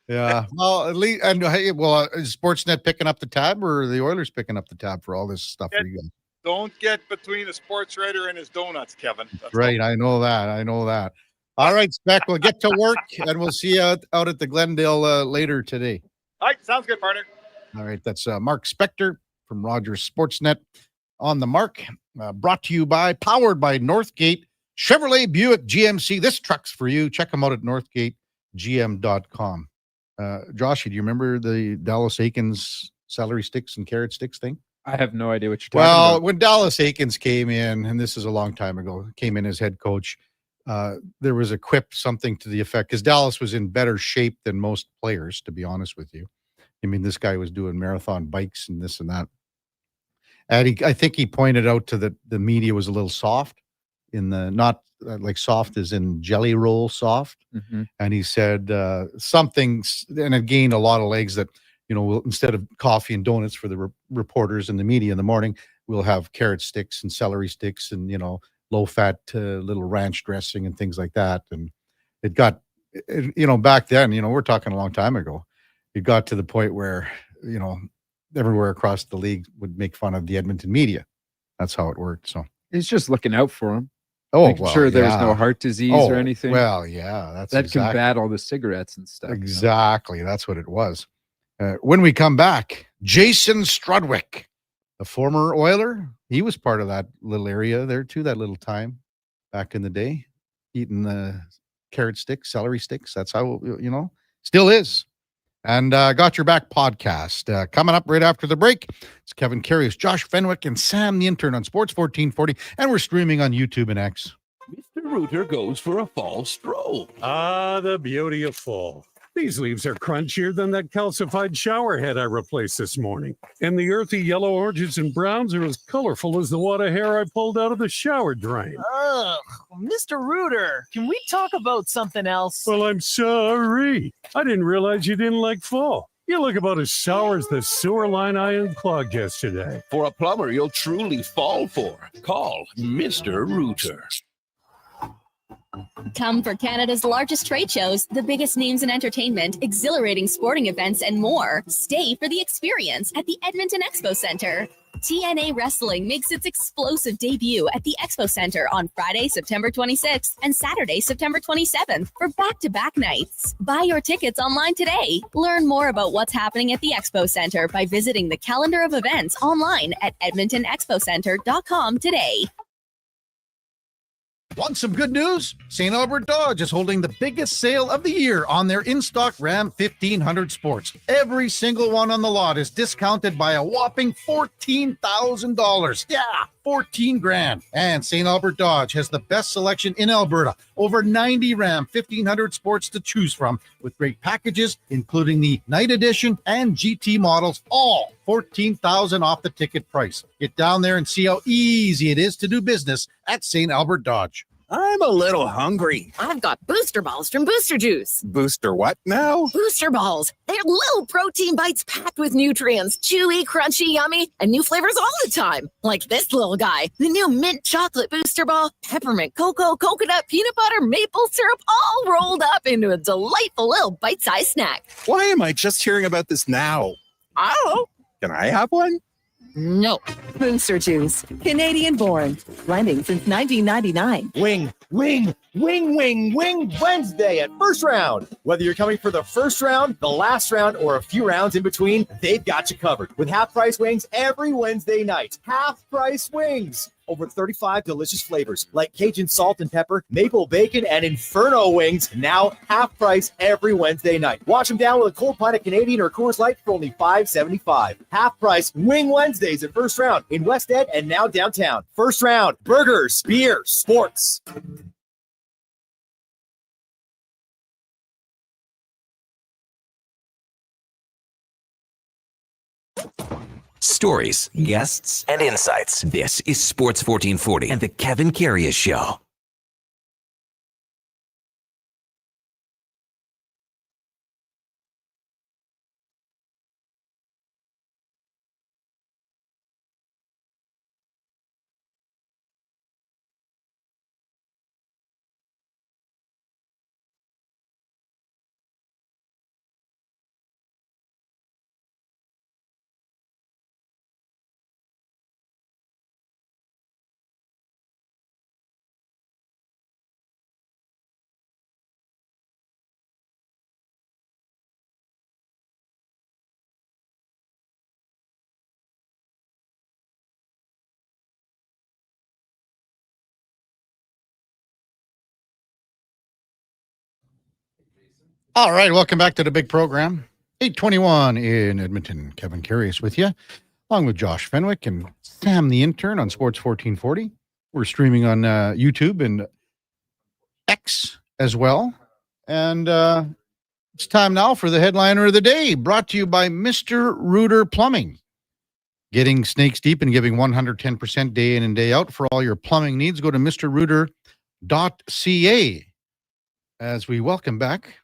Yeah. Well, at least, and is Sportsnet picking up the tab, or are the Oilers picking up the tab for all this stuff for you guys? Don't get between a sports writer and his donuts, Kevin. That's right. I know that. All right, Spec, we'll get to work, and we'll see you out at the Glendale later today. All right. Sounds good, partner. All right. That's Mark Spector from Rogers Sportsnet on the mark. Brought to you by, powered by Northgate Chevrolet Buick GMC. This truck's for you. Check them out at northgategm.com. Josh, do you remember the Dallas Aikens celery sticks and carrot sticks thing? I have no idea what you're talking about. Well, when Dallas Aikens came in, and this is a long time ago, came in as head coach, there was a quip, something to the effect, because Dallas was in better shape than most players, to be honest with you. I mean, this guy was doing marathon bikes and this and that. And I think he pointed out to the media was a little soft, not like soft as in jelly roll soft. Mm-hmm. And he said something, and it gained a lot of legs that, instead of coffee and donuts for the reporters and the media in the morning, we'll have carrot sticks and celery sticks and, low-fat little ranch dressing and things like that. And it got, back then, we're talking a long time ago, it got to the point where, everywhere across the league would make fun of the Edmonton media. That's how it worked. So he's just looking out for him. Oh, making sure there's no heart disease or anything. Well, yeah, that combat all the cigarettes and stuff. Exactly. That's what it was. When we come back, Jason Strudwick, the former Oiler, he was part of that little area there too, that little time back in the day, eating the carrot sticks, celery sticks. That's how, still is. And Got Your Back podcast coming up right after the break. It's Kevin Karius, Josh Fenwick, and Sam the Intern on Sports 1440, and we're streaming on YouTube and X. Mr. Rooter goes for a fall stroll. Ah, the beauty of fall. These leaves are crunchier than that calcified shower head I replaced this morning. And the earthy yellow oranges and browns are as colorful as the wad of hair I pulled out of the shower drain. Ugh, Mr. Rooter, can we talk about something else? Well, I'm sorry. I didn't realize you didn't like fall. You look about as sour as the sewer line I unclogged yesterday. For a plumber you'll truly fall for, call Mr. Rooter. Come for Canada's largest trade shows, the biggest names in entertainment, exhilarating sporting events, and more. Stay for the experience at the Edmonton Expo Center. TNA Wrestling makes its explosive debut at the Expo Center on Friday, September 26th and Saturday, September 27th for back-to-back nights. Buy your tickets online today. Learn more about what's happening at the Expo Center by visiting the calendar of events online at edmontonexpocenter.com today. Want some good news? St. Albert Dodge is holding the biggest sale of the year on their in-stock Ram 1500 Sports. Every single one on the lot is discounted by a whopping $14,000. Yeah, 14 grand. And St. Albert Dodge has the best selection in Alberta. Over 90 Ram 1500 Sports to choose from with great packages, including the Night Edition and GT models, all $14,000 off the ticket price. Get down there and see how easy it is to do business at St. Albert Dodge. I'm a little hungry. I've got booster balls from Booster Juice. Booster what now? Booster balls. They're little protein bites packed with nutrients. Chewy, crunchy, yummy, and new flavors all the time. Like this little guy. The new mint chocolate booster ball, peppermint cocoa, coconut, peanut butter, maple syrup, all rolled up into a delightful little bite-sized snack. Why am I just hearing about this now? I don't know. Can I have one? No. Booster Juice, Canadian born, blending since 1999. Wing Wednesday at First Round. Whether you're coming for the first round, the last round, or a few rounds in between, they've got you covered. With half-price wings every Wednesday night. Half-price wings. Over 35 delicious flavors like Cajun salt and pepper, maple bacon, and Inferno wings. Now half price every Wednesday night. Wash them down with a cold pint of Canadian or Coors Light for only $5.75. Half price Wing Wednesdays at First Round in West Ed and now downtown. First Round, burgers, beer, sports. Stories, guests, and insights. This is Sports 1440 and the Kevin Karius Show. All right, welcome back to the big program. 821 in Edmonton. Kevin Karius with you, along with Josh Fenwick and Sam the Intern on Sports 1440. We're streaming on YouTube and X as well. And it's time now for the headliner of the day, brought to you by Mr. Rooter Plumbing. Getting snakes deep and giving 110% day in and day out for all your plumbing needs. Go to mrrooter.ca. As we welcome back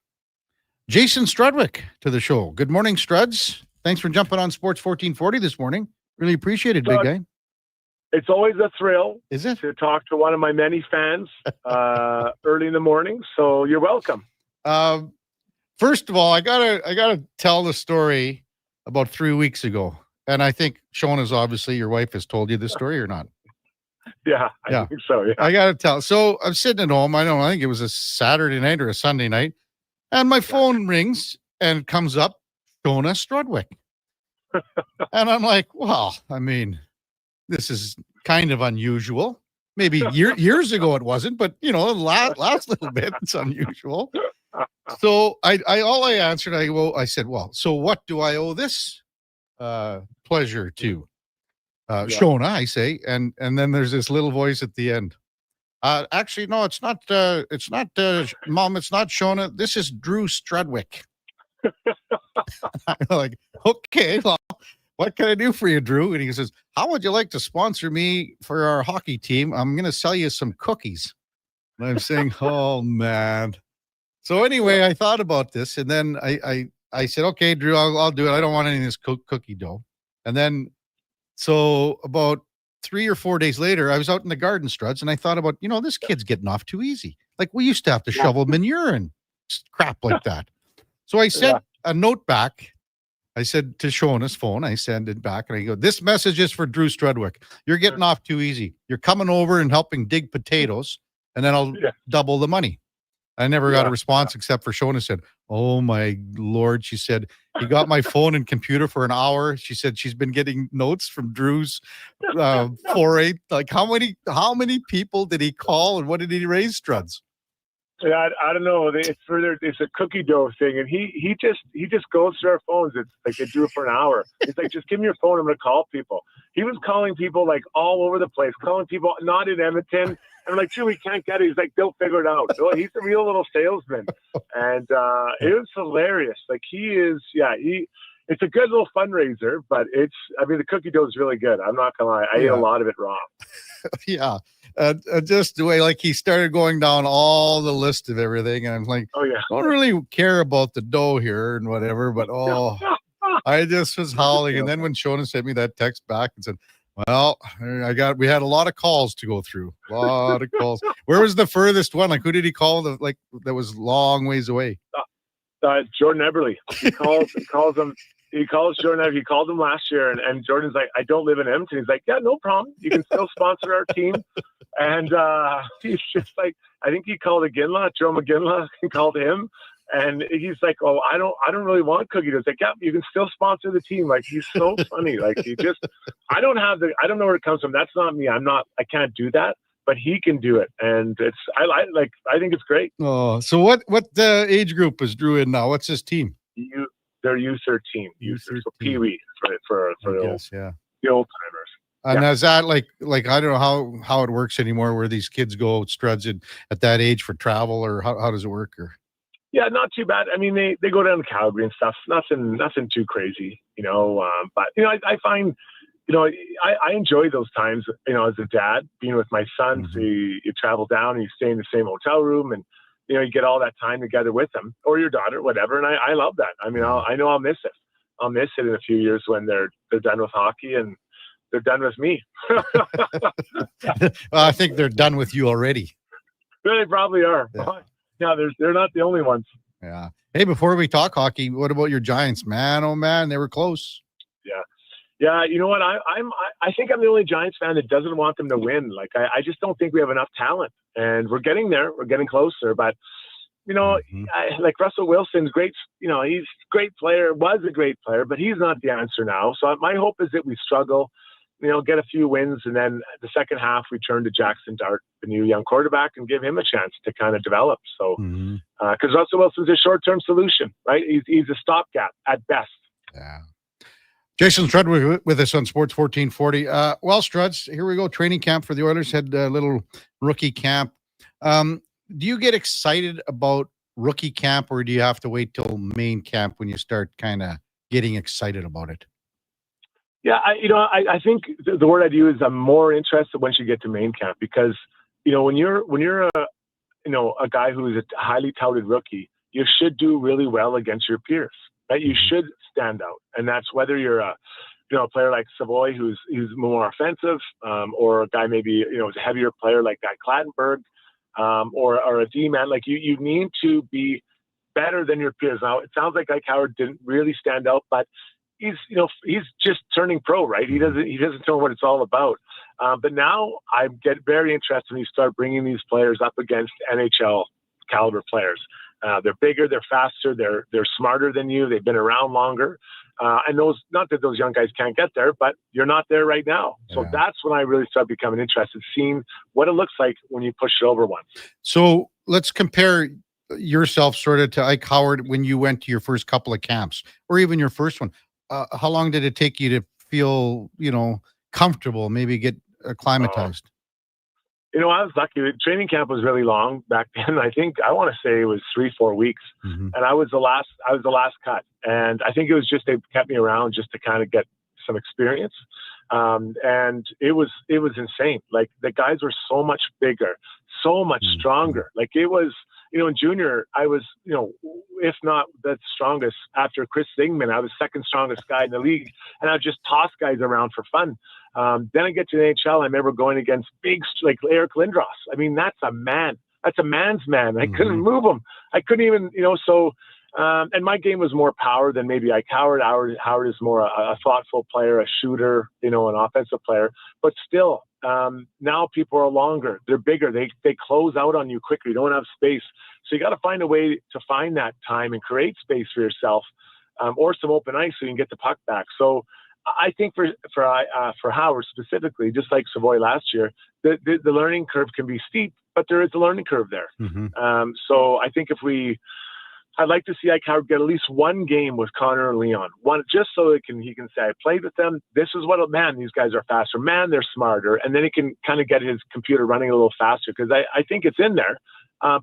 Jason Strudwick to the show. Good morning, Struds. Thanks for jumping on Sports 1440 this morning. Really appreciate it, big guy. It's always a thrill. Is it? To talk to one of my many fans early in the morning. So you're welcome. First of all, I gotta tell the story about 3 weeks ago. And I think Shona's obviously your wife has told you this story or not? Yeah, I think so. Yeah. I gotta tell. So I'm sitting at home. I think it was a Saturday night or a Sunday night. And my phone rings and comes up, Shona Strudwick. And I'm like, well, I mean, this is kind of unusual. Maybe years ago it wasn't, but last little bit it's unusual. So I answered, I said, well, so what do I owe this pleasure to? Shona, I say, and then there's this little voice at the end. Actually, no, it's not, Mom, it's not Shona. This is Drew Strudwick. I'm like, okay, well, what can I do for you, Drew? And he says, how would you like to sponsor me for our hockey team? I'm going to sell you some cookies. And I'm saying, oh, man. So anyway, I thought about this, and then I said, okay, Drew, I'll do it. I don't want any of this cookie dough. And then, so about 3 or 4 days later, I was out in the garden, Struds, and I thought about, this kid's getting off too easy. Like, we used to have to shovel manure and crap like that. So I sent a note back. I said to Shona's phone, I send it back, and I go, this message is for Drew Strudwick. You're getting off too easy. You're coming over and helping dig potatoes, and then I'll double the money. I never got a response except for Shona said, "Oh my Lord," she said, "he got my phone and computer for an hour." She said she's been getting notes from Drew's 4-8. Like how many people did he call and what did he raise, Struds? Yeah, I don't know. It's a cookie dough thing, and he just goes to our phones. It's like they do it for an hour. It's like, just give me your phone. I'm going to call people. He was calling people like all over the place, calling people not in Edmonton. I'm like, "Dude, we can't get it." He's like, "They'll figure it out." So he's a real little salesman, and it was hilarious. Like it's a good little fundraiser, but the cookie dough is really good. I'm not gonna lie, I ate a lot of it raw. Yeah. Just the way, like, he started going down all the list of everything, and I'm like, "Oh yeah, don't really care about the dough here and whatever," but I just was howling. And then when Shona sent me that text back and said, "Well, we had a lot of calls to go through, a lot of calls." Where was the furthest one? Like, who did he call that was long ways away? Jordan Eberle. He calls him. He calls Jordan. He called him last year, and Jordan's like, "I don't live in Edmonton." He's like, "Yeah, no problem. You can still sponsor our team." And he's just like, I think he called Joe McGinley. He called him, and he's like, "Oh, I don't really want cookie dough." It's like, "Yeah, you can still sponsor the team." Like, he's so funny. Like, I don't know where it comes from. That's not me. I can't do that. But he can do it, and I think it's great. Oh, so what age group is Drew in now? What's his team? They're U13, so Pee-wee for the old timers. And is that like I don't know how it works anymore, where these kids go Struds at that age for travel, or how does it work? Or yeah, not too bad. I mean, they go down to Calgary and stuff. Nothing too crazy, But I find, I enjoy those times. As a dad, being with my son, so you travel down and you stay in the same hotel room, and you get all that time together with them or your daughter, whatever. And I love that. I mean, I know I'll miss it. I'll miss it in a few years when they're done with hockey and they're done with me. Well, I think they're done with you already. They probably are. Yeah, they're not the only ones. Yeah. Hey, before we talk hockey, what about your Giants? Man, oh man, they were close. Yeah. Yeah, you know what? I think I'm the only Giants fan that doesn't want them to win. Like, I just don't think we have enough talent, and we're getting there. We're getting closer, but like Russell Wilson's great. He's a great player. Was a great player, but he's not the answer now. So my hope is that we struggle, get a few wins, and then the second half we turn to Jackson Dart, the new young quarterback, and give him a chance to kind of develop. So, because Russell Wilson's a short-term solution, right? He's a stopgap at best. Yeah. Jason Strud with us on Sports 1440. Well, Struds, here we go. Training camp for the Oilers had a little rookie camp. Do you get excited about rookie camp, or do you have to wait till main camp when you start kind of getting excited about it? Yeah, I think the word I'd use is I'm more interested once you get to main camp, because when you're a guy who is a highly touted rookie, you should do really well against your peers. Right? You should stand out, and that's whether you're a player like Savoy who's more offensive, or a guy maybe is a heavier player like Guy Clattenburg, or a D-man. Like you need to be better than your peers. Now it sounds like Guy Coward didn't really stand out, but he's just turning pro, right? He doesn't know what it's all about. But now I get very interested when you start bringing these players up against NHL caliber players. They're bigger, they're faster, they're smarter than you. They've been around longer, and not that those young guys can't get there, but you're not there right now. So that's when I really start becoming interested, seeing what it looks like when you push it over once. So let's compare yourself sort of to Ike Howard when you went to your first couple of camps, or even your first one. How long did it take you to feel, comfortable, maybe get acclimatized? I was lucky. Training camp was really long back then. I want to say it was 3-4 weeks, and I was the last cut. And I think it was just they kept me around just to kind of get some experience. And it was insane. Like, the guys were so much bigger, so much stronger. Like, it was, in junior, I was, if not the strongest. After Chris Zingman, I was second strongest guy in the league, and I would just toss guys around for fun. Then I get to the NHL. I remember going against big, like Eric Lindros. I mean, that's a man. That's a man's man. I couldn't move him. I couldn't even, so, and my game was more power than maybe Ike Howard. Howard is more a thoughtful player, a shooter, an offensive player. But still, Now people are longer, they're bigger, they close out on you quicker. You don't have space, so you got to find a way to find that time and create space for yourself, or some open ice so you can get the puck back. So I think for Howard specifically, just like Savoy last year, the learning curve can be steep, but there is a learning curve there. So I think I'd like to see Ike Howard get at least one game with Connor and Leon, one, just so he can say, I played with them. This is man, these guys are faster. Man, they're smarter. And then he can kind of get his computer running a little faster, because I think it's in there.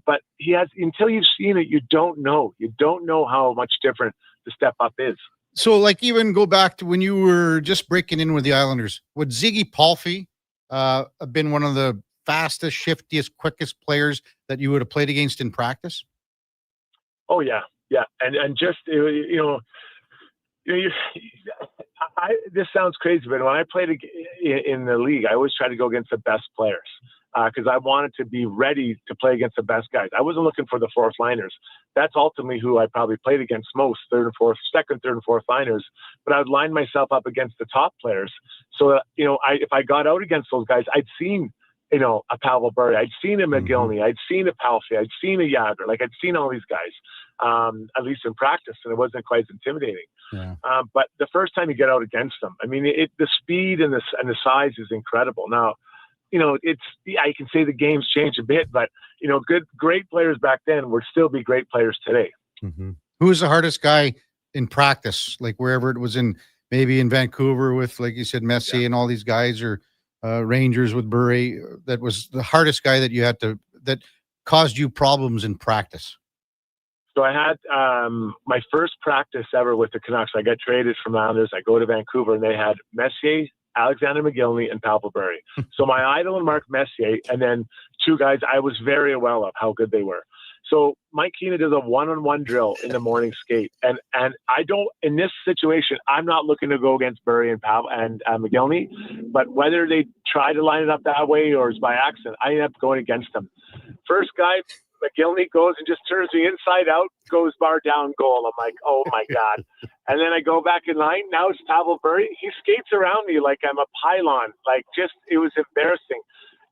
But he has, until you've seen it, you don't know. You don't know how much different the step up is. So, like, even go back to when you were just breaking in with the Islanders, would Ziggy Palffy have been one of the fastest, shiftiest, quickest players that you would have played against in practice? Oh yeah, and just this sounds crazy, but when I played in the league, I always tried to go against the best players, because I wanted to be ready to play against the best guys. I wasn't looking for the fourth liners. That's ultimately who I probably played against most, second, third, and fourth liners. But I would line myself up against the top players. So that, if I got out against those guys, I'd seen, a Pavel Bure, I'd seen a McGillney, I'd seen a Palffy, I'd seen a Yager, I'd seen all these guys, at least in practice, and it wasn't quite as intimidating. Yeah. But the first time you get out against them, I mean, the speed and the size is incredible. Now, I can say the game's changed a bit, but great players back then would still be great players today. Who was the hardest guy in practice, like wherever it was maybe in Vancouver with, like you said, Messier and all these guys, or Rangers with Bure? That was the hardest guy that you had that caused you problems in practice? So I had my first practice ever with the Canucks. I got traded from Islanders. I go to Vancouver, and they had Messier, Alexander McGillney, and Pavel Bure. So my idol and Mark Messier, and then two guys I was very well of how good they were. So Mike Keena does a one-on-one drill in the morning skate, and I don't, in this situation, I'm not looking to go against Bure and Pavel and McGillney, but whether they try to line it up that way or it's by accident, I end up going against them. First guy, McGillney, goes and just turns me inside out, goes bar down goal. I'm like, oh my God. And then I go back in line. Now it's Pavel Bure. He skates around me like I'm a pylon. It was embarrassing.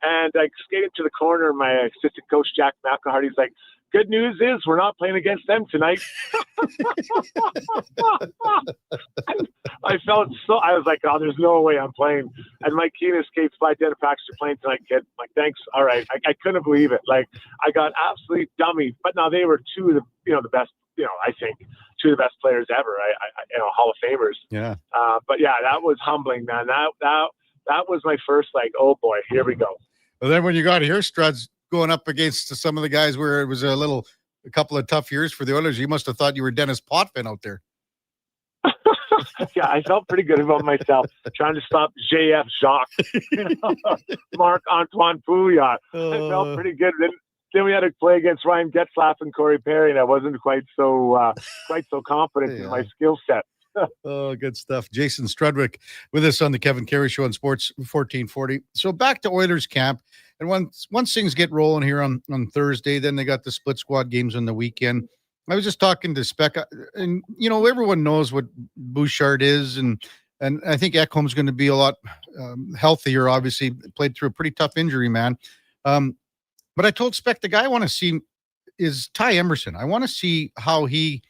And I skated to the corner. My assistant coach, Jack McElhart, he's like, good news is we're not playing against them tonight. I was like, oh, there's no way I'm playing. And Mike Keena skates by Denver Pax, you're playing tonight, kid. I'm like, thanks. All right. I couldn't believe it. I got absolutely dummied. But now they were two of the best, I think two of the best players ever. Hall of Famers. Yeah. But yeah, that was humbling, man. That was my first, oh boy, here we go. Well, then when you got here, Struds, going up against some of the guys where it was a couple of tough years for the Oilers, you must have thought you were Dennis Potvin out there. Yeah, I felt pretty good about myself trying to stop JF Jacques, Marc-Antoine Pouliot. I felt pretty good. Then we had to play against Ryan Getzlaf and Corey Perry, and I wasn't quite so confident in my skill set. Oh, good stuff. Jason Strudwick with us on the Kevin Karius Show on Sports 1440. So back to Oilers camp. And once things get rolling here on Thursday, then they got the split squad games on the weekend. I was just talking to Spec, and everyone knows what Bouchard is, and I think Ekholm's going to be a lot healthier. Obviously, played through a pretty tough injury, man. But I told Spec the guy I want to see is Ty Emerson. I want to see how he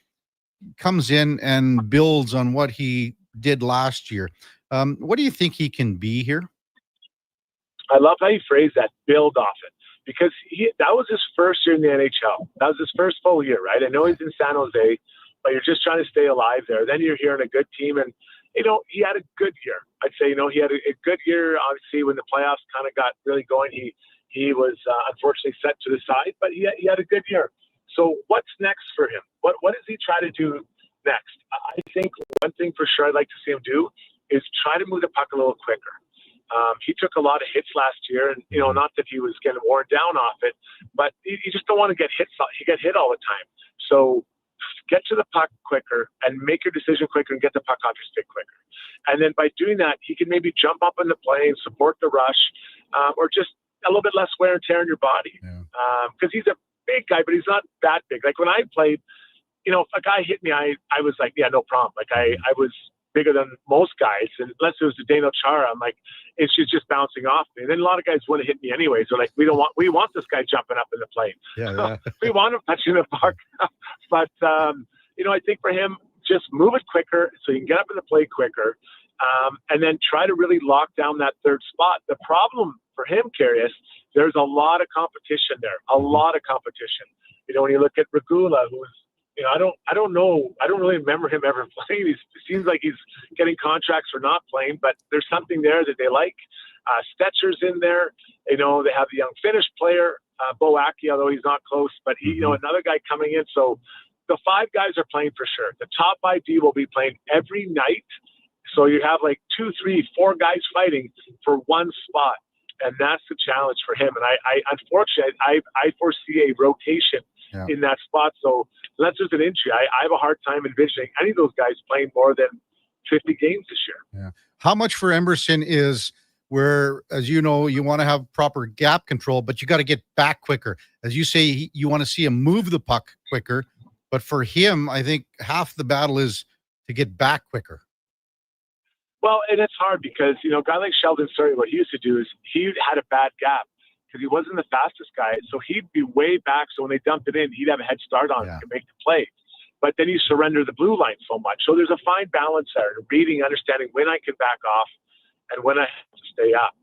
comes in and builds on what he did last year. What do you think he can be here? I love how you phrase that, build off it, because that was his first year in the NHL. That was his first full year, right? I know he's in San Jose, but you're just trying to stay alive there. Then you're here in a good team, and he had a good year. I'd say he had a good year. Obviously, when the playoffs kind of got really going, he was unfortunately set to the side, but he had a good year. So what's next for him? What does he try to do next? I think one thing for sure I'd like to see him do is try to move the puck a little quicker. He took a lot of hits last year, and not that he was getting worn down off it, but you just don't want to get hit. He get hit all the time. So get to the puck quicker and make your decision quicker and get the puck off your stick quicker. And then by doing that, he can maybe jump up in the play and support the rush, or just a little bit less wear and tear in your body. Because he's a big guy, but he's not that big. Like when I played, if a guy hit me, I was like, yeah, no problem. I was bigger than most guys. And unless it was the Dano Chara, I'm like, she's just bouncing off me. And then a lot of guys want to hit me anyway. So like, we want this guy jumping up in the plane. Yeah. We want him touching the puck. But, I think for him, just move it quicker so you can get up in the play quicker. And then try to really lock down that third spot. The problem for him, Karius, there's a lot of competition there, a lot of competition. When you look at Regula, who's, I don't know. I don't really remember him ever playing. It seems like he's getting contracts for not playing, but there's something there that they like. Stetcher's in there. They have the young Finnish player, Bo Aki, although he's not close, but he, another guy coming in. So the 5 guys are playing for sure. The top ID will be playing every night. So you have like 2, 3, 4 guys fighting for one spot. And that's the challenge for him. And I unfortunately, I foresee a rotation in that spot. So that's just an injury. I have a hard time envisioning any of those guys playing more than 50 games this year. Yeah. How much for Emerson is where, as you know, you want to have proper gap control, but you got to get back quicker. As you say, you want to see him move the puck quicker. But for him, I think half the battle is to get back quicker. Well, and it's hard because, a guy like Sheldon Surrey, what he used to do is he had a bad gap because he wasn't the fastest guy. So he'd be way back. So when they dumped it in, he'd have a head start on him to make the play. But then you surrender the blue line so much. So there's a fine balance there, reading, understanding when I can back off and when I have to stay up.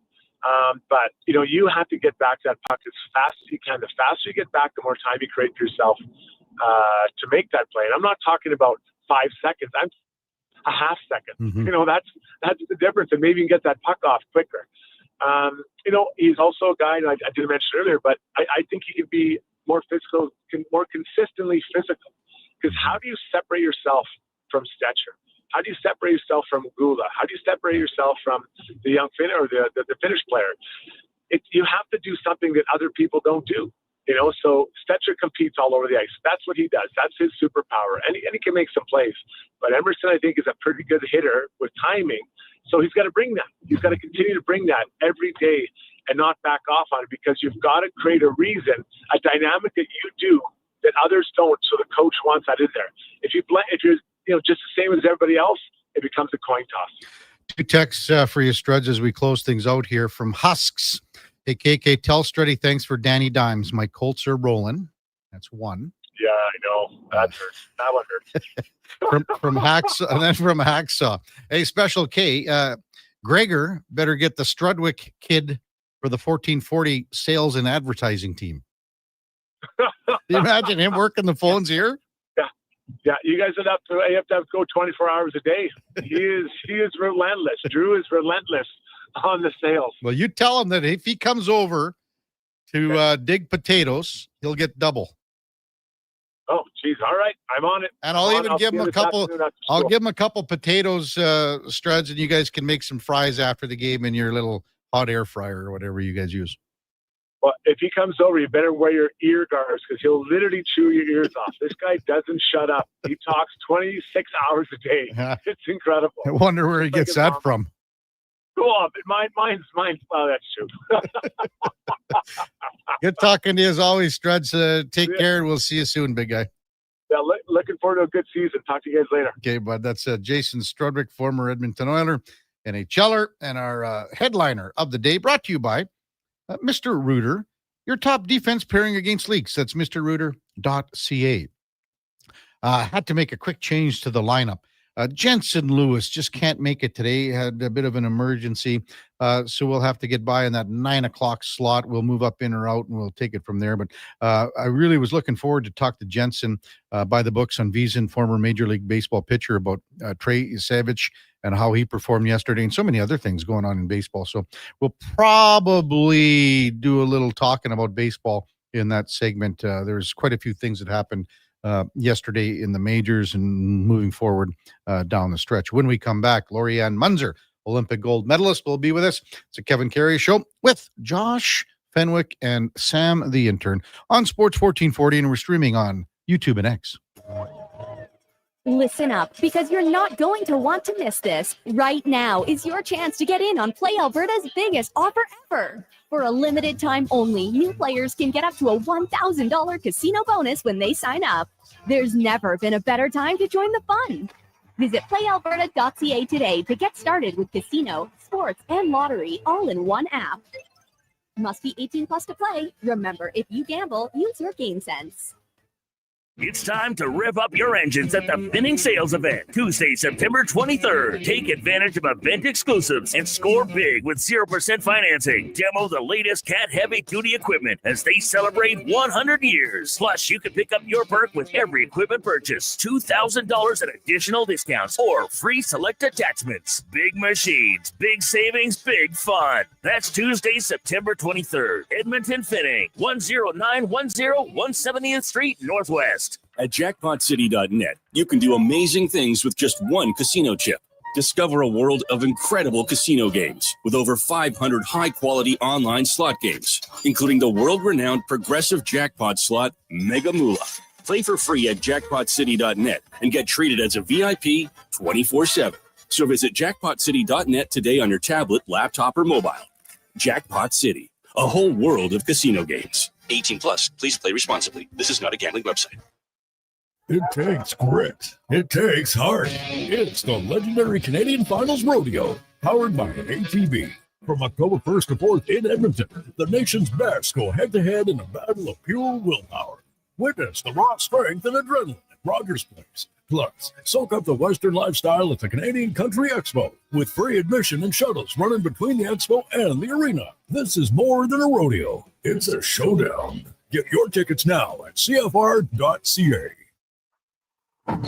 But, you have to get back that puck as fast as you can. The faster you get back, the more time you create for yourself to make that play. And I'm not talking about 5 seconds. I'm a half second. That's the difference. And maybe you can get that puck off quicker. He's also a guy, I didn't mention earlier, but I think he can be more physical, more consistently physical. Because how do you separate yourself from Stetcher? How do you separate yourself from Gula? How do you separate yourself from the young Finn or the Finnish player? You have to do something that other people don't do. So Stetcher competes all over the ice. That's what he does. That's his superpower. And he can make some plays. But Emerson, I think, is a pretty good hitter with timing. So he's got to bring that. He's got to continue to bring that every day and not back off on it, because you've got to create a reason, a dynamic that you do that others don't. So the coach wants that in there. If you're just the same as everybody else, it becomes a coin toss. 2 texts for you, Struds, as we close things out here from Husks. Hey, KK, tell Struddy thanks for Danny Dimes. My Colts are rolling. That's 1. Yeah, I know. That hurts. That one hurts. from Hacksaw, and then from Hacksaw. Hey, Special K, Gregor better get the Strudwick kid for the 1440 sales and advertising team. Can you imagine him working the phones here? Yeah, you guys have to go 24 hours a day. He is relentless. Drew is relentless on the sales. Well, you tell him that if he comes over to dig potatoes, he'll get double. Oh, geez. All right. I'm on it. And I'll even give him a couple. I'll give him a couple potatoes, Struds, and you guys can make some fries after the game in your little hot air fryer or whatever you guys use. Well, if he comes over, you better wear your ear guards, because he'll literally chew your ears off. This guy doesn't shut up. He talks 26 hours a day. It's incredible. I wonder where he gets that from. Go on. Mine's. Well, that's true. Good talking to you as always, Struds. Take care, and we'll see you soon, big guy. Yeah, looking forward to a good season. Talk to you guys later. Okay, bud. That's Jason Strudwick, former Edmonton Oiler, NHLer, and our headliner of the day, brought to you by Mr. Rooter, your top defense pairing against leaks. That's mrrooter.ca. Had to make a quick change to the lineup. Jensen Lewis just can't make it today. Had a bit of an emergency. So we'll have to get by in that 9 o'clock slot. We'll move up in or out and we'll take it from there. But I really was looking forward to talk to Jensen by the books on Wiesen, former Major League Baseball pitcher, about Trey Yesavage and how he performed yesterday and so many other things going on in baseball. So we'll probably do a little talking about baseball in that segment. There's quite a few things that happened yesterday in the majors and moving forward down the stretch. When we come back, Lorianne Munzer, Olympic gold medalist, will be with us. It's a Kevin Karius show with Josh Fenwick and Sam the intern on Sports 1440, and we're streaming on YouTube and X. Listen up, because you're not going to want to miss this. Right now is your chance to get in on Play Alberta's biggest offer ever. For a limited time only, new players can get up to a $1,000 casino bonus when they sign up. There's never been a better time to join the fun. Visit playalberta.ca today to get started with casino, sports, and lottery all in one app. Must be 18 plus to play. Remember, if you gamble, use your game sense. It's time to rev up your engines at the Finning Sales Event, Tuesday, September 23rd. Take advantage of event exclusives and score big with 0% financing. Demo the latest Cat heavy-duty equipment as they celebrate 100 years. Plus, you can pick up your perk with every equipment purchase. $2,000 in additional discounts or free select attachments. Big machines, big savings, big fun. That's Tuesday, September 23rd. Edmonton Finning, 10910 170th Street Northwest. At jackpotcity.net, you can do amazing things with just one casino chip. Discover a world of incredible casino games with over 500 high-quality online slot games, including the world-renowned progressive jackpot slot Mega Moolah. Play for free at jackpotcity.net and get treated as a VIP 24/7. So visit jackpotcity.net today on your tablet, laptop, or mobile. Jackpot City, a whole world of casino games. 18 plus. Please play responsibly. This is not a gambling website. It takes grit. It takes heart. It's the legendary Canadian Finals Rodeo, powered by ATV. From October 1st to 4th in Edmonton, the nation's best go head-to-head in a battle of pure willpower. Witness the raw strength and adrenaline at Rogers Place. Plus, soak up the Western lifestyle at the Canadian Country Expo, with free admission and shuttles running between the expo and the arena. This is more than a rodeo. It's a showdown. Get your tickets now at CFR.ca.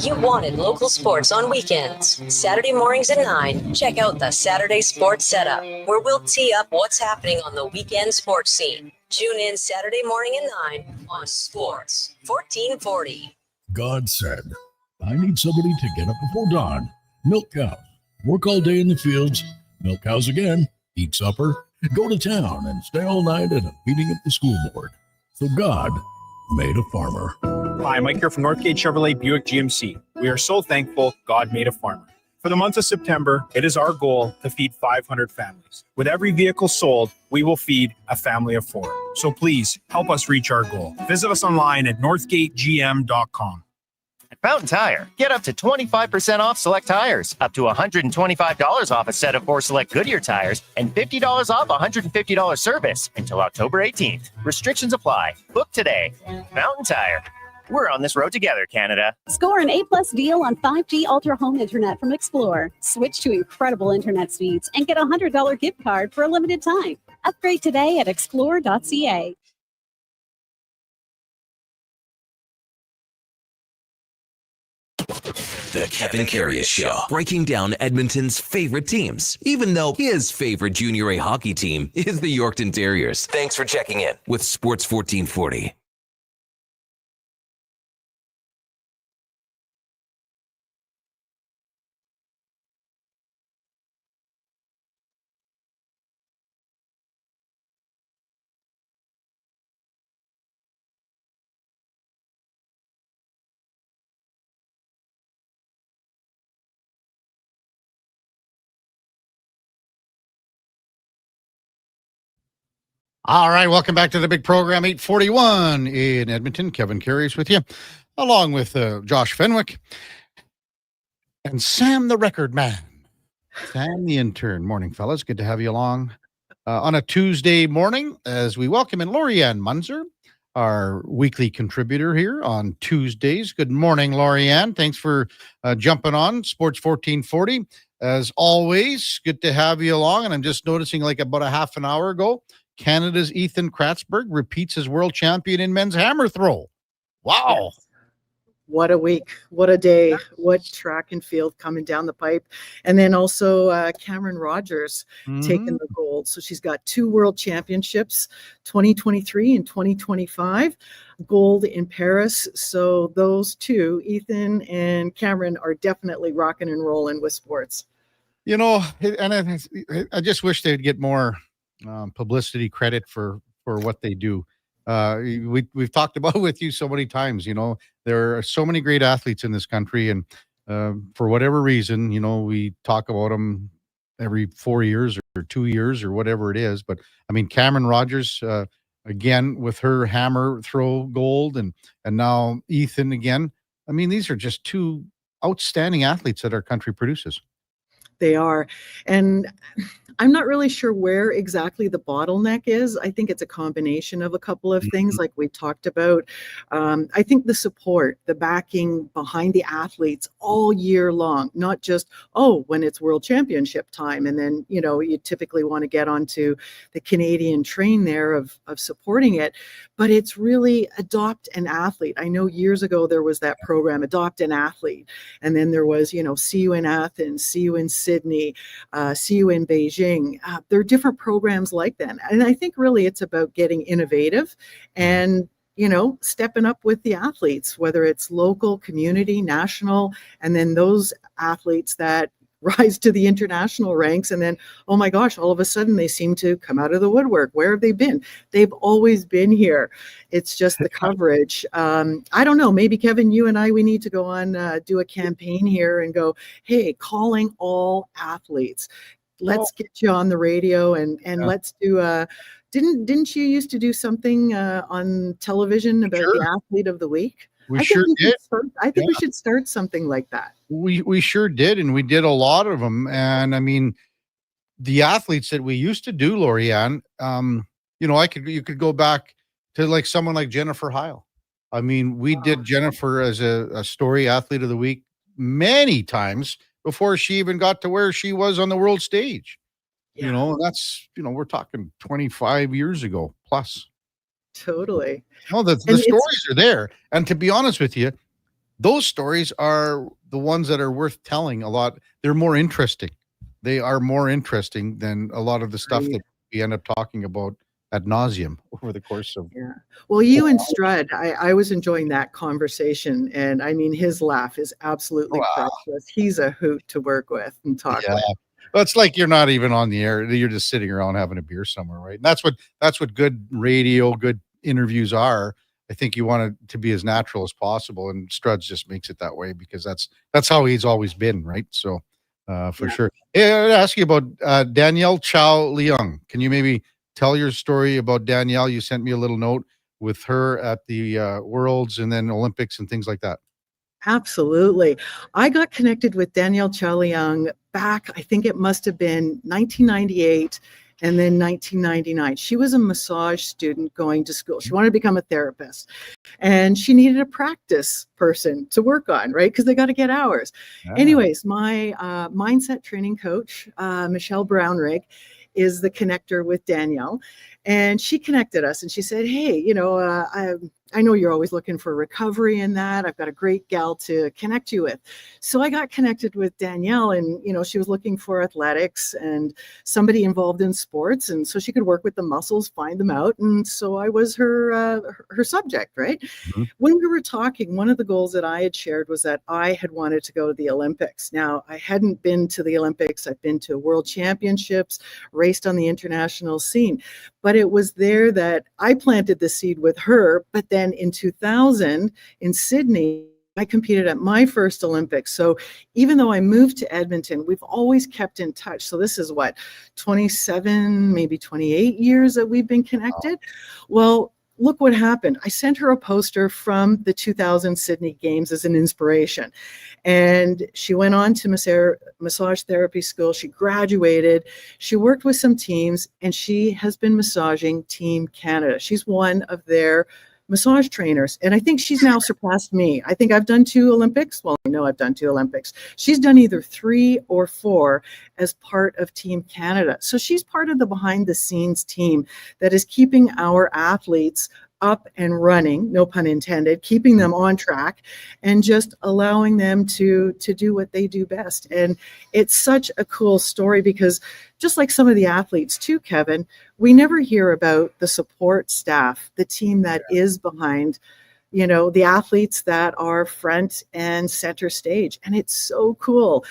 You wanted local sports on weekends. Saturday mornings at 9, check out the Saturday Sports Setup, where we'll tee up what's happening on the weekend sports scene. Tune in Saturday morning at 9 on Sports 1440. God said, I need somebody to get up before dawn, milk cows, work all day in the fields, milk cows again, eat supper, go to town, and stay all night at a meeting at the school board. So God made a farmer. Hi, Mike here from Northgate Chevrolet Buick GMC. We are so thankful God made a farmer. For the month of September, it is our goal to feed 500 families. With every vehicle sold, we will feed a family of 4. So please help us reach our goal. Visit us online at northgategm.com. At Fountain Tire, get up to 25% off select tires, up to $125 off a set of 4 select Goodyear tires, and $50 off $150 service until October 18th. Restrictions apply. Book today. Fountain Tire. We're on this road together, Canada. Score an A-plus deal on 5G Ultra Home Internet from Explore. Switch to incredible internet speeds and get a $100 gift card for a limited time. Upgrade today at explore.ca. The Kevin Karius Show, breaking down Edmonton's favorite teams, even though his favorite Junior A hockey team is the Yorkton Terriers. Thanks for checking in with Sports 1440. All right, welcome back to the big program, 841 in Edmonton. Kevin Karius with you, along with Josh Fenwick and Sam the record man. Sam the intern. Morning, fellas. Good to have you along on a Tuesday morning as we welcome in Lorianne Munzer, our weekly contributor here on Tuesdays. Good morning, Lorianne. Thanks for jumping on Sports 1440. As always, good to have you along. And I'm just noticing like about a half an hour ago, Canada's Ethan Kratzberg repeats as world champion in men's hammer throw. Wow. What a week. What a day. What track and field coming down the pipe. And then also Cameron Rogers taking the gold. So she's got 2 world championships, 2023 and 2025, gold in Paris. So those 2, Ethan and Cameron, are definitely rocking and rolling with sports. You know, and I just wish they'd get more publicity credit for what they do. We've talked about it with you so many times. You know, there are so many great athletes in this country, and for whatever reason, you know, we talk about them every 4 years or 2 years or whatever it is. But I mean, Cameron Rogers again with her hammer throw gold, and now Ethan again. I mean, these are just 2 outstanding athletes that our country produces. They are. And I'm not really sure where exactly the bottleneck is. I think it's a combination of a couple of things like we talked about. I think the support, the backing behind the athletes all year long, not just, when it's world championship time. And then, you typically want to get onto the Canadian train there of supporting it. But it's really adopt an athlete. I know years ago there was that program, Adopt an Athlete. And then there was, see you in Athens, see you in Sydney, see you in Beijing. There are different programs like that. And I think really it's about getting innovative and stepping up with the athletes, whether it's local, community, national, and then those athletes that rise to the international ranks. And then, oh my gosh, all of a sudden they seem to come out of the woodwork. Where have they been? They've always been here. It's just the coverage. I don't know, maybe Kevin, you and I, we need to go on, do a campaign here and go, hey, calling all athletes. Let's get you on the radio and let's do didn't you used to do something on television about the athlete of the week? We sure did. I think we should start something like that. We sure did, and we did a lot of them. And I mean, the athletes that we used to do, Lorianne, you could go back to like someone like Jennifer Heil. I mean, we did Jennifer as a story athlete of the week many times before she even got to where she was on the world stage. That's we're talking 25 years ago plus. Totally. No, the stories are there. And to be honest with you, those stories are the ones that are worth telling a lot. They're more interesting. They are more interesting than a lot of the stuff that we end up talking about ad nauseum over the course of. Yeah. Well, you and Strud, I was enjoying that conversation. And I mean, his laugh is absolutely priceless. He's a hoot to work with and talk with. Well, it's like you're not even on the air. You're just sitting around having a beer somewhere, right? And that's what good radio, good interviews are. I think you want it to be as natural as possible, and Struds just makes it that way because that's how he's always been, right? So, for sure. Hey, I'd ask you about Danielle Chow Leung. Can you maybe tell your story about Danielle? You sent me a little note with her at the Worlds and then Olympics and things like that. Absolutely. I got connected with Danielle Chow Leung back, I think it must have been 1998 and then 1999. She was a massage student going to school. She wanted to become a therapist and she needed a practice person to work on, right? Because they got to get hours. Anyways, my mindset training coach, Michelle Brownrigg, is the connector with Danielle. And she connected us and she said, hey, I know you're always looking for recovery in that. I've got a great gal to connect you with. So I got connected with Danielle and, she was looking for athletics and somebody involved in sports. And so she could work with the muscles, find them out. And so I was her subject, right? Mm-hmm. When we were talking, one of the goals that I had shared was that I had wanted to go to the Olympics. Now, I hadn't been to the Olympics. I've been to world championships, raced on the international scene. But it was there that I planted the seed with her. But then in 2000 in Sydney, I competed at my first Olympics. So even though I moved to Edmonton, we've always kept in touch. So this is 27, maybe 28 years that we've been connected. Well, look what happened. I sent her a poster from the 2000 Sydney Games as an inspiration. And she went on to massage therapy school. She graduated. She worked with some teams and she has been massaging Team Canada. She's one of their massage trainers. And I think she's now surpassed me. I think I've done 2 Olympics. Well, I know I've done 2 Olympics. She's done either 3 or 4 as part of Team Canada. So she's part of the behind the scenes team that is keeping our athletes up and running, no pun intended, keeping them on track and just allowing them to do what they do best. And it's such a cool story because just like some of the athletes too, Kevin, we never hear about the support staff, the team that is behind, the athletes that are front and center stage. And it's so cool.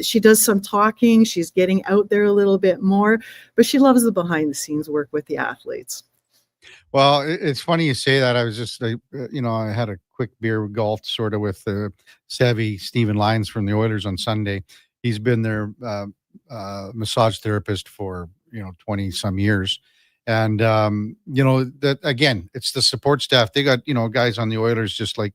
She does some talking. She's getting out there a little bit more, but she loves the behind the scenes work with the athletes. Well, it's funny you say that. I was just, I had a quick beer golf sort of with Savvy Stephen Lyons from the Oilers on Sunday. He's been their massage therapist for, 20 some years. And, that again, it's the support staff. They got, guys on the Oilers, just like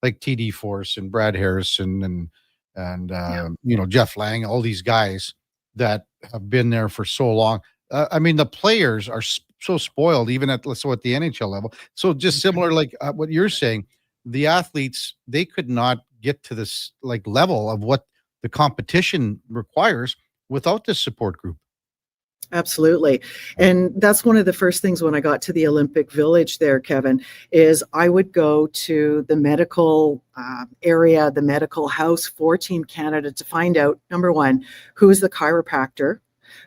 like TD Force and Brad Harrison and Jeff Lang, all these guys that have been there for so long. I mean, the players are so spoiled, even at the NHL level. So just similar, like what you're saying, the athletes, they could not get to this like level of what the competition requires without this support group. Absolutely. And that's one of the first things when I got to the Olympic Village there, Kevin, is I would go to the medical area, the medical house for Team Canada to find out, number one, who is the chiropractor,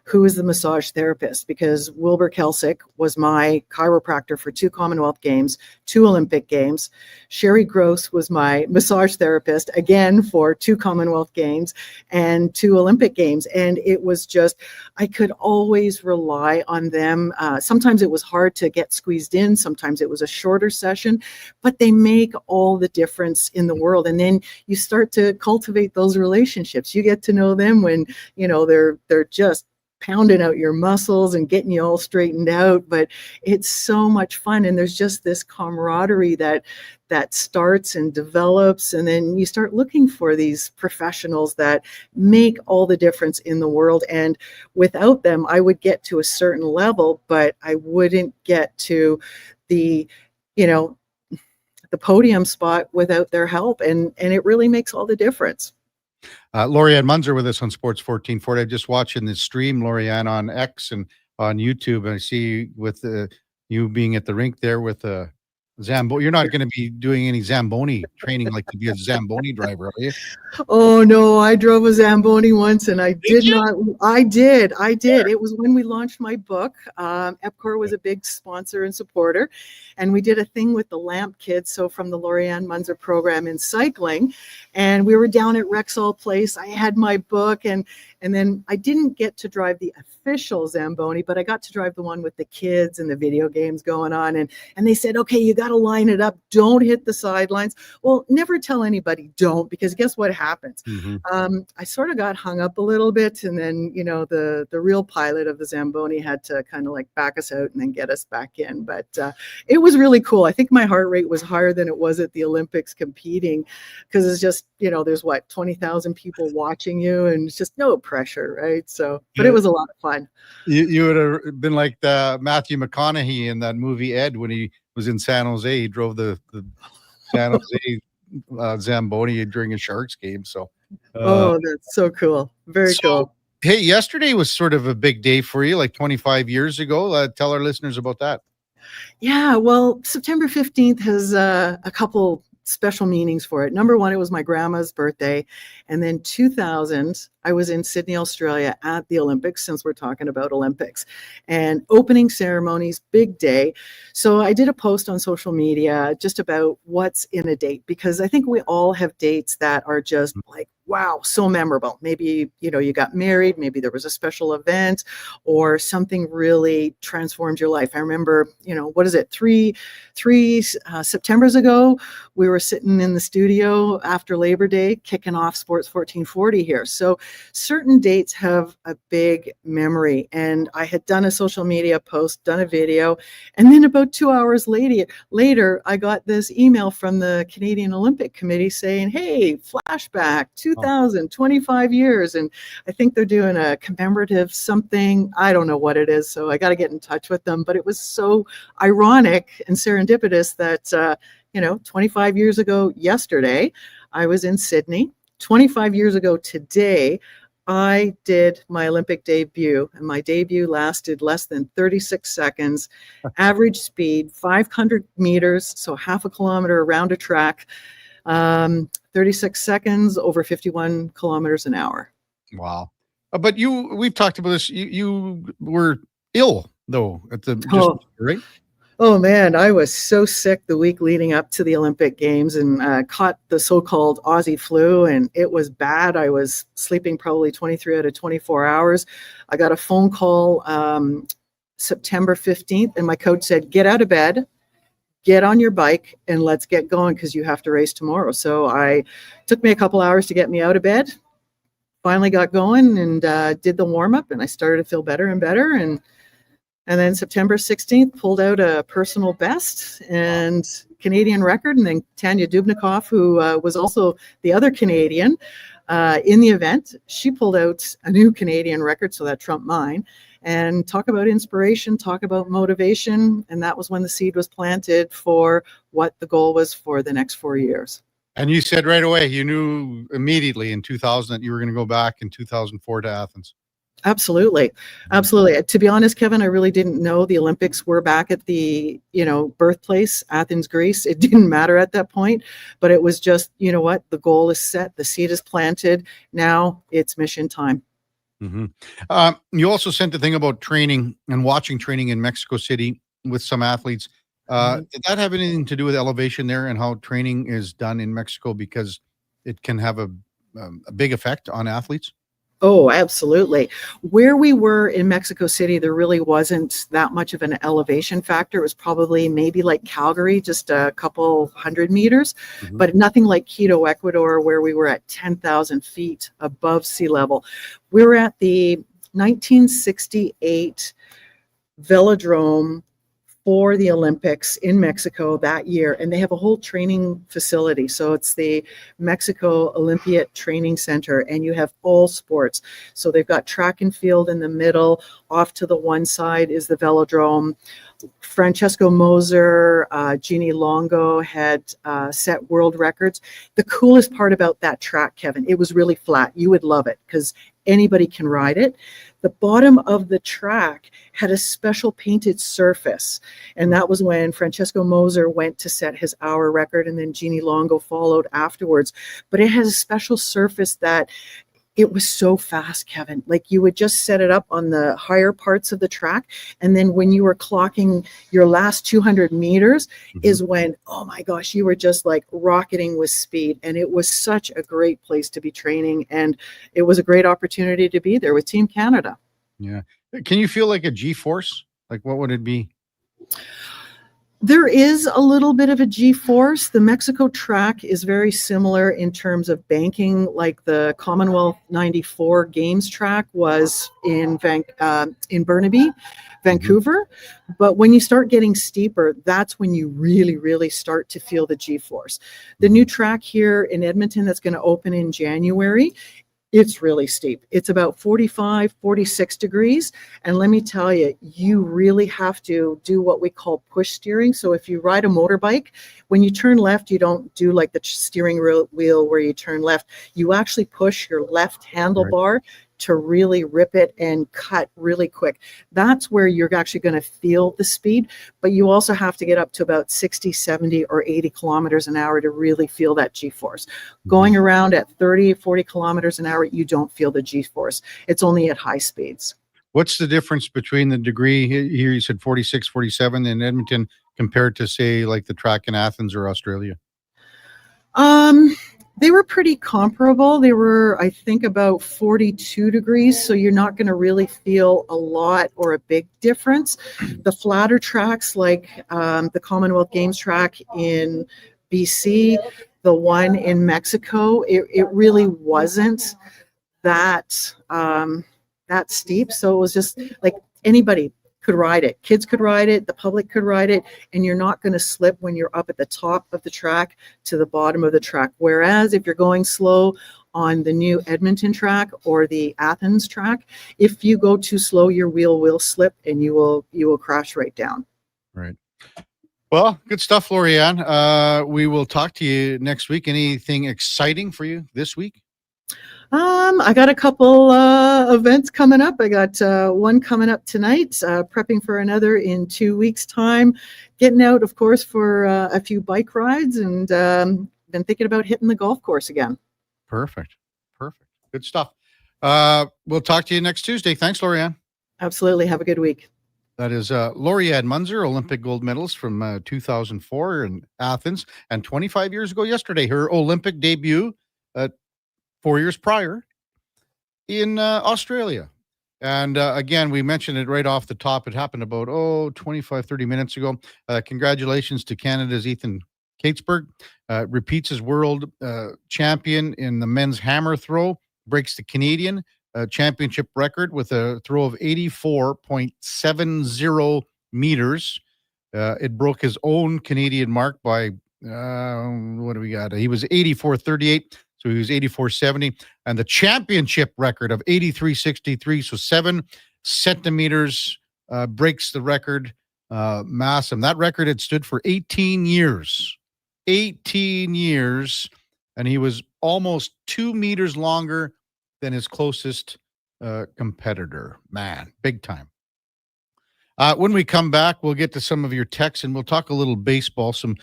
who is the massage therapist, because Wilbur Kelsick was my chiropractor for 2 Commonwealth Games, 2 Olympic Games. Sherry Gross was my massage therapist, again, for 2 Commonwealth Games and 2 Olympic Games. And it was just, I could always rely on them. Sometimes it was hard to get squeezed in. Sometimes it was a shorter session, but they make all the difference in the world. And then you start to cultivate those relationships. You get to know them when, they're just pounding out your muscles and getting you all straightened out, but it's so much fun. And there's just this camaraderie that starts and develops. And then you start looking for these professionals that make all the difference in the world. And without them, I would get to a certain level, but I wouldn't get to the podium spot without their help. And it really makes all the difference. Lorianne Munzer with us on Sports 1440. I'm just watching the stream, Lorianne, on X and on YouTube. And I see with you being at the rink there with Zamboni. You're not going to be doing any Zamboni training like to be a Zamboni driver, are you? Oh, no, I drove a Zamboni once and I did not. I did. It was when we launched my book. Epcor was a big sponsor and supporter. And we did a thing with the Lamp Kids, so from the Lorianne Munzer program in cycling. And we were down at Rexall Place. I had my book, and then I didn't get to drive the official Zamboni, but I got to drive the one with the kids and the video games going on. And they said, okay, you got to line it up. Don't hit the sidelines. Well, never tell anybody don't, because guess what happens? Mm-hmm. I sort of got hung up a little bit. And then, the real pilot of the Zamboni had to kind of like back us out and then get us back in. But it was really cool. I think my heart rate was higher than it was at the Olympics competing, because it's just, there's 20,000 people watching you and it's just no pressure, right? So, but it was a lot of fun. You would have been like Matthew McConaughey in that movie Ed when he was in San Jose. He drove the San Jose Zamboni during a Sharks game. So, that's so cool. Very cool. Hey, yesterday was sort of a big day for you, like 25 years ago. Tell our listeners about that. Yeah, well, September 15th has a couple special meanings for it. Number one, it was my grandma's birthday. And then 2000, I was in Sydney, Australia at the Olympics, since we're talking about Olympics, and opening ceremonies, big day. So I did a post on social media just about what's in a date, because I think we all have dates that are just like, wow, so memorable. Maybe, you got married, maybe there was a special event or something really transformed your life. I remember, what is it? Three Septembers ago, we were sitting in the studio after Labor Day, kicking off Sports 1440 here. So certain dates have a big memory. And I had done a social media post, done a video. And then about 2 hours later, I got this email from the Canadian Olympic Committee saying, hey, flashback, 25 years. And I think they're doing a commemorative something. I don't know what it is. So I got to get in touch with them. But it was so ironic and serendipitous that, 25 years ago yesterday, I was in Sydney. 25 years ago today, I did my Olympic debut, and my debut lasted less than 36 seconds, average speed, 500 meters, so half a kilometer around a track, 36 seconds, over 51 kilometers an hour. Wow. But we've talked about this. You were ill, though, right? Oh, man, I was so sick the week leading up to the Olympic Games and caught the so-called Aussie flu, and it was bad. I was sleeping probably 23 out of 24 hours. I got a phone call September 15th, and my coach said, get out of bed, get on your bike, and let's get going because you have to race tomorrow. So it took me a couple hours to get me out of bed, finally got going and did the warm-up, and I started to feel better and better. And then September 16th, pulled out a personal best and Canadian record, and then Tanya Dubnikoff, who was also the other Canadian in the event. She pulled out a new Canadian record, so that trumped mine. And talk about inspiration, talk about motivation, and that was when the seed was planted for what the goal was for the next 4 years. And you said right away, you knew immediately in 2000 that you were going to go back in 2004 to Athens. Absolutely. Absolutely. To be honest, Kevin, I really didn't know the Olympics were back at the, birthplace, Athens, Greece. It didn't matter at that point, but it was just, you know what, the goal is set, the seed is planted. Now it's mission time. Mm-hmm. You also sent the thing about training and watching training in Mexico City with some athletes. Did that have anything to do with elevation there and how training is done in Mexico? Because it can have a big effect on athletes. Oh, absolutely. Where we were in Mexico City, there really wasn't that much of an elevation factor. It was probably maybe like Calgary, just a couple 100 meters, but nothing like Quito, Ecuador, where we were at 10,000 feet above sea level. We were at the 1968 velodrome for the Olympics in Mexico that year, and they have a whole training facility. So it's the Mexico Olympiad Training Center, and you have all sports. So they've got track and field in the middle. Off to the one side is the velodrome. Francesco Moser, Jeannie Longo had set world records. The coolest part about that track, Kevin, it was really flat. You would love it because anybody can ride it. The bottom of the track had a special painted surface, and that was when Francesco Moser went to set his hour record, and then Jeannie Longo followed afterwards. But it has a special surface that it was so fast, Kevin. Like you would just set it up on the higher parts of the track, and then when you were clocking your last 200 meters is when, oh my gosh, you were just like rocketing with speed. And it was such a great place to be training, and it was a great opportunity to be there with Team Canada. Yeah. Can you feel like a G-force? Like what would it be? There is a little bit of a G-force. The Mexico track is very similar in terms of banking, like the Commonwealth 94 Games track was in Burnaby, Vancouver. But when you start getting steeper, that's when you really, really start to feel the G-force. The new track here in Edmonton that's going to open in January, it's really steep. It's about 45, 46 degrees. And let me tell you, you really have to do what we call push steering. So if you ride a motorbike, when you turn left, you don't do like the steering wheel where you turn left. You actually push your left handlebar to really rip it and cut really quick. That's where you're actually going to feel the speed, but you also have to get up to about 60, 70, or 80 kilometers an hour to really feel that G-force. Going around at 30, 40 kilometers an hour, you don't feel the G-force. It's only at high speeds. What's the difference between the degree here? You said 46, 47 in Edmonton compared to, say, like the track in Athens or Australia? They were pretty comparable. They were, I think, about 42 degrees. So you're not going to really feel a lot or a big difference. The flatter tracks like the Commonwealth Games track in BC, the one in Mexico, it really wasn't that steep. So it was just like anybody could ride it. Kids could ride it, the public could ride it, and you're not going to slip when you're up at the top of the track to the bottom of the track. Whereas if you're going slow on the new Edmonton track or the Athens track, if you go too slow, your wheel will slip and you will crash right down. Right. Well, good stuff, Lorianne. We will talk to you next week. Anything exciting for you this week? I got a couple events coming up. I got one coming up tonight, prepping for another in 2 weeks' time, getting out, of course, for a few bike rides, and been thinking about hitting the golf course again. Perfect. Good stuff. We'll talk to you next Tuesday. Thanks, Lorianne. Absolutely. Have a good week. That is Lorianne Munzer, Olympic gold medalist from 2004 in Athens, and 25 years ago yesterday, her Olympic debut 4 years prior in Australia. And again, we mentioned it right off the top. It happened about 25, 30 minutes ago. Congratulations to Canada's Ethan Katesberg. Repeats his world champion in the men's hammer throw, breaks the Canadian championship record with a throw of 84.70 meters. It broke his own Canadian mark by, what do we got? He was 84.38, so he was 84.70. And the championship record of 83.63, so 7 centimeters breaks the record. Massive. That record had stood for 18 years. 18 years. And he was almost 2 meters longer than his closest competitor. Man, big time. When we come back, we'll get to some of your texts and we'll talk a little baseball. Some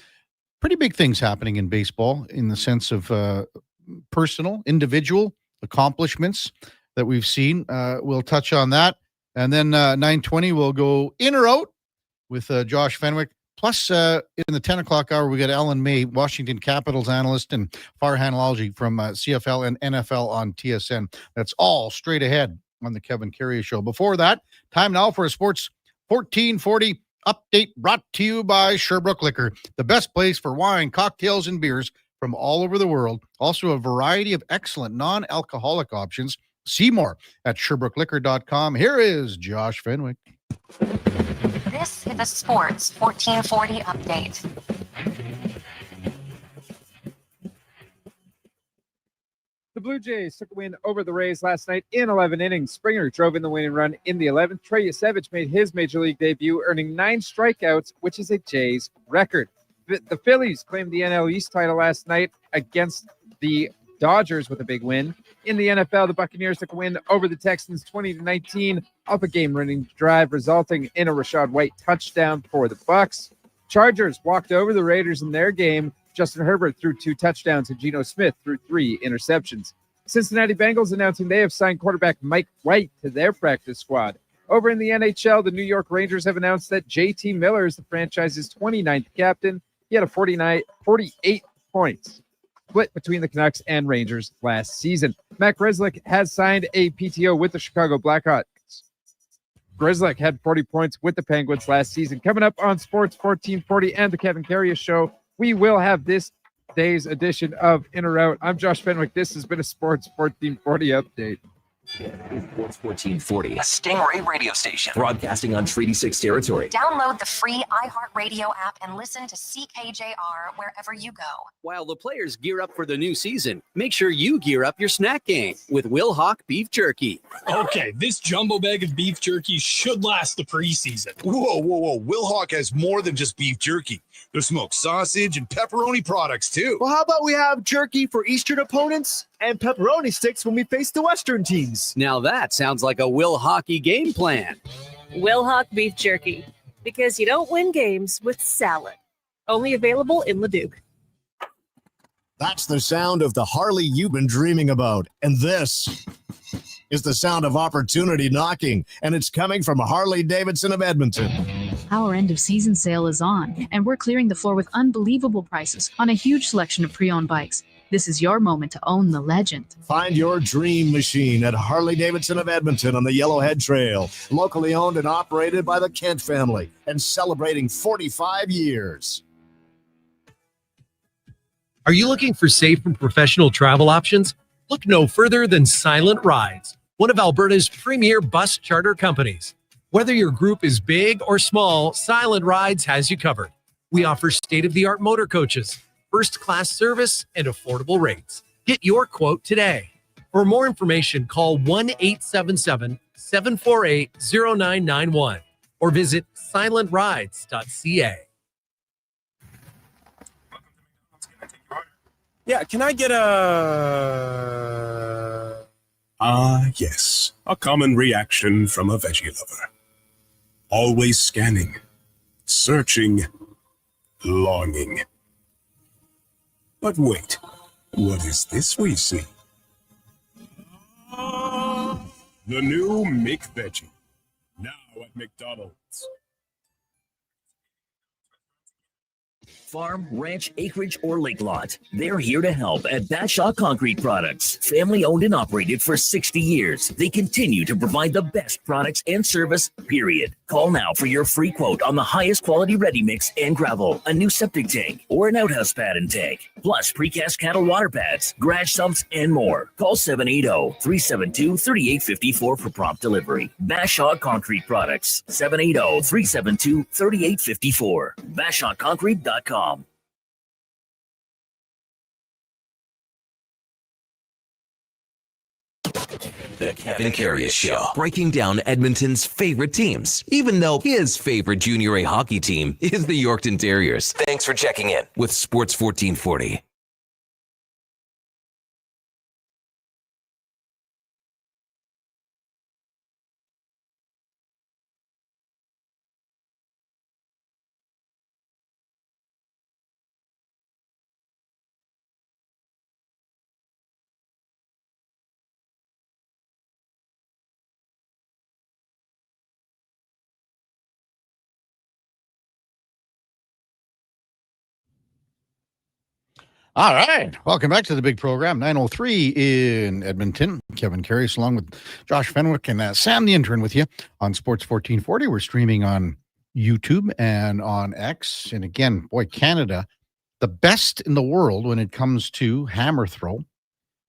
pretty big things happening in baseball in the sense of personal, individual accomplishments that we've seen. We'll touch on that. And then 9:20, we'll go in or out with Josh Fenwick. Plus, in the 10 o'clock hour, we got Ellen May, Washington Capitals analyst and Farhan Lalji from CFL and NFL on TSN. That's all straight ahead on the Kevin Karius Show. Before that, time now for a Sports 1440 update brought to you by Sherbrooke Liquor, the best place for wine, cocktails, and beers from all over the world. Also, a variety of excellent non-alcoholic options. See more at SherbrookeLiquor.com. Here is Josh Fenwick. This is the Sports 1440 update. The Blue Jays took a win over the Rays last night in 11 innings. Springer drove in the winning run in the 11th. Trey Yesavage made his Major League debut, earning 9 strikeouts, which is a Jays record. The Phillies claimed the NL East title last night against the Dodgers with a big win. In the NFL, the Buccaneers took a win over the Texans 20-19 off a game-winning drive, resulting in a Rachaad White touchdown for the Bucs. Chargers walked over the Raiders in their game. Justin Herbert threw 2 touchdowns and Geno Smith threw 3 interceptions. Cincinnati Bengals announcing they have signed quarterback Mike White to their practice squad. Over in the NHL, the New York Rangers have announced that JT Miller is the franchise's 29th captain. He had a 48 points split between the Canucks and Rangers last season. Matt Grzelcyk has signed a PTO with the Chicago Blackhawks. Grzelcyk had 40 points with the Penguins last season. Coming up on Sports 1440 and the Kevin Karius Show, we will have this day's edition of In or Out. I'm Josh Fenwick. This has been a Sports 1440 update. Sports 1440, a Stingray radio station broadcasting on Treaty 6 territory. Download the free iHeartRadio app and listen to CKJR wherever you go. While the players gear up for the new season, make sure you gear up your snack game with Will Hawk Beef Jerky. Okay, this jumbo bag of beef jerky should last the preseason. Whoa. Will Hawk has more than just beef jerky. There's smoked sausage and pepperoni products, too. Well, how about we have jerky for Eastern opponents and pepperoni sticks when we face the Western teams? Now that sounds like a Will Hockey game plan. Will Hawk Beef Jerky, because you don't win games with salad. Only available in Leduc. That's the sound of the Harley you've been dreaming about. And this is the sound of opportunity knocking. And it's coming from Harley-Davidson of Edmonton. Our end-of-season sale is on, and we're clearing the floor with unbelievable prices on a huge selection of pre-owned bikes. This is your moment to own the legend. Find your dream machine at Harley-Davidson of Edmonton on the Yellowhead Trail. Locally owned and operated by the Kent family and celebrating 45 years. Are you looking for safe and professional travel options? Look no further than Silent Rides, one of Alberta's premier bus charter companies. Whether your group is big or small, Silent Rides has you covered. We offer state-of-the-art motor coaches, first-class service, and affordable rates. Get your quote today. For more information, call 1-877-748-0991 or visit silentrides.ca. Yeah, can I get a... Yes. A common reaction from a veggie lover. Always scanning, searching, longing. But wait, what is this we see? The new McVeggie, now at McDonald's. Farm, ranch, acreage, or lake lot. They're here to help at Batshaw Concrete Products. Family owned and operated for 60 years. They continue to provide the best products and service, period. Call now for your free quote on the highest quality ready mix and gravel, a new septic tank, or an outhouse pad and tank, plus precast cattle water pads, garage sumps, and more. Call 780-372-3854 for prompt delivery. Bashaw Concrete Products, 780-372-3854. BashawConcrete.com. The Kevin Karius Show, breaking down Edmonton's favorite teams, even though his favorite Junior A hockey team is the Yorkton Terriers. Thanks for checking in with Sports 1440. All right. Welcome back to the big program. 9:03 in Edmonton. Kevin Karius along with Josh Fenwick and Sam the intern with you on Sports 1440. We're streaming on YouTube and on X. And again, boy, Canada, the best in the world when it comes to hammer throw.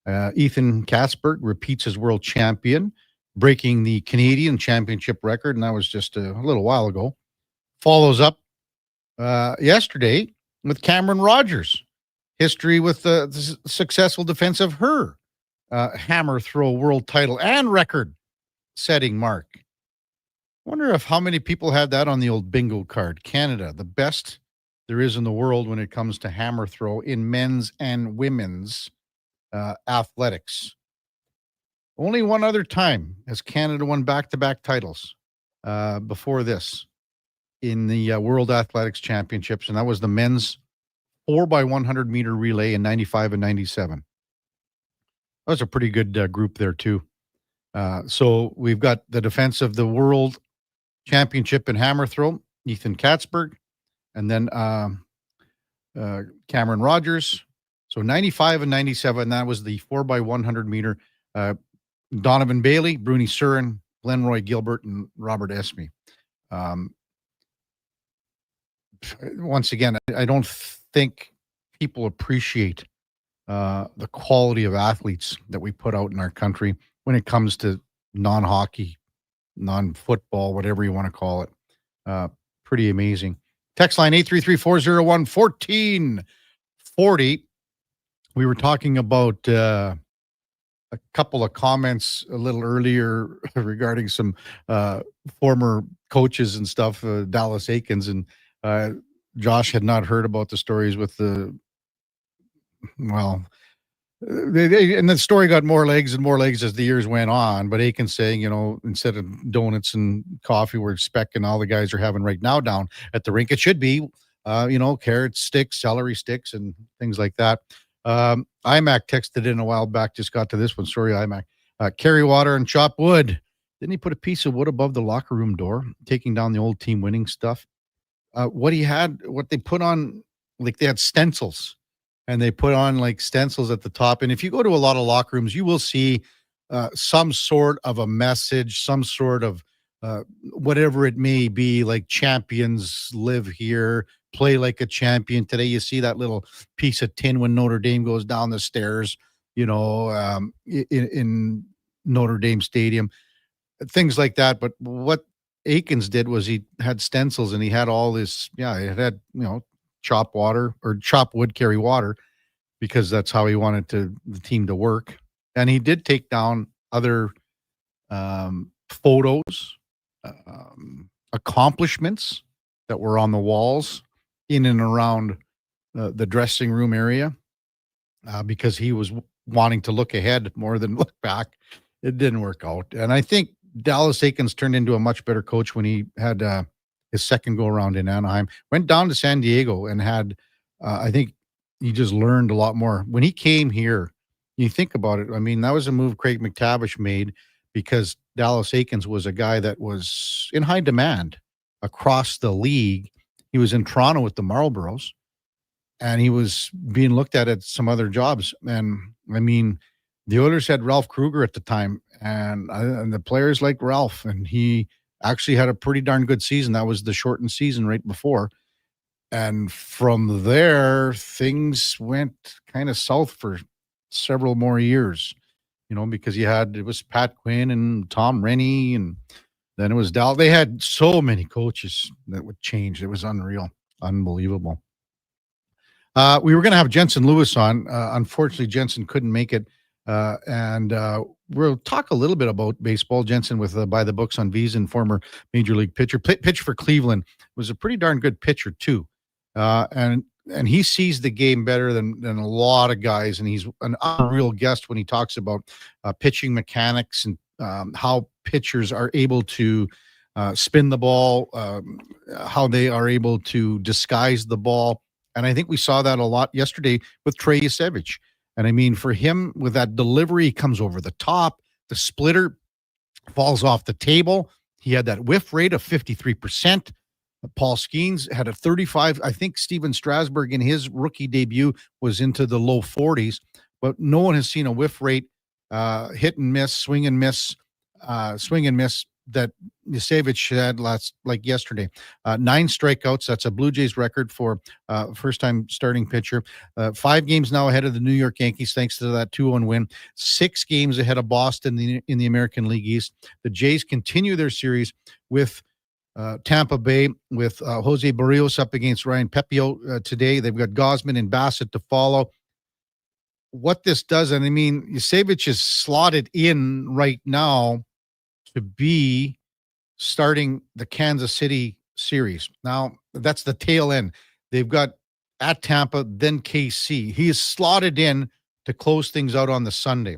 Ethan Kasberg repeats as world champion, breaking the Canadian championship record. And that was just a little while ago. Follows up yesterday with Cameron Rogers. History with the successful defense of her hammer throw world title and record setting mark. Wonder if how many people had that on the old bingo card. Canada, the best there is in the world when it comes to hammer throw in men's and women's athletics. Only one other time has Canada won back-to-back titles before this in the World Athletics Championships, and that was the men's 4x100 meter relay in 95 and 97. That was a pretty good group there too. So we've got the defense of the world championship in hammer throw, Ethan Kasberg, and then Cameron Rogers. So 95 and 97, that was the 4x100 meter. Donovan Bailey, Bruni Surin, Glenroy Gilbert, and Robert Esme. Once again, I don't think people appreciate the quality of athletes that we put out in our country when it comes to non-hockey, non-football, whatever you want to call it. Pretty amazing. Text line 833-401-1440. We were talking about a couple of comments a little earlier regarding some former coaches and stuff, Dallas Aikens, and Josh had not heard about the stories with and the story got more legs and more legs as the years went on. But Aikens saying, instead of donuts and coffee, we're specking all the guys are having right now down at the rink. It should be, carrot sticks, celery sticks, and things like that. IMAC texted in a while back, just got to this one. Sorry, IMAC. Carry water and chop wood. Didn't he put a piece of wood above the locker room door, taking down the old team winning stuff? What they put on, like they had stencils, and they put on like stencils at the top. And if you go to a lot of locker rooms, you will see some sort of a message, some sort of whatever it may be, like champions live here, play like a champion. Today, you see that little piece of tin when Notre Dame goes down the stairs, in Notre Dame Stadium, things like that. But what Aikens did was he had stencils and he had all this, it had, chop wood, carry water, because that's how he wanted the team to work. And he did take down other photos, accomplishments that were on the walls in and around the dressing room area, because he was wanting to look ahead more than look back. It didn't work out. And I think Dallas Aikens turned into a much better coach when he had his second go around in Anaheim. Went down to San Diego and had, I think he just learned a lot more. When he came here, you think about it, I mean, that was a move Craig McTavish made because Dallas Aikens was a guy that was in high demand across the league. He was in Toronto with the Marlboros, and he was being looked at some other jobs. And I mean, the Oilers had Ralph Kruger at the time, and the players liked Ralph, and he actually had a pretty darn good season. That was the shortened season right before. And from there, things went kind of south for several more years, because it was Pat Quinn and Tom Rennie, and then it was Dal. They had so many coaches that would change. It was unreal, unbelievable. We were going to have Jensen Lewis on. Unfortunately, Jensen couldn't make it. And we'll talk a little bit about baseball. Jensen with By the Books on V's and former major league pitcher. Pitcher for Cleveland, was a pretty darn good pitcher too. And he sees the game better than a lot of guys. And he's an unreal guest when he talks about pitching mechanics and how pitchers are able to spin the ball, how they are able to disguise the ball. And I think we saw that a lot yesterday with Trey Yesavage. And I mean, for him, with that delivery, he comes over the top. The splitter falls off the table. He had that whiff rate of 53%. Paul Skeens had a 35. I think Steven Strasburg in his rookie debut was into the low 40s. But no one has seen a whiff rate, hit and miss, swing and miss that Yesavage had yesterday. 9 strikeouts. That's a Blue Jays record for first-time starting pitcher. 5 games now ahead of the New York Yankees, thanks to that 2-1 win. 6 games ahead of Boston in the American League East. The Jays continue their series with Tampa Bay, with Jose Barrios up against Ryan Pepio today. They've got Gausman and Bassett to follow. What this does, and I mean, Yesavage is slotted in right now to be starting the Kansas City series. Now, that's the tail end. They've got at Tampa, then KC. He is slotted in to close things out on the Sunday.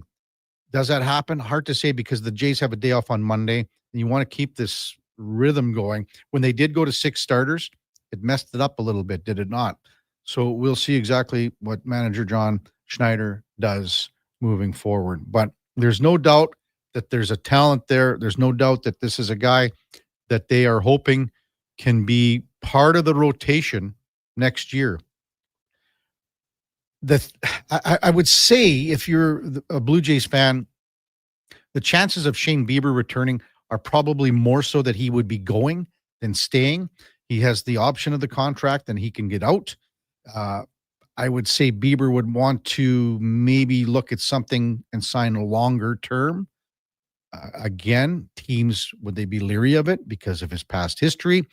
Does that happen? Hard to say, because the Jays have a day off on Monday, and you want to keep this rhythm going. When they did go to 6 starters, it messed it up a little bit, did it not? So we'll see exactly what manager John Schneider does moving forward. But there's no doubt that there's a talent there. There's no doubt that this is a guy that they are hoping can be part of the rotation next year. I would say, if you're a Blue Jays fan, the chances of Shane Bieber returning are probably more so that he would be going than staying. He has the option of the contract and he can get out. I would say Bieber would want to maybe look at something and sign a longer term. Again, teams, would they be leery of it because of his past history,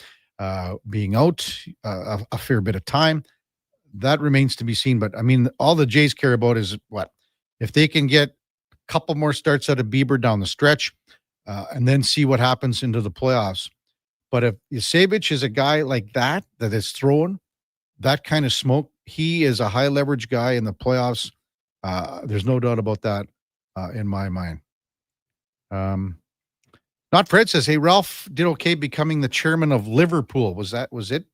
being out a fair bit of time? That remains to be seen. But I mean, all the Jays care about is what? If they can get a couple more starts out of Bieber down the stretch, and then see what happens into the playoffs. But if Yesavage is a guy like that is throwing that kind of smoke, he is a high leverage guy in the playoffs. There's no doubt about that in my mind. Not Fred says, hey, Ralph did okay becoming the chairman of Liverpool. Was it?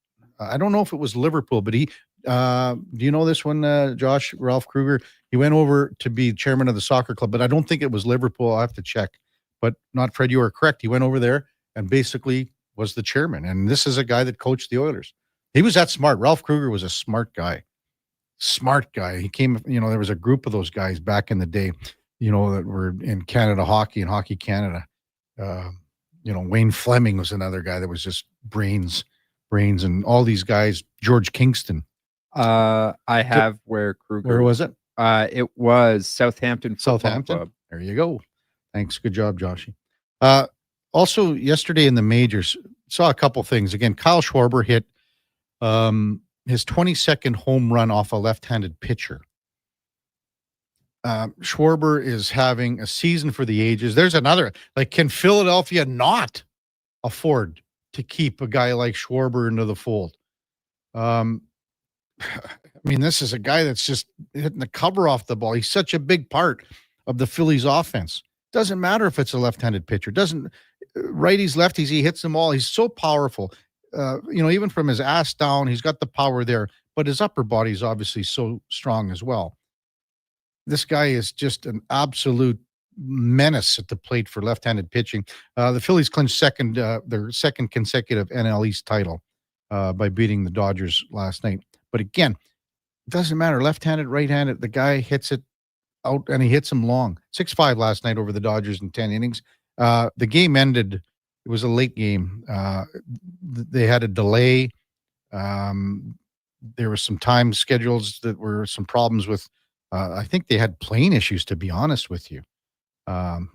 I don't know if it was Liverpool, but he, do you know this one, Josh? Ralph Kruger, he went over to be chairman of the soccer club, but I don't think it was Liverpool. I'll have to check. But not Fred, you are correct. He went over there and basically was the chairman. And this is a guy that coached the Oilers. He was that smart. Ralph Kruger was a smart guy. He came, there was a group of those guys back in the day, that were in Canada Hockey and Hockey Canada. Wayne Fleming was another guy that was just brains, and all these guys. George Kingston. I have where Kruger. Where was it? It was Southampton. Club. There you go. Thanks. Good job, Joshy. Also, yesterday in the majors, saw a couple things. Again, Kyle Schwarber hit his 22nd home run off a left-handed pitcher. Schwarber is having a season for the ages. There's another. Can Philadelphia not afford to keep a guy like Schwarber into the fold? This is a guy that's just hitting the cover off the ball. He's such a big part of the Phillies offense. Doesn't matter if it's a left-handed pitcher. Righties, lefties, he hits them all. He's so powerful. Even from his ass down, he's got the power there, but his upper body is obviously so strong as well. This guy is just an absolute menace at the plate for left-handed pitching. The Phillies clinched their second consecutive NL East title by beating the Dodgers last night. But again, it doesn't matter. Left-handed, right-handed, the guy hits it out, and he hits him long. 6-5 last night over the Dodgers in 10 innings. The game ended It was a late game. They had a delay. There were some time schedules that were some problems with. I think they had plane issues, to be honest with you.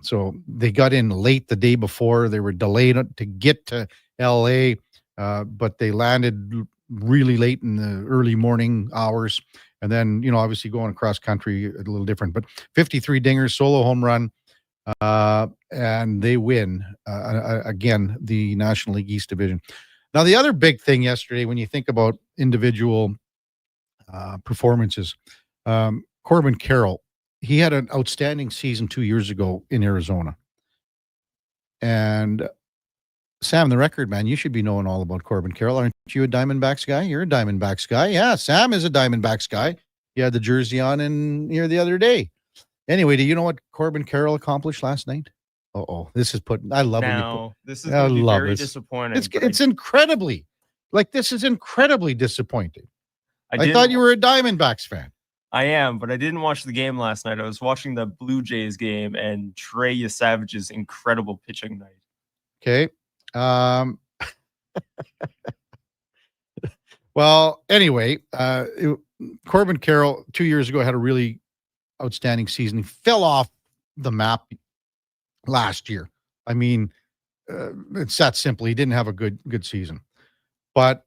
So they got in late the day before. They were delayed to get to LA, but they landed really late in the early morning hours. And then, obviously going across country, a little different. But 53 dingers, solo home run, and they win, again, the National League East Division. Now, the other big thing yesterday, when you think about individual performances, Corbin Carroll, he had an outstanding season 2 years ago in Arizona. And Sam, the record man, you should be knowing all about Corbin Carroll. Aren't you a Diamondbacks guy? You're a Diamondbacks guy. Yeah, Sam is a Diamondbacks guy. He had the jersey on in here the other day. Anyway, do you know what Corbin Carroll accomplished last night? This is I love it. This is going to be very disappointing. It's incredibly, this is incredibly disappointing. I thought you were a Diamondbacks fan. I am, but I didn't watch the game last night. I was watching the Blue Jays game and Trey Yesavage's incredible pitching night. Okay. Well, anyway, Corbin Carroll 2 years ago had a really outstanding season. He fell off the map last year. I mean, it's that simple. He didn't have a good season. But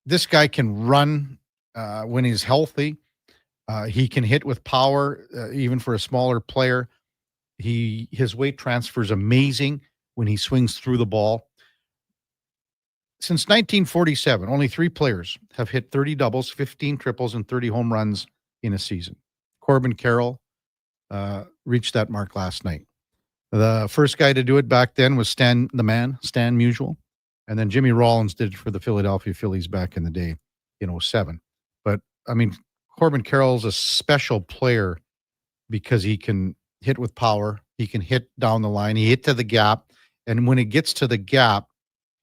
this guy can run when he's healthy. He can hit with power, even for a smaller player. His weight transfer is amazing when he swings through the ball. Since 1947, only 3 players have hit 30 doubles, 15 triples, and 30 home runs in a season. Corbin Carroll reached that mark last night. The first guy to do it back then was Stan Musial. And then Jimmy Rollins did it for the Philadelphia Phillies back in the day in 2007. But, I mean, Corbin Carroll's a special player because he can hit with power. He can hit down the line. He hit to the gap. And when it gets to the gap,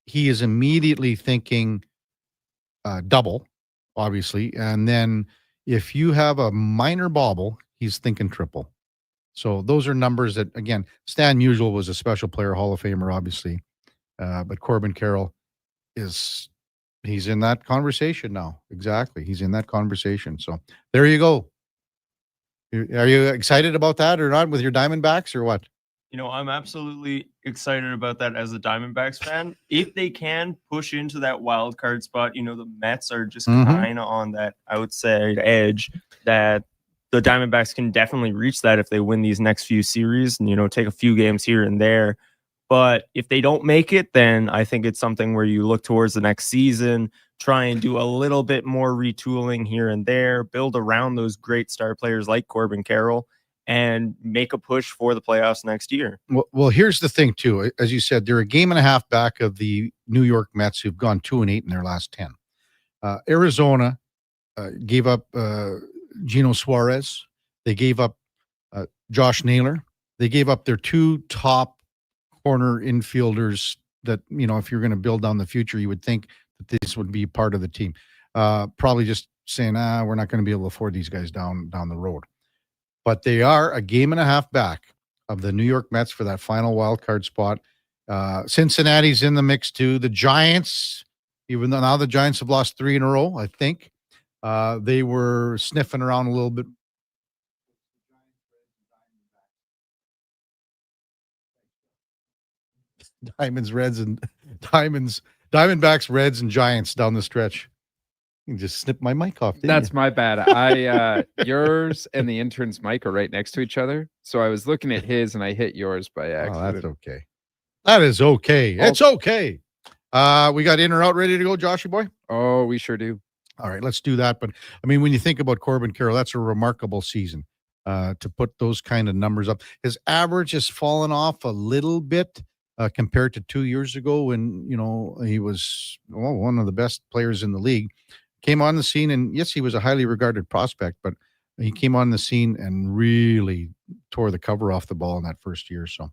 he is immediately thinking double, obviously. And then if you have a minor bobble, he's thinking triple. So those are numbers that, again, Stan Musial was a special player, Hall of Famer, obviously. But Corbin Carroll he's in that conversation now. Exactly. He's in that conversation. So there you go. Are you excited about that or not with your Diamondbacks or what? I'm absolutely excited about that as a Diamondbacks fan. If they can push into that wild card spot, the Mets are just kind of on that outside edge that the Diamondbacks can definitely reach that if they win these next few series and, take a few games here and there. But if they don't make it, then I think it's something where you look towards the next season, try and do a little bit more retooling here and there, build around those great star players like Corbin Carroll, and make a push for the playoffs next year. Well, here's the thing, too. As you said, they're a game and a half back of the New York Mets, who've gone 2-8 in their last 10. Arizona gave up Gino Suarez. They gave up Josh Naylor. They gave up their 2 top corner infielders that, if you're going to build on the future, you would think that this would be part of the team. Probably just saying, we're not going to be able to afford these guys down the road. But they are a game and a half back of the New York Mets for that final wild card spot. Cincinnati's in the mix too. The Giants, even though now the Giants have lost 3 in a row, I think, they were sniffing around a little bit. Diamondbacks, Reds, and Giants down the stretch. You just snipped my mic off. That's my bad. Yours and the intern's mic are right next to each other. So I was looking at his and I hit yours by accident. Oh, that's okay. That is okay. It's okay. We got in or out ready to go, Joshy boy? Oh, we sure do. All right, let's do that. But I mean, when you think about Corbin Carroll, that's a remarkable season to put those kind of numbers up. His average has fallen off a little bit compared to 2 years ago when, he was one of the best players in the league. Came on the scene, and yes, he was a highly regarded prospect, but he came on the scene and really tore the cover off the ball in that first year. So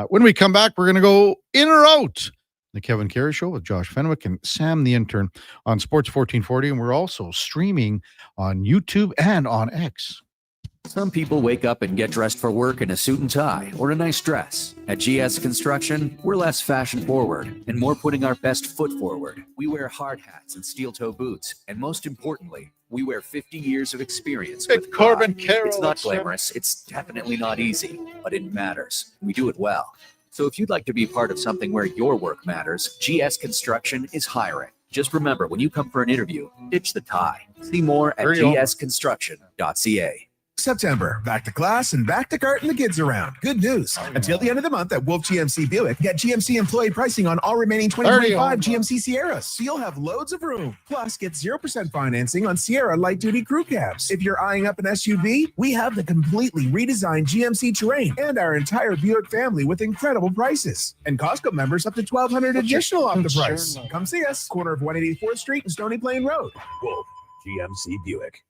when we come back, we're going to go in or out. The Kevin Karius Show with Josh Fenwick and Sam the Intern on Sports 1440. And we're also streaming on YouTube and on X. Some people wake up and get dressed for work in a suit and tie or a nice dress. At GS Construction, we're less fashion forward and more putting our best foot forward. We wear hard hats and steel toe boots, and most importantly, we wear 50 years of experience with Corbin pride. Carroll. It's not glamorous, it's definitely not easy, but it matters. We do it well. So if you'd like to be part of something where your work matters, GS Construction is hiring. Just remember, when you come for an interview, ditch the tie. See more at gsconstruction.ca. September, back to class and back to carting the kids around. Good news. Until the end of the month at Wolf GMC Buick, get GMC employee pricing on all remaining 2025 GMC Sierras. So you'll have loads of room. Plus, get 0% financing on Sierra light-duty crew cabs. If you're eyeing up an SUV, we have the completely redesigned GMC Terrain and our entire Buick family with incredible prices. And Costco members up to $1,200 additional off the price. Come see us, corner of 184th Street and Stony Plain Road. Wolf GMC Buick.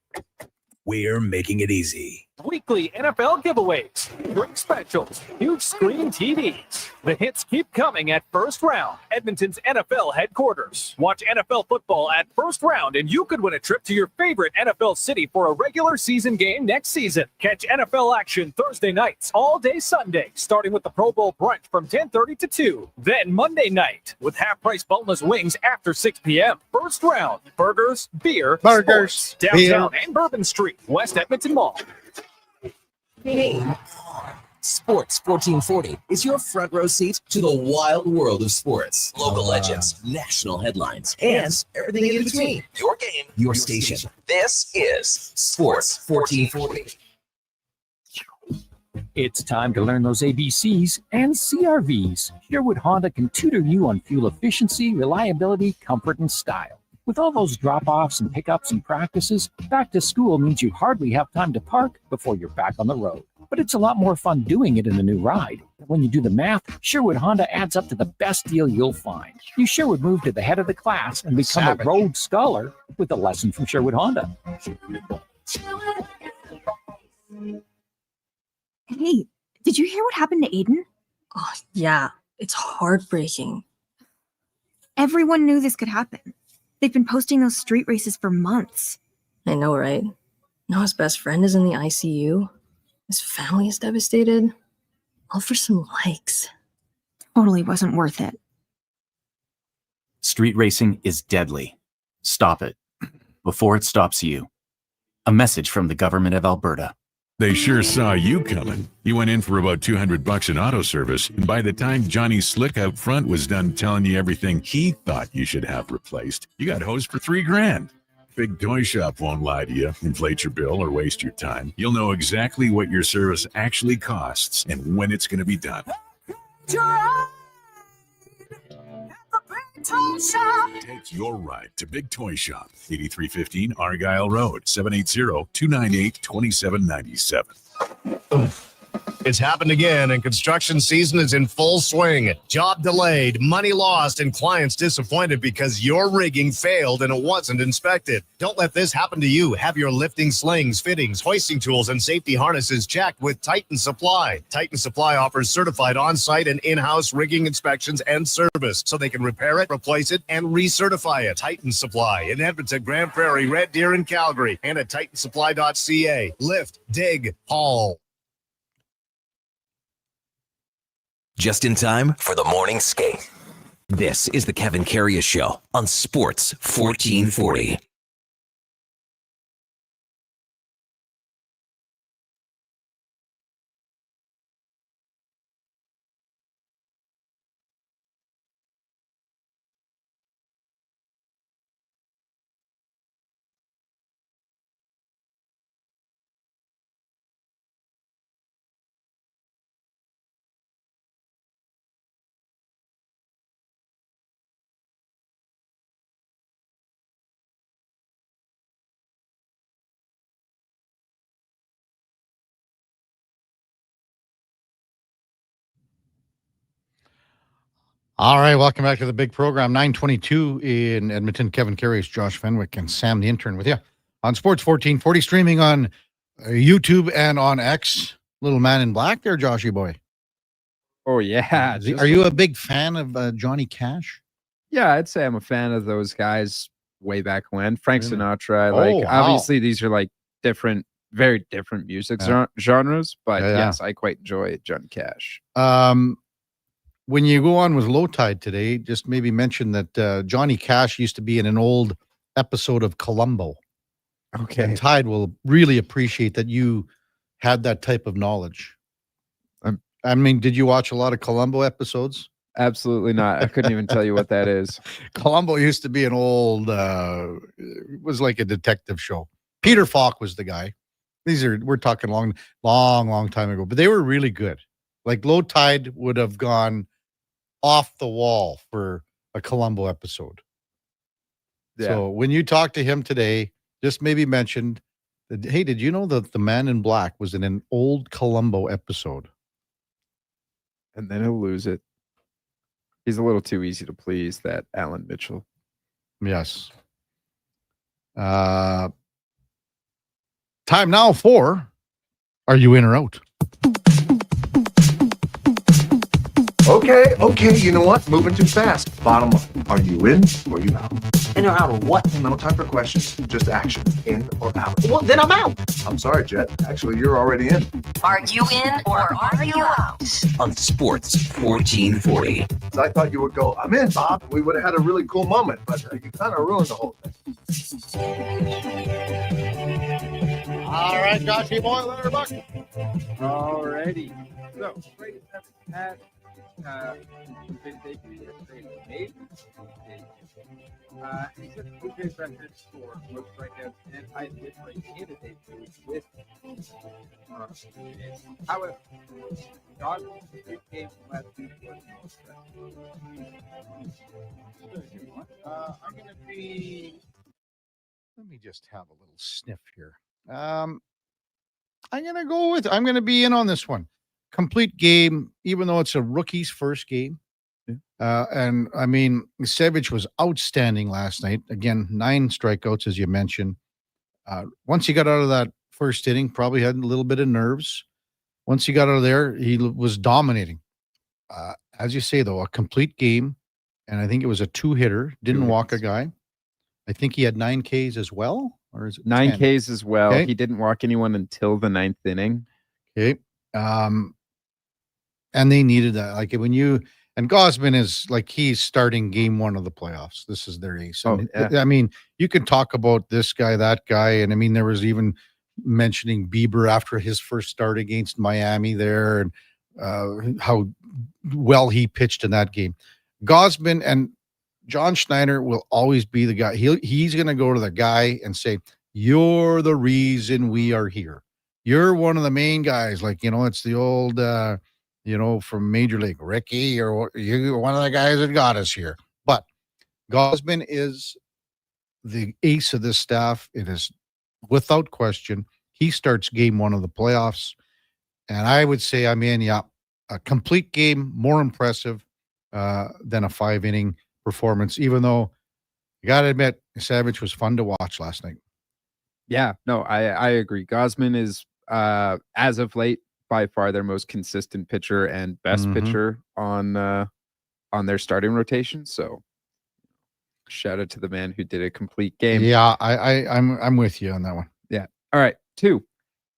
We're making it easy. Weekly NFL giveaways, drink specials, huge screen TVs. The hits keep coming at First Round, Edmonton's NFL headquarters. Watch NFL football at First Round, and you could win a trip to your favorite NFL city for a regular season game next season. Catch NFL action Thursday nights, all day Sunday, starting with the Pro Bowl brunch from 10:30 to 2. Then Monday night with half-price boneless wings after 6 p.m. First Round, burgers, beer, sports, downtown and Bourbon Street, West Edmonton Mall. Hey, Sports 1440 is your front row seat to the wild world of sports. Local legends, national headlines, and everything in between. Your game, your station. This is Sports 1440. It's time to learn those ABCs and CRVs. Sherwood Honda can tutor you on fuel efficiency, reliability, comfort, and style. With all those drop-offs and pickups and practices, back to school means you hardly have time to park before you're back on the road. But it's a lot more fun doing it in the new ride. When you do the math, Sherwood Honda adds up to the best deal you'll find. You Sherwood move to the head of the class and become a road scholar with a lesson from Sherwood Honda. Hey, did you hear what happened to Aiden? Oh, yeah, it's heartbreaking. Everyone knew this could happen. They've been posting those street races for months. I know, right? Now his best friend is in the ICU. His family is devastated. All for some likes. Totally wasn't worth it. Street racing is deadly. Stop it before it stops you. A message from the government of Alberta. They sure saw you coming. You went in for about $200 in auto service, and by the time Johnny Slick out front was done telling you everything he thought you should have replaced, you got hosed for $3,000. Big Toy Shop won't lie to you, inflate your bill, or waste your time. You'll know exactly what your service actually costs and when it's going to be done. Take your ride to Big Toy Shop, 8315 Argyle Road, 780-298-2797. It's happened again, and construction season is in full swing. Job delayed, money lost, and clients disappointed because your rigging failed and it wasn't inspected. Don't let this happen to you. Have your lifting slings, fittings, hoisting tools, and safety harnesses checked with Titan Supply. Titan Supply offers certified on-site and in-house rigging inspections and service, so they can repair it, replace it, and recertify it. Titan Supply in Edmonton, Grand Prairie, Red Deer, and Calgary, and at titansupply.ca. Lift, dig, haul. Just in time for the morning skate. This is the Kevin Karius Show on Sports 1440. All right, welcome back to the big program. 9:22 in Edmonton. Kevin Karius, Josh Fenwick, and Sam the intern with you on Sports 1440, streaming on YouTube and on X. Little man in black there, Joshy boy. Oh, yeah. Are you a big fan of Johnny Cash? Yeah, I'd say I'm a fan of those guys way back when. Frank Sinatra. Wow. Obviously, these are like different very different music genres, but yes, I quite enjoy Johnny Cash. When you go on with Low Tide today, just maybe mention that Johnny Cash used to be in an old episode of Columbo. Okay. And Tide will really appreciate that you had that type of knowledge. I mean, did you watch a lot of Columbo episodes? Absolutely not. I couldn't even tell you what that is. Columbo used to be an old, it was like a detective show. Peter Falk was the guy. We're talking long time ago, but they were really good. Like Low Tide would have gone off the wall for a Columbo episode. Yeah. So when you talk to him today, just maybe mentioned that, hey, did you know that the Man in Black was in an old Columbo episode? And then he'll lose it. He's a little too easy to please, that Alan Mitchell. Yes. Time now for Are You In or Out? Okay, you know what? Moving too fast. Bottom line, are you in or you out? In or out of what? No time for questions, just action. In or out? Well, then I'm out. I'm sorry, Jet. Actually, you're already in. Are you in or are you out? On Sports 1440. I thought you would go, I'm in, Bob. We would have had a really cool moment, but you kind of ruined the whole thing. All right, Joshy boy, let her buck. Alrighty. So, Brady had been debuted yesterday. He said OJ's record score was strikeouts and high hit rate in the debut with however, Dodgers' big game last week was most I'm going to be. Let me just have a little sniff here. I'm going to be in on this one. Complete game, even though it's a rookie's first game. And I mean, Yesavage was outstanding last night. Again, 9 strikeouts, as you mentioned. Once he got out of that first inning, probably had a little bit of nerves. Once he got out of there, he was dominating. As you say, though, a complete game. And I think it was a 2-hitter. Didn't walk a guy. I think he had 9 Ks as well. Or is it 9 10? Ks as well. Okay. He didn't walk anyone until the 9th inning. Okay. And they needed that. Like and Gosman is like, he's starting game 1 of the playoffs. This is their ace. And I mean, you can talk about this guy, that guy. And I mean, there was even mentioning Bieber after his first start against Miami there, and how well he pitched in that game. Gosman and John Schneider will always be the guy. He's going to go to the guy and say, you're the reason we are here. You're one of the main guys. Like, it's the old, from Major League, Ricky, or you're one of the guys that got us here. But Gosman is the ace of this staff. It is without question. He starts game 1 of the playoffs. And I would say I'm in, a complete game, more impressive than a 5-inning performance, even though you got to admit, Yesavage was fun to watch last night. Yeah, no, I agree. Gosman is, as of late, by far their most consistent pitcher and best pitcher on their starting rotation. So shout out to the man who did a complete game. Yeah, I'm with you on that one. Yeah. All right. 2.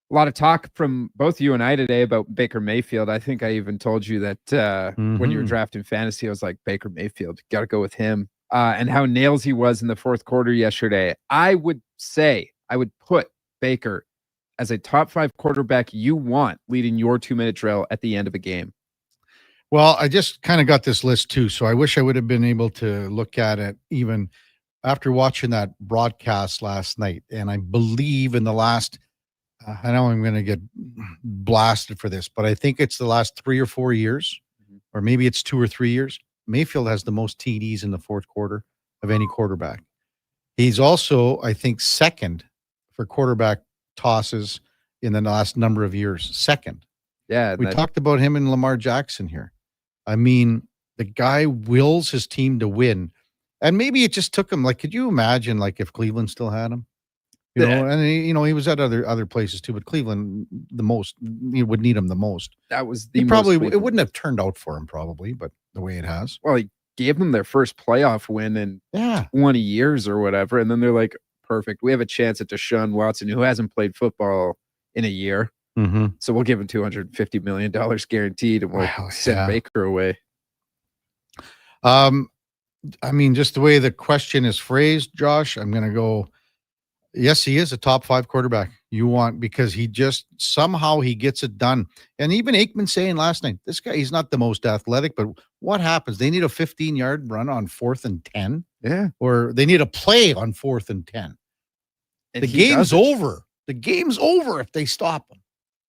A lot of talk from both you and I today about Baker Mayfield. I think I even told you that when you were drafting fantasy, I was like, Baker Mayfield, got to go with him. And how nails he was in the fourth quarter yesterday. I would say I would put Baker as a top 5 quarterback you want leading your 2-minute drill at the end of a game. Well, I just kind of got this list too, so I wish I would have been able to look at it even after watching that broadcast last night. And I believe in the last, I know I'm going to get blasted for this, but I think it's the last 3 or 4 years, or maybe it's 2 or 3 years. Mayfield has the most TDs in the fourth quarter of any quarterback. He's also, I think, second for quarterback tosses in the last number of years. Second. Yeah. We talked about him and Lamar Jackson here. I mean, the guy wills his team to win. And maybe it just took him, like, could you imagine, like, if Cleveland still had him? And he was at other places too, but Cleveland the most, would need him the most. That was the it wouldn't have turned out for him probably, but the way it has. Well, he gave them their first playoff win in 20 years or whatever, and then they're like, perfect, we have a chance at Deshaun Watson, who hasn't played football in a year. Mm-hmm. So we'll give him $250 million guaranteed, and we'll send Baker away. I mean, just the way the question is phrased, Josh, I'm going to go, yes, he is a top 5 quarterback. Because he just, somehow he gets it done. And even Aikman saying last night, this guy, he's not the most athletic, but what happens? They need a 15-yard run on 4th and 10. Yeah. Or they need a play on 4th and 10. And the game's over. The game's over if they stop him.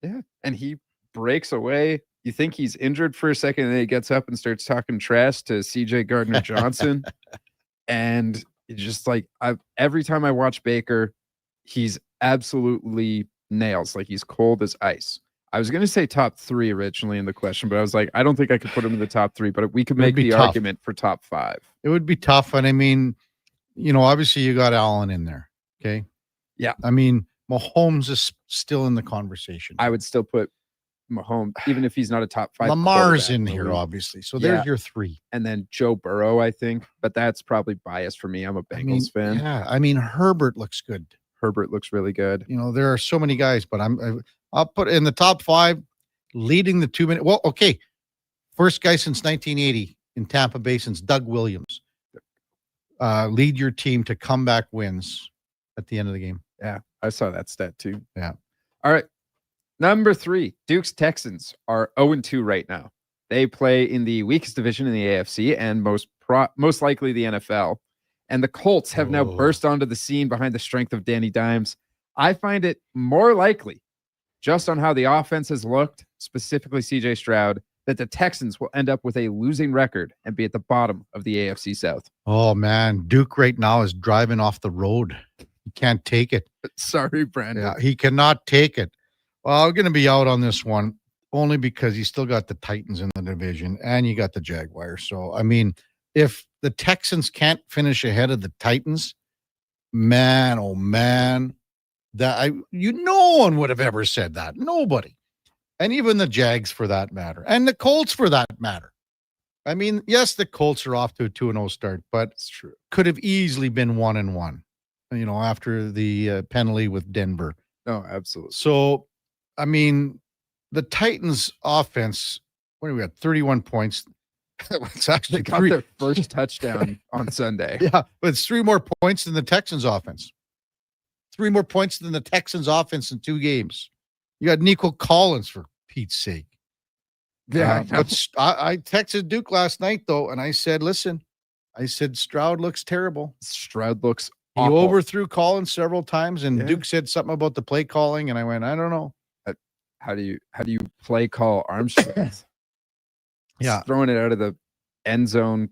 Yeah. And he breaks away. You think he's injured for a second, and then he gets up and starts talking trash to CJ Gardner-Johnson. And it's just like, every time I watch Baker, he's absolutely nails. Like, he's cold as ice. I was going to say top 3 originally in the question, but I was like, I don't think I could put him in the top 3, but we could make the argument for top 5. It would be tough. And I mean, obviously you got Allen in there. Okay. Yeah. I mean, Mahomes is still in the conversation. I would still put Mahomes, even if he's not a top 5. Lamar's in here, obviously. So there's your 3. And then Joe Burrow, I think, but that's probably biased for me. I'm a Bengals fan. Yeah. I mean, Herbert looks good. Herbert looks really good. There are so many guys, but I'll put in the top 5, leading the 2-minute. Well, okay. First guy since 1980 in Tampa Bay since Doug Williams. Lead your team to comeback wins at the end of the game. Yeah, I saw that stat too. Yeah. All right. Number 3, Duke's Texans are 0-2 right now. They play in the weakest division in the AFC and most likely the NFL. And the Colts have now burst onto the scene behind the strength of Danny Dimes. I find it more likely, just on how the offense has looked, specifically CJ Stroud, that the Texans will end up with a losing record and be at the bottom of the AFC South. Oh, man. Duke right now is driving off the road. He can't take it. Sorry, Brandon. Yeah, he cannot take it. Well, I'm going to be out on this one only because you still got the Titans in the division and you got the Jaguars. So, I mean, if the Texans can't finish ahead of the Titans, man, oh man, no one would have ever said that. Nobody. And even the Jags for that matter. And the Colts for that matter. I mean, yes, the Colts are off to a 2-0 start, but it's true. Could have easily been 1-1, after the penalty with Denver. No, absolutely. So, I mean, the Titans offense, what do we got? 31 points. It's actually they got their first touchdown on Sunday. Yeah, but it's 3 more points than the Texans offense. 3 more points than the Texans offense in 2 games. You got Nico Collins, for Pete's sake. Yeah, but I texted Duke last night, though, and I said, listen, Stroud looks terrible. Stroud looks He awful. overthrew Collins several times, and Duke said something about the play calling, and I went, I don't know. How do you play call Armstrong? Yeah. Throwing it out of the end zone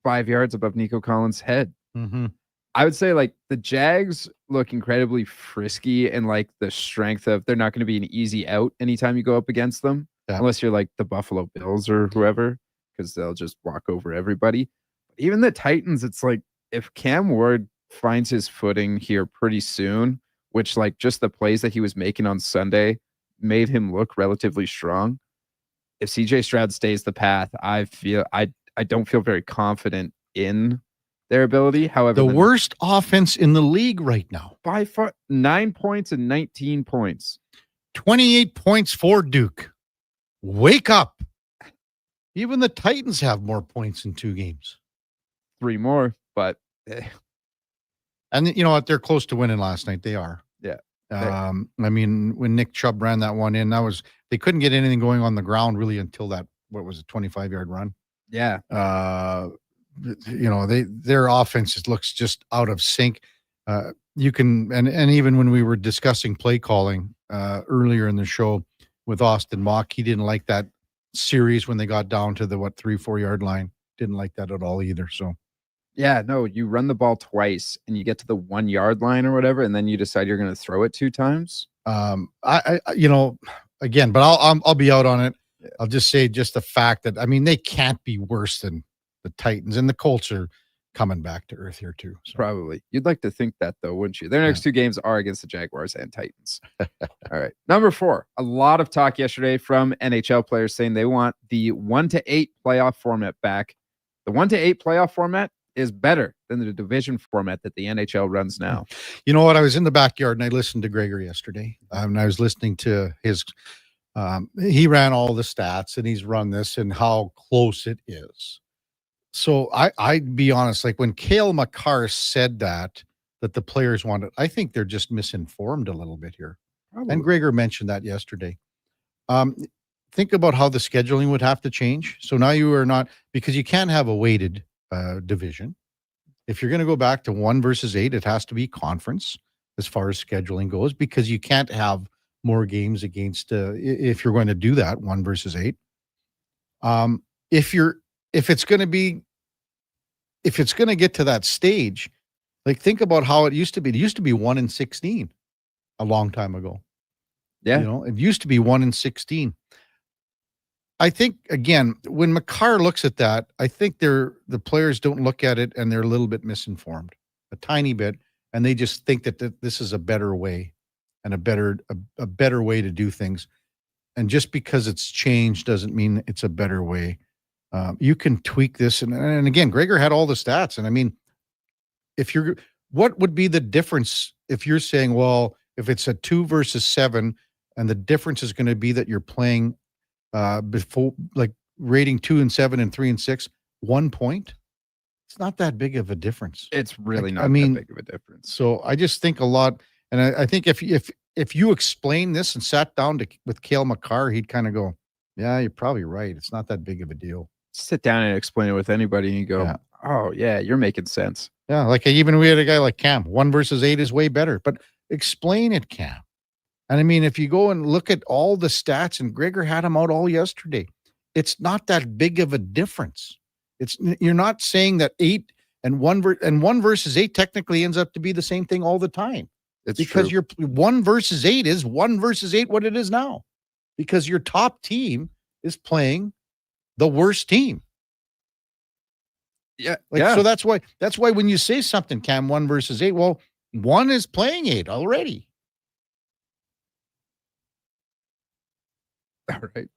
5 yards above Nico Collins' head. Mm-hmm. I would say like the Jags look incredibly frisky and like the strength of they're not going to be an easy out anytime you go up against them, unless you're like the Buffalo Bills or whoever, because they'll just walk over everybody. Even the Titans, it's like if Cam Ward finds his footing here pretty soon, which like just the plays that he was making on Sunday made him look relatively strong. If CJ Stroud stays the path, I don't feel very confident in their ability. However, the worst offense in the league right now. By far, 9 points and 19 points. 28 points for Duke. Wake up. Even the Titans have more points in 2 games. 3 more, but... And you know what? They're close to winning last night. They are. Yeah. I mean, when Nick Chubb ran that one in, they couldn't get anything going on the ground really until that, 25-yard run. Yeah. Their offense looks just out of sync. You can, and even when we were discussing play calling earlier in the show with Austin Mock, he didn't like that series when they got down to the 3-4 yard line. Didn't like that at all either. So. Yeah, no, you run the ball twice and you get to the 1 yard line or whatever, and then you decide you're going to throw it 2 times. Again, but I'll be out on it. Yeah. I'll just say the fact that, they can't be worse than the Titans, and the Colts are coming back to earth here too. So. Probably. You'd like to think that though, wouldn't you? Their next 2 games are against the Jaguars and Titans. All right. Number 4, a lot of talk yesterday from NHL players saying they want the 1-8 playoff format back. The 1-8 playoff format is better than the division format that the NHL runs now. You know what? I was in the backyard and I listened to Gregor yesterday. And I was listening to his, he ran all the stats and he's run this and how close it is. So I'd be honest, like when Cale Makar said that the players wanted, I think they're just misinformed a little bit here. Probably. And Gregor mentioned that yesterday. Think about how the scheduling would have to change. So now you are not, because you can't have a weighted division. If you're going to go back to 1 versus 8, it has to be conference as far as scheduling goes, because you can't have more games against, if you're going to do that 1 versus 8. If it's going to get to that stage, like think about how it used to be. It used to be 1 in 16 a long time ago. Yeah. You know, it used to be 1 in 16. I think, again, when Makar looks at that, I think the players don't look at it and they're a little bit misinformed, a tiny bit, and they just think that this is a better way and a better way to do things. And just because it's changed doesn't mean it's a better way. You can tweak this. And again, Gregor had all the stats. And I mean, what would be the difference if you're saying, well, if it's a 2 versus 7 and the difference is going to be that you're playing before, like rating 2 and 7 and 3 and 6, 1 point? It's not that big of a difference. It's really not that big of a difference. So I just think a lot. And I think if you explain this and sat down with Cale Makar, he'd kind of go, yeah, you're probably right. It's not that big of a deal. Sit down and explain it with anybody and you go, oh, yeah, you're making sense. Yeah, like even we had a guy like Cam. 1 versus 8 is way better. But explain it, Cam. And I mean, if you go and look at all the stats, and Gregor had them out all yesterday, it's not that big of a difference. You're not saying that 8 and 1 versus 8 technically ends up to be the same thing all the time. It's because true. your 1 versus 8 is 1 versus 8 what it is now, because your top team is playing the worst team. Yeah. So that's why when you say something, Cam, 1 versus 8, well, 1 is playing 8 already. All right.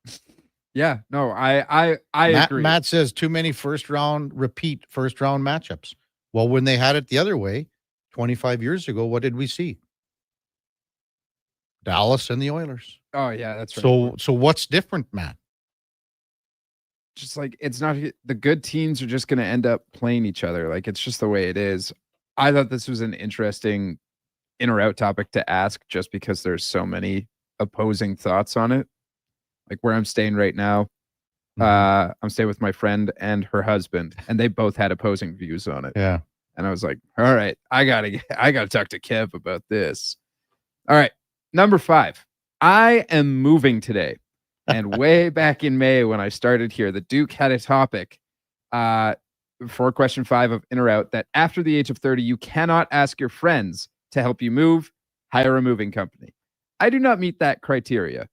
Yeah. No, I agree. Matt says too many first round matchups. Well, when they had it the other way, 25 years ago, what did we see? Dallas and the Oilers. Oh yeah, that's right. So what's different, Matt? Just like it's not the good teams are just going to end up playing each other. Like it's just the way it is. I thought this was an interesting in or out topic to ask, just because there's so many opposing thoughts on it. Like where I'm staying right now, I'm staying with my friend and her husband, and they both had opposing views on it. Yeah. And I was like, all right, I gotta talk to Kev about this. All right. Number 5. I am moving today. And way back in May, when I started here, the Duke had a topic for question 5 of in or out, that after the age of 30, you cannot ask your friends to help you move, hire a moving company. I do not meet that criteria.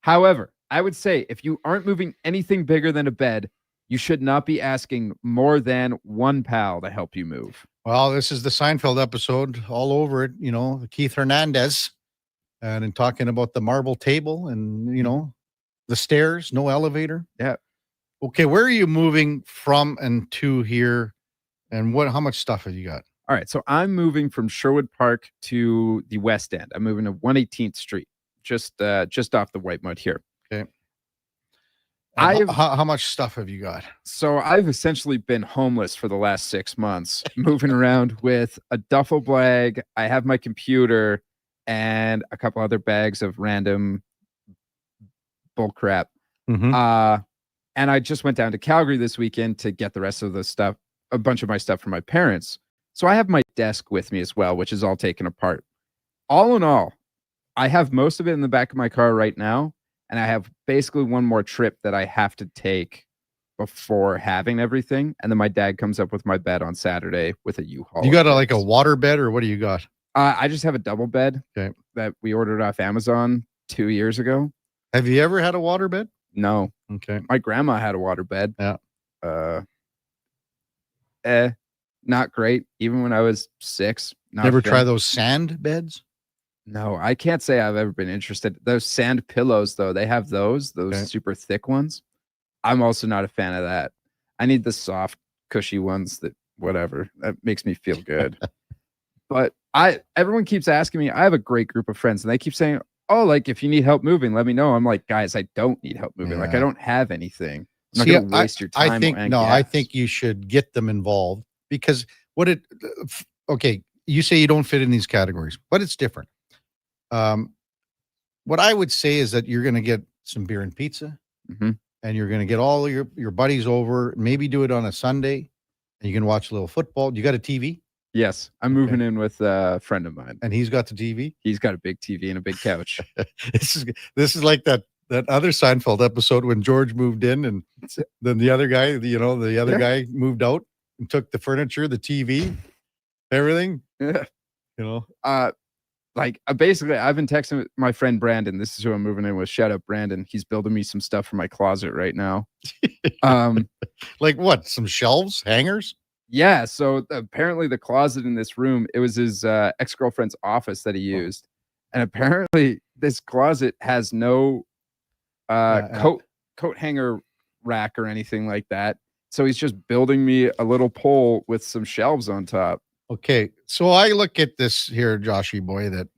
However, I would say if you aren't moving anything bigger than a bed, you should not be asking more than one pal to help you move. Well, this is the Seinfeld episode all over it, Keith Hernandez, and in talking about the marble table and, the stairs, no elevator. Yeah. Okay, where are you moving from and to here, and how much stuff have you got? All right, so I'm moving from Sherwood Park to the West End. I'm moving to 118th Street, just off the White Mud here. Okay. How much stuff have you got? So I've essentially been homeless for the last 6 months, moving around with a duffel bag. I have my computer and a couple other bags of random bull crap. Mm-hmm. And I just went down to Calgary this weekend to get the rest of the stuff, a bunch of my stuff from my parents. So I have my desk with me as well, which is all taken apart. All in all, I have most of it in the back of my car right now. And I have basically one more trip that I have to take before having everything. And then my dad comes up with my bed on Saturday with a U-Haul. You got a water bed, or what do you got? I just have a double bed that we ordered off Amazon 2 years ago. Have you ever had a water bed? No. Okay. My grandma had a water bed. Yeah. Not great. Even when I was 6. Never try those sand beds? No, I can't say I've ever been interested. Those sand pillows, though, they have those super thick ones. I'm also not a fan of that. I need the soft, cushy ones that whatever. That makes me feel good. But everyone keeps asking me, I have a great group of friends, and they keep saying, oh, like if you need help moving, let me know. I'm like, guys, I don't need help moving. Like I don't have anything. I'm not going to waste your time. I think you should get them involved because okay, you say you don't fit in these categories, but it's different. What I would say is that you're going to get some beer and pizza, and you're going to get all your buddies over, maybe do it on a Sunday, and you can watch a little football. You got a TV? Yes, I'm moving in with a friend of mine. And he's got the TV? He's got a big TV and a big couch. This is like that other Seinfeld episode when George moved in and then the other guy, guy moved out and took the furniture, the TV, everything. Yeah. Basically, I've been texting with my friend Brandon. This is who I'm moving in with. Shout out Brandon. He's building me some stuff for my closet right now. Like what? Some shelves, hangers? Yeah. So apparently the closet in this room, it was his ex-girlfriend's office that he used. And apparently this closet has no coat hanger rack or anything like that. So he's just building me a little pole with some shelves on top. Okay, so I look at this here, Joshy boy, that,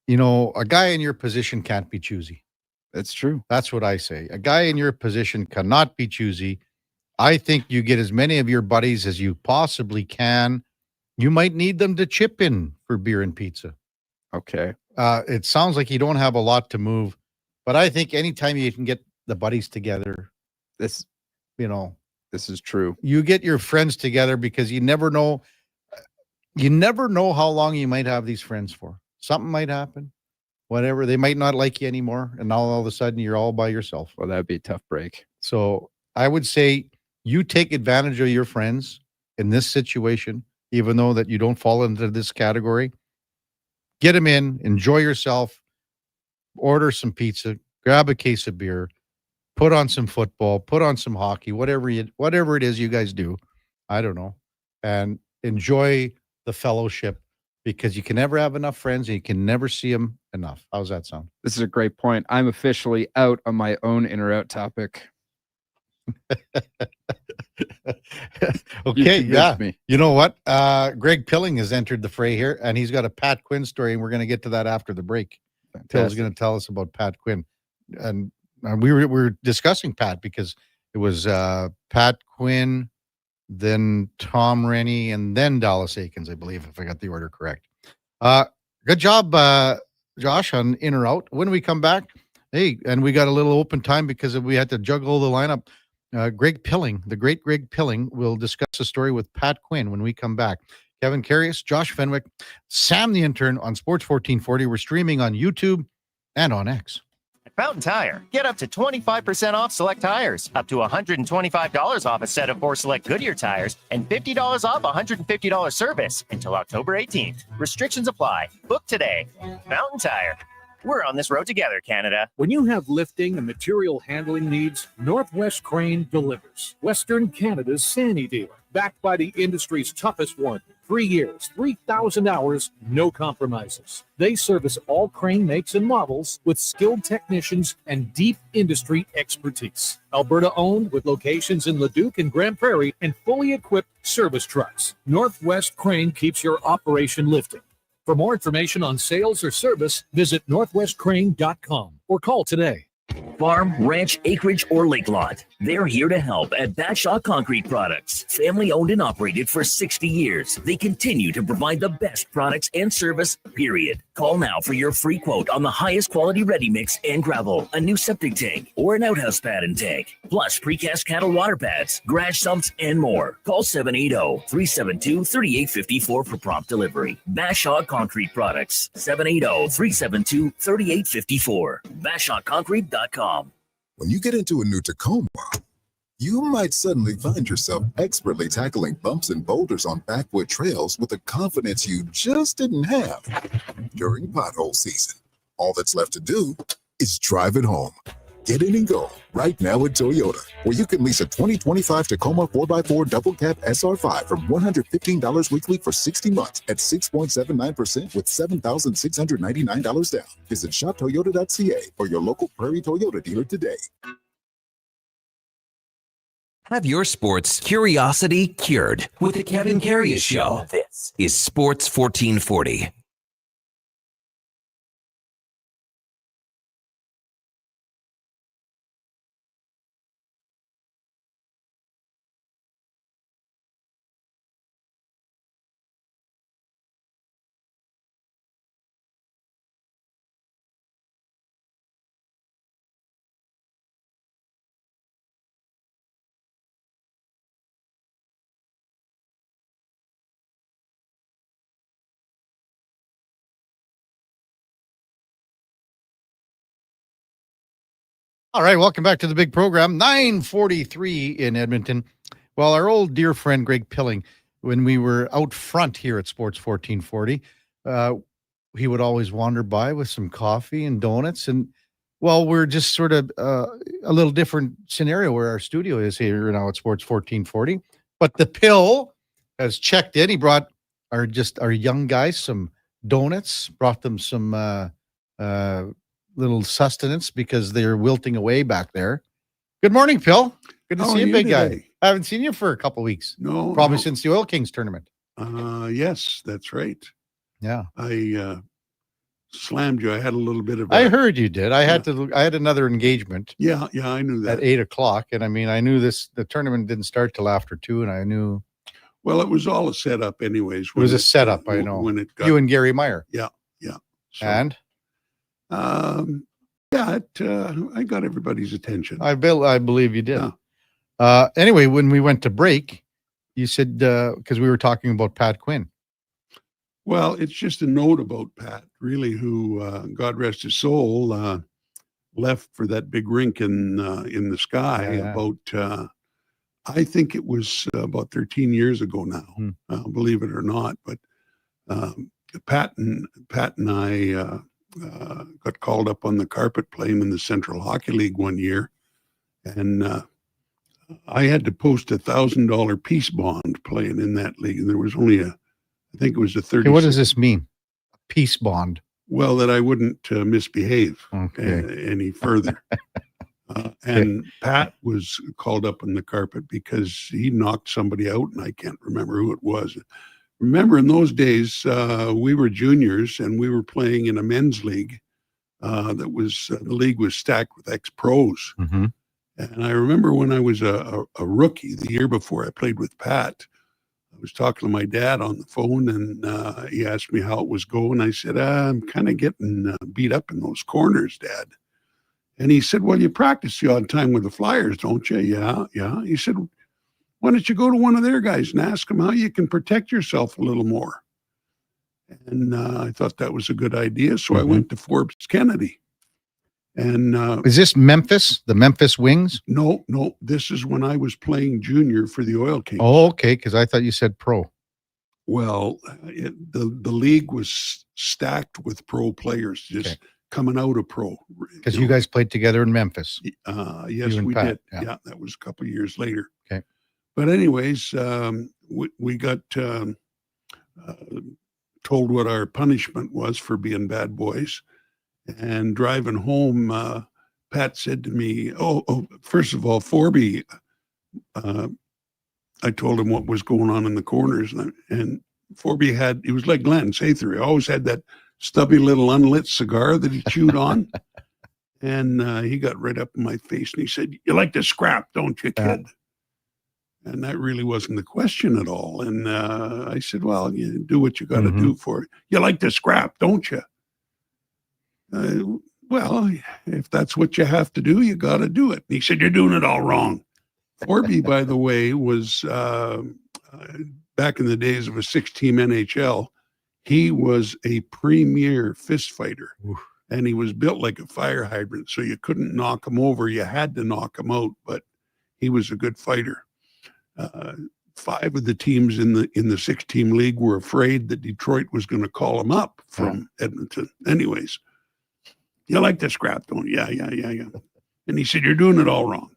a guy in your position can't be choosy. That's true. That's what I say. A guy in your position cannot be choosy. I think you get as many of your buddies as you possibly can. You might need them to chip in for beer and pizza. Okay. It sounds like you don't have a lot to move, but I think anytime you can get the buddies together, this is true. You get your friends together because you never know how long you might have these friends for. Something might happen, whatever. They might not like you anymore. And now all of a sudden you're all by yourself. Well, that'd be a tough break. So I would say you take advantage of your friends in this situation, even though that you don't fall into this category. Get them in, enjoy yourself, order some pizza, grab a case of beer, put on some football, put on some hockey, whatever it is you guys do. I don't know. And enjoy the fellowship because you can never have enough friends and you can never see them enough. How's that sound? This is a great point. I'm officially out on my own in or out topic. Okay, yeah. Me. You know what? Greg Pilling has entered the fray here, and he's got a Pat Quinn story, and we're going to get to that after the break. Phil's going to tell us about Pat Quinn. And we were discussing Pat because it was Pat Quinn, then Tom Rennie, and then Dallas Aikens, I believe, if I got the order correct. Good job, Josh, on in or out. When we come back, hey, and we got a little open time because we had to juggle the lineup. Greg Pilling, the great Greg Pilling, will discuss a story with Pat Quinn when we come back. Kevin Karius, Josh Fenwick, Sam the Intern on Sports 1440. We're streaming on YouTube and on X. At Fountain Tire, get up to 25% off select tires, up to $125 off a set of 4 select Goodyear tires, and $50 off $150 service until October 18th. Restrictions apply. Book today. Fountain Tire. We're on this road together, Canada. When you have lifting and material handling needs, Northwest Crane delivers. Western Canada's Sani dealer, backed by the industry's toughest one. 3 years, 3,000 hours, no compromises. They service all crane makes and models with skilled technicians and deep industry expertise. Alberta owned with locations in Leduc and Grand Prairie and fully equipped service trucks. Northwest Crane keeps your operation lifting. For more information on sales or service, visit northwestcrane.com or call today. Farm, ranch, acreage, or lake lot. They're here to help at Batshaw Concrete Products. Family owned and operated for 60 years. They continue to provide the best products and service, period. Call now for your free quote on the highest quality ready mix and gravel, a new septic tank, or an outhouse pad and tank, plus precast cattle water pads, garage sumps, and more. Call 780-372-3854 for prompt delivery. Batshaw Concrete Products, 780-372-3854. BatshawConcrete.com. When you get into a new Tacoma, you might suddenly find yourself expertly tackling bumps and boulders on backwood trails with a confidence you just didn't have during pothole season. All that's left to do is drive it home. Get in and go right now at Toyota, where you can lease a 2025 Tacoma 4x4 double cab SR5 from $115 weekly for 60 months at 6.79% with $7,699 down. Visit shoptoyota.ca or your local Prairie Toyota dealer today. Have your sports curiosity cured with the Kevin Karius Show. This is Sports 1440. All right, welcome back to the big program, 943 in Edmonton. Well, our old dear friend Greg Pilling, when we were out front here at Sports 1440, he would always wander by with some coffee and donuts. And, well, we're just sort of a little different scenario where our studio is here now at Sports 1440. But the Pill has checked in. He brought our young guys some donuts, brought them some little sustenance because they're wilting away back there. Good morning, Phil. Good to see you, big guy. I haven't seen you for a couple of weeks. Probably since the Oil Kings tournament. Yes, that's right. Yeah. I slammed you. I had a little bit of I heard you did. I had another engagement. Yeah, I knew that. At 8:00. And I mean, I knew the tournament didn't start till after 2, and I knew. Well, it was all a setup anyways. It was a setup, I know. When it got, you and Gary Meyer. Yeah. So, and? I got everybody's attention. I believe you did. Yeah. Anyway, when we went to break, you said, because we were talking about Pat Quinn. Well, it's just a note about Pat, really, who, God rest his soul, left for that big rink in the sky about, I think it was about 13 years ago now, believe it or not. But Pat and I got called up on the carpet playing in the Central Hockey League one year, and I had to post $1,000 peace bond playing in that league, and there was only I think it was a 30. What does this mean? Peace bond? Well, that I wouldn't misbehave any further. And Pat was called up on the carpet because he knocked somebody out, and I can't remember who it was. Remember, in those days, we were juniors, and we were playing in a men's league. The league was stacked with ex-pros. Mm-hmm. And I remember when I was a rookie, the year before I played with Pat, I was talking to my dad on the phone, and he asked me how it was going. I said, I'm kind of getting beat up in those corners, Dad. And he said, well, you practice the odd time with the Flyers, don't you? Yeah. He said, why don't you go to one of their guys and ask them how you can protect yourself a little more? And I thought that was a good idea. So I went to Forbes Kennedy. And is this Memphis, the Memphis Wings? No. This is when I was playing junior for the Oil Kings. Oh, okay. Because I thought you said pro. Well, the league was stacked with pro players just coming out of pro. Because you guys played together in Memphis. Yes, we did. Yeah, that was a couple of years later. Okay. But anyways, we got told what our punishment was for being bad boys. And driving home, Pat said to me, first of all, Forby, I told him what was going on in the corners. And Forby he was like Glenn Sather. He always had that stubby little unlit cigar that he chewed on. And he got right up in my face and he said, you like to scrap, don't you, kid? And that really wasn't the question at all. And I said, well, you do what you got to do for it. You like to scrap, don't you? Well, if that's what you have to do, you got to do it. And he said, you're doing it all wrong. Forby, by the way, was back in the days of a 6-team NHL. He was a premier fist fighter. Oof. And he was built like a fire hydrant. So you couldn't knock him over. You had to knock him out, but he was a good fighter. 5 of the teams in the 6-team league were afraid that Detroit was going to call him up from Edmonton. Anyways, you like to scrap, don't you? Yeah. And he said, you're doing it all wrong.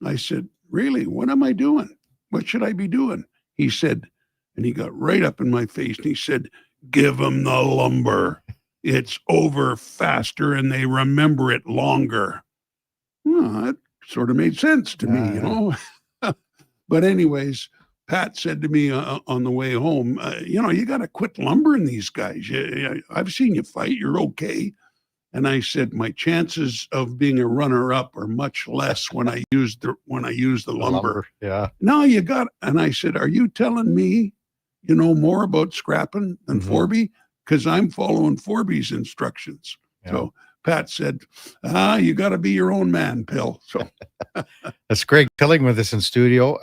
I said, really? What am I doing? What should I be doing? He said, and he got right up in my face and he said, give them the lumber. It's over faster and they remember it longer. Well, that sort of made sense to me, you know. But anyways, Pat said to me on the way home, you got to quit lumbering these guys. I've seen you fight. You're okay. And I said, my chances of being a runner-up are much less when I use the lumber. Yeah. No, you got. And I said, are you telling me you know more about scrapping than Forby? Because I'm following Forby's instructions. Yeah. So Pat said, you got to be your own man, Pill. So that's Greg Pilling with us in studio.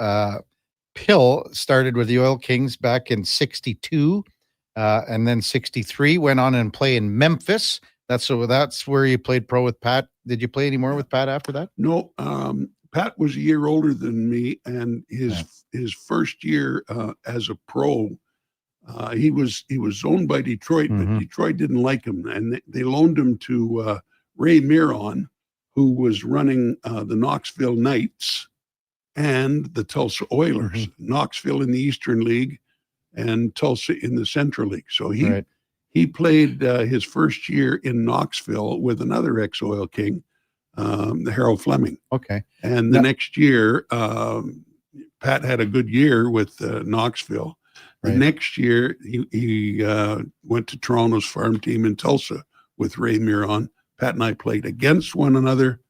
Pill started with the Oil Kings back in 62, and then 63 went on and play in Memphis. That's where you played pro with Pat. Did you play any more with Pat after that? No, Pat was a year older than me, and his first year as a pro, he was owned by Detroit, but Detroit didn't like him, and they loaned him to Ray Miron, who was running the Knoxville Knights and the Tulsa Oilers. Knoxville in the Eastern League, and Tulsa in the Central League. So he played his first year in Knoxville with another ex-Oil King, the Harold Fleming. Okay. And the next year, Pat had a good year with Knoxville. The next year, he went to Toronto's farm team in Tulsa with Ray Miron. Pat and I played against one another.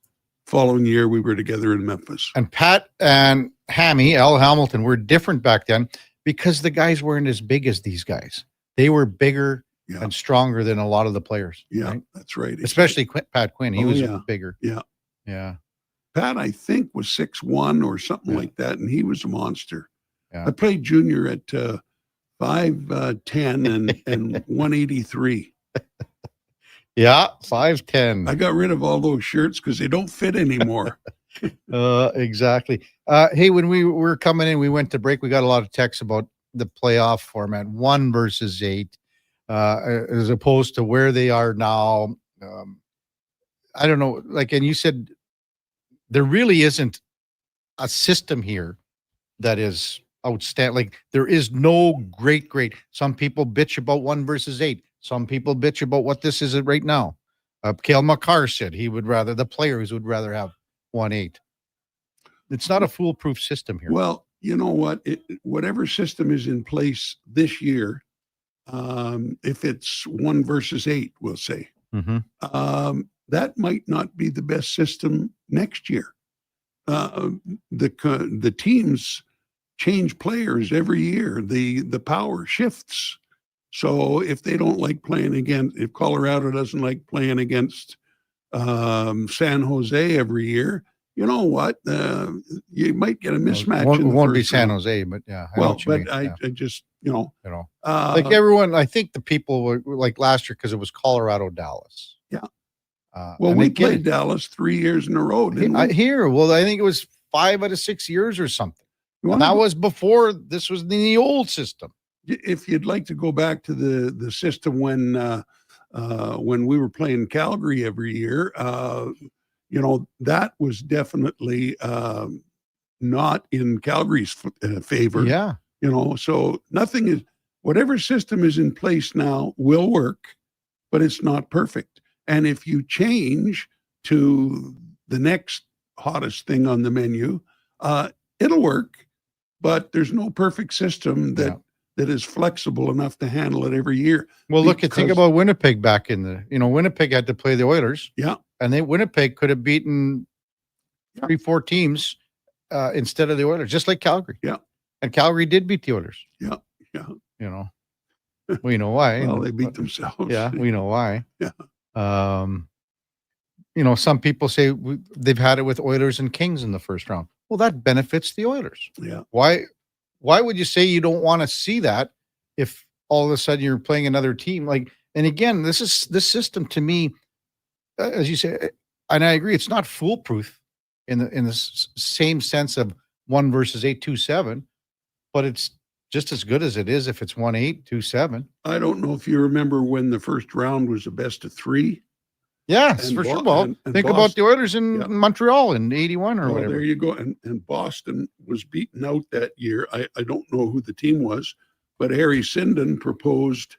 Following year, we were together in Memphis. And Pat and Al Hamilton, were different back then because the guys weren't as big as these guys. They were bigger and stronger than a lot of the players. Yeah, right? That's right. Especially Pat Quinn. He was bigger. Yeah. Yeah. Pat, I think, was 6'1" or something like that, and he was a monster. Yeah. I played junior at 5'10" and 183. Yeah, 5'10". I got rid of all those shirts because they don't fit anymore. Exactly. Hey, when we were coming in, we went to break. We got a lot of texts about the playoff format, 1 versus 8, as opposed to where they are now. I don't know. And you said there really isn't a system here that is outstanding. There is no great. Some people bitch about 1 versus 8. Some people bitch about what this is right now. Cale Makar said the players would rather have 1-8. It's not a foolproof system here. Well, you know what? Whatever system is in place this year, if it's 1 versus 8, we'll say, that might not be the best system next year. The teams change players every year. The power shifts. So if they don't like playing if Colorado doesn't like playing against San Jose every year, you know what? You might get a mismatch. It won't be San Jose, but yeah. I just, like everyone, I think the people were like last year because it was Colorado, Dallas. Yeah. Well, we played Dallas 3 years in a row, didn't we? Well, I think it was 5 out of 6 years or something. And that was before this was the old system. If you'd like to go back to the system when we were playing Calgary every year, that was definitely not in Calgary's favor. Yeah. So whatever system is in place now will work, but it's not perfect. And if you change to the next hottest thing on the menu, it'll work, but there's no perfect system that is flexible enough to handle it every year. Well, think about Winnipeg back in Winnipeg had to play the Oilers. Yeah. And Winnipeg could have beaten 3-4 teams instead of the Oilers, just like Calgary. Yeah. And Calgary did beat the Oilers. Yeah. Yeah. We know why. Well, they beat themselves. Yeah, we know why. Yeah. Some people say they've had it with Oilers and Kings in the first round. Well, that benefits the Oilers. Yeah. Why would you say you don't want to see that if all of a sudden you're playing another team? And again, this system to me, as you say, and I agree, it's not foolproof in the same sense of 1 versus 8, 2-7, but it's just as good as it is if it's 1-8, 2-7. I don't know if you remember when the first round was a best of 3. Yes, for sure. Well, think about the Oilers in Montreal in 81 or whatever. There you go. And Boston was beaten out that year. I don't know who the team was, but Harry Sinden proposed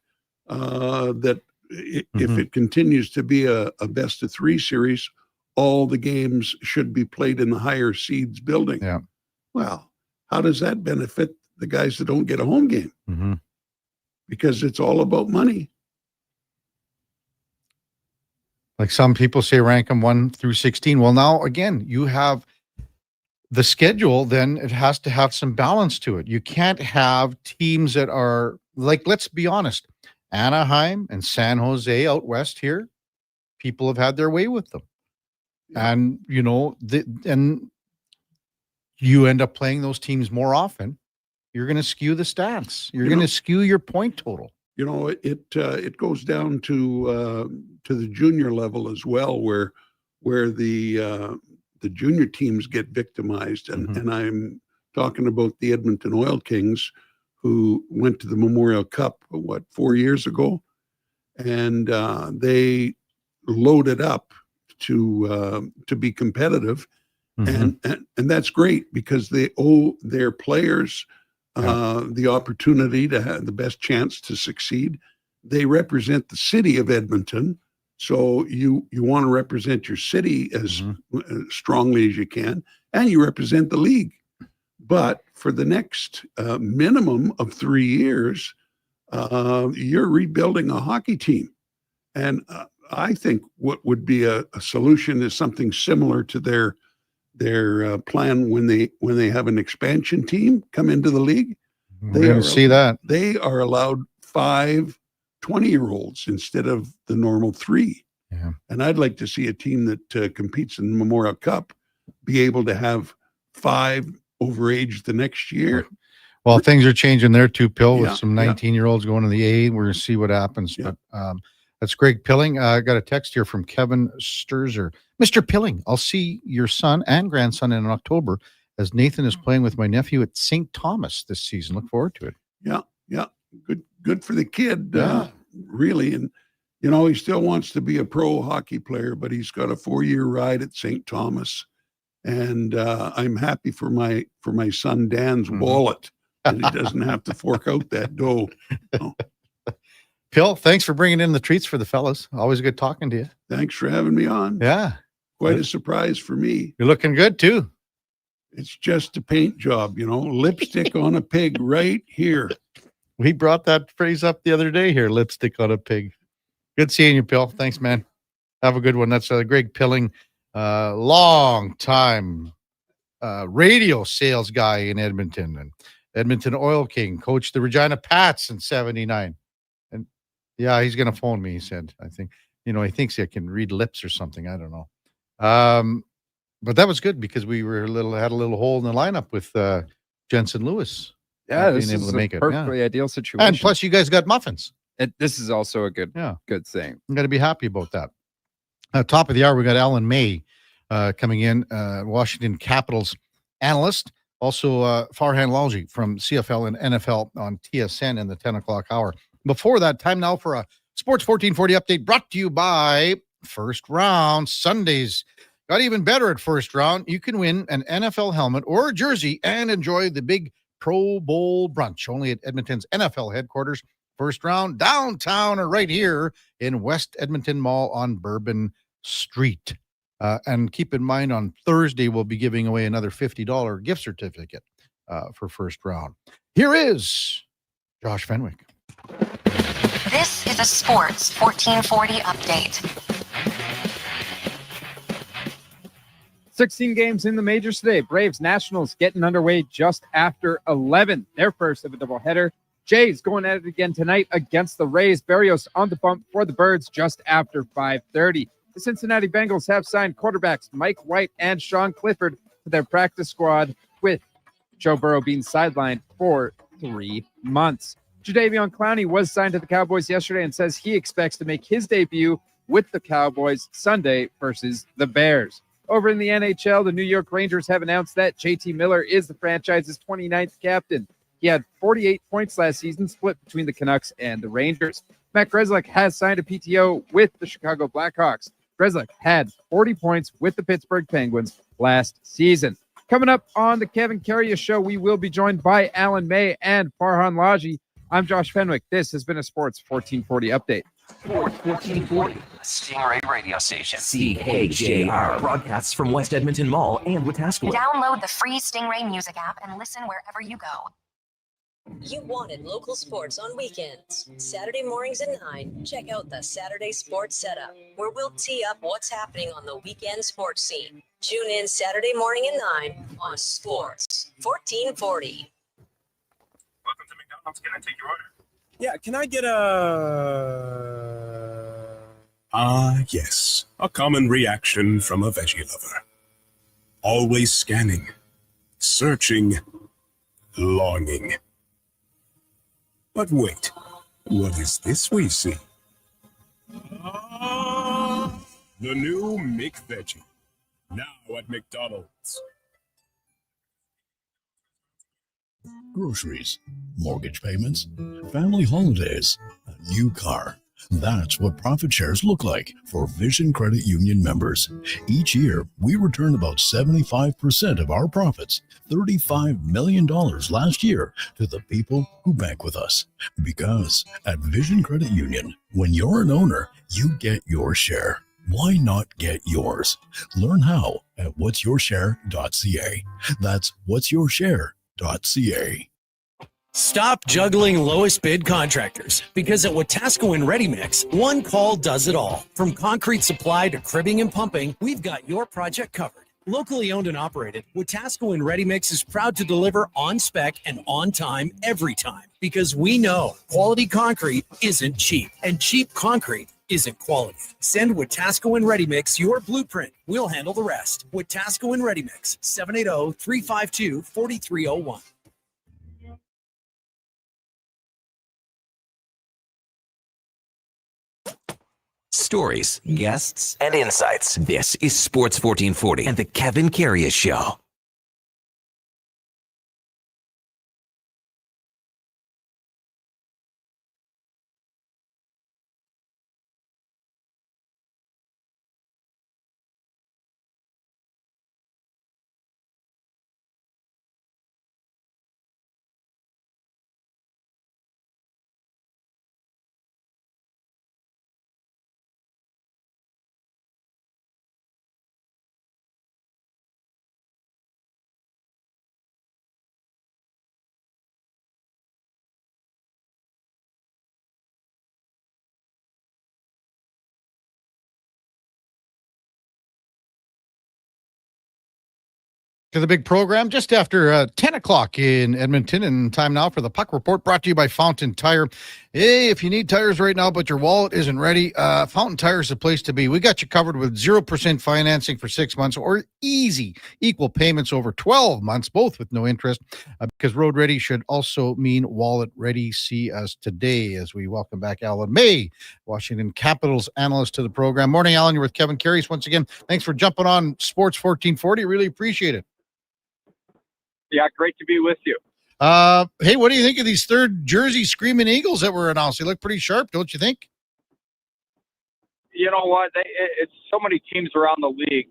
that if it continues to be a best of 3 series, all the games should be played in the higher seeds building. Yeah. Well, how does that benefit the guys that don't get a home game? Mm-hmm. Because it's all about money. Like some people say, rank them 1 through 16. Well, now again, you have the schedule, then it has to have some balance to it. You can't have teams that are like, let's be honest, Anaheim and San Jose out west here, people have had their way with them. And, you know, and you end up playing those teams more often. You're going to skew the stats. You're going to skew your point total. You know, it goes down to the junior level as well, where the junior teams get victimized, and I'm talking about the Edmonton Oil Kings, who went to the Memorial Cup 4 years ago, and they loaded up to be competitive, and that's great because they owe their players the opportunity to have the best chance to succeed. They represent the city of Edmonton, so you want to represent your city as strongly as you can, and you represent the league. But for the next minimum of 3 years, you're rebuilding a hockey team. And I think what would be a solution is something similar to their plan when they have an expansion team come into the league. We're going to see that. They are allowed 5 20-year-olds instead of the normal 3. Yeah. And I'd like to see a team that competes in the Memorial Cup be able to have 5 overage the next year. Well, things are changing there too, Pill, with some 19-year-olds going to the A. We're going to see what happens. But that's Greg Pilling. I got a text here from Kevin Sturzer. Mr. Pilling, I'll see your son and grandson in October as Nathan is playing with my nephew at St. Thomas this season. Look forward to it. Yeah. Good for the kid, really. And, you know, he still wants to be a pro hockey player, but he's got a 4-year ride at St. Thomas. And I'm happy for my son Dan's wallet, that he doesn't have to fork out that dough. Pill, thanks for bringing in the treats for the fellas. Always good talking to you. Thanks for having me on. Yeah. Quite a surprise for me. You're looking good too. It's just a paint job, you know, lipstick on a pig right here. We brought that phrase up the other day here, lipstick on a pig. Good seeing you, Pill. Thanks, man. Have a good one. That's Greg Pilling, long time radio sales guy in Edmonton, and Edmonton Oil King, coached the Regina Pats in 79. And yeah, he's going to phone me, he said. I think, you know, he thinks I can read lips or something. I don't know. But that was good because we had a little hole in the lineup with Jensen Lewis. Yeah, this being able is to make a it. perfectly ideal situation. And plus, you guys got muffins. This is also a good thing. I'm going to be happy about that. Top of the hour, we got Alan May coming in, Washington Capitals analyst. Also, Farhan Lalji from CFL and NFL on TSN in the 10 o'clock hour. Before that, time now for a Sports 1440 update brought to you by First Round. Sundays got even better at First Round. You can win an NFL helmet or a jersey and enjoy the big Pro Bowl brunch only at Edmonton's NFL headquarters. First Round downtown or right here in West Edmonton Mall on Bourbon Street. And keep in mind, on Thursday, we'll be giving away another $50 gift certificate for First Round. Here is Josh Fenwick. This is a Sports 1440 update. 16 games in the majors today. Braves Nationals getting underway just after 11. Their first of a doubleheader. Jays going at it again tonight against the Rays. Berrios on the bump for the Birds just after 5:30. The Cincinnati Bengals have signed quarterbacks Mike White and Sean Clifford to their practice squad, with Joe Burrow being sidelined for 3 months. Jadeveon Clowney was signed to the Cowboys yesterday and says he expects to make his debut with the Cowboys Sunday versus the Bears. Over in the NHL, the New York Rangers have announced that JT Miller is the franchise's 29th captain. He had 48 points last season, split between the Canucks and the Rangers. Matt Grzelcyk has signed a PTO with the Chicago Blackhawks. Grzelcyk had 40 points with the Pittsburgh Penguins last season. Coming up on the Kevin Karius Show, we will be joined by Alan May and Farhan Lalji. I'm Josh Fenwick. This has been a Sports 1440 update. Sports 1440, Stingray radio station. CKJR broadcasts from West Edmonton Mall and Wetaskiwin. Download the free Stingray music app and listen wherever you go. You wanted local sports on weekends. Saturday mornings at 9, check out the Saturday Sports Setup, where we'll tee up what's happening on the weekend sports scene. Tune in Saturday morning at 9 on Sports 1440. Welcome to McDonald's. Can I take your order? Yeah, can I get a... Yes. A common reaction from a veggie lover. Always scanning, searching, longing. But wait, what is this we see? The new McVeggie. Now at McDonald's. Groceries, mortgage payments, family holidays, a new car. That's what profit shares look like for Vision Credit Union members. Each year, we return about 75% of our profits, $35 million last year, to the people who bank with us. Because at Vision Credit Union, when you're an owner, you get your share. Why not get yours? Learn how at whatsyourshare.ca. That's whatsyourshare.ca. Stop juggling lowest bid contractors, because at Wetaskiwin Ready Mix, one call does it all. From concrete supply to cribbing and pumping, we've got your project covered. Locally owned and operated, Wetaskiwin Ready Mix is proud to deliver on spec and on time every time, because we know quality concrete isn't cheap, and cheap concrete isn't quality. Send Wetaskiwin Ready Mix your blueprint. We'll handle the rest. Wetaskiwin Ready Mix, 780-352-4301. Stories, guests, and insights. This is Sports 1440 and the Kevin Karius Show. To the big program just after 10 o'clock in Edmonton, and time now for the Puck Report, brought to you by Fountain Tire. Hey, if you need tires right now but your wallet isn't ready, Fountain Tire is the place to be. We got you covered with 0% financing for 6 months or easy equal payments over 12 months, both with no interest, because road ready should also mean wallet ready. See us today as we welcome back Alan May, Washington Capitals analyst, to the program. Morning, Alan. You're with Kevin Karius once again. Thanks for jumping on Sports 1440. Really appreciate it. Yeah, great to be with you. Hey, what do you think of these third jersey Screaming Eagles that were announced? They look pretty sharp, don't you think? You know what? It's so many teams around the league.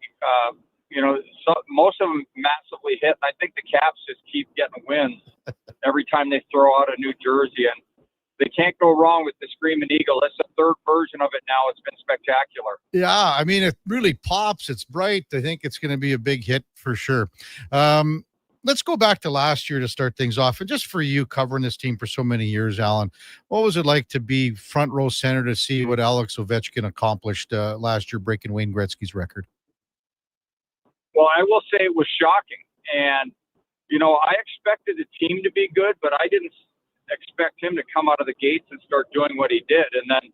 So most of them massively hit. I think the Caps just keep getting wins every time they throw out a new jersey, and they can't go wrong with the Screaming Eagle. That's the third version of it now. It's been spectacular. Yeah, I mean, it really pops. It's bright. I think it's going to be a big hit for sure. Let's go back to last year to start things off. And just for you covering this team for so many years, Alan, what was it like to be front row center to see what Alex Ovechkin accomplished last year, breaking Wayne Gretzky's record? Well, I will say it was shocking. And, I expected the team to be good, but I didn't expect him to come out of the gates and start doing what he did. And then,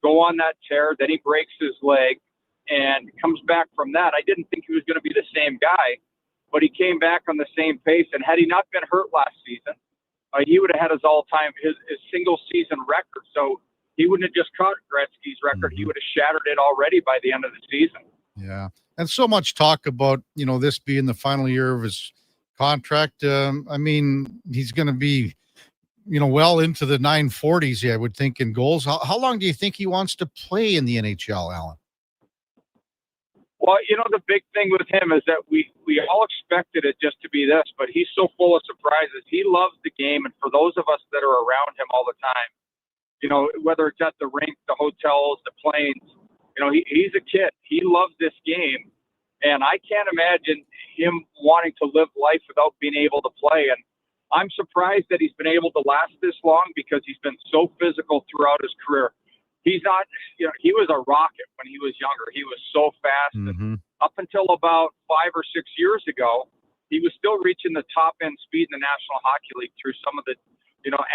go on that tear. Then he breaks his leg and comes back from that. I didn't think he was going to be the same guy. But he came back on the same pace, and had he not been hurt last season, he would have had his all-time, his single-season record. So he wouldn't have just caught Gretzky's record. He would have shattered it already by the end of the season. Yeah, and so much talk about, this being the final year of his contract. I mean, he's going to be, well into the 940s, I would think, in goals. How long do you think he wants to play in the NHL, Alan? Well, the big thing with him is that we all expected it just to be this, but he's so full of surprises. He loves the game, and for those of us that are around him all the time, whether it's at the rink, the hotels, the planes, he's a kid. He loves this game. And I can't imagine him wanting to live life without being able to play. And I'm surprised that he's been able to last this long because he's been so physical throughout his career. He's not, he was a rocket when he was younger. He was so fast. Mm-hmm. Up until about 5 or 6 years ago, he was still reaching the top end speed in the National Hockey League through some of the,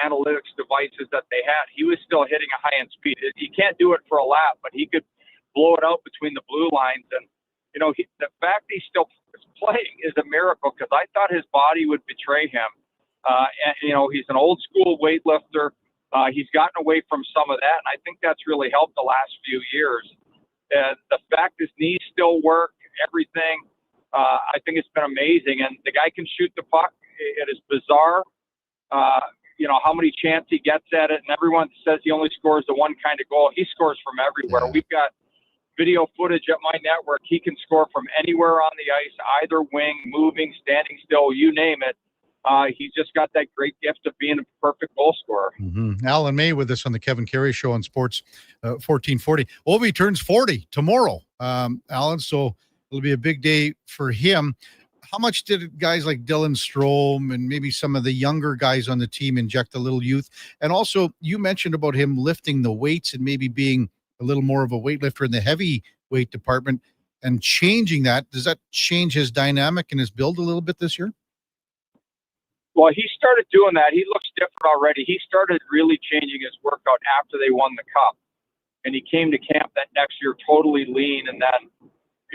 analytics devices that they had. He was still hitting a high end speed. He can't do it for a lap, but he could blow it out between the blue lines. And, the fact he's still playing is a miracle because I thought his body would betray him. He's an old school weightlifter. He's gotten away from some of that, and I think that's really helped the last few years. And the fact his knees still work, everything, I think it's been amazing. And the guy can shoot the puck. It is bizarre, how many chances he gets at it. And everyone says he only scores the one kind of goal. He scores from everywhere. Yeah. We've got video footage at my network. He can score from anywhere on the ice, either wing, moving, standing still, you name it. He's just got that great gift of being a perfect goal scorer. Mm-hmm. Alan May with us on the Kevin Karius Show on Sports 1440. Ovi turns 40 tomorrow, Alan, so it'll be a big day for him. How much did guys like Dylan Strome and maybe some of the younger guys on the team inject a little youth? And also, you mentioned about him lifting the weights and maybe being a little more of a weightlifter in the heavyweight department and changing that. Does that change his dynamic and his build a little bit this year? Well, he started doing that. He looks different already. He started really changing his workout after they won the cup. And he came to camp that next year totally lean. And then,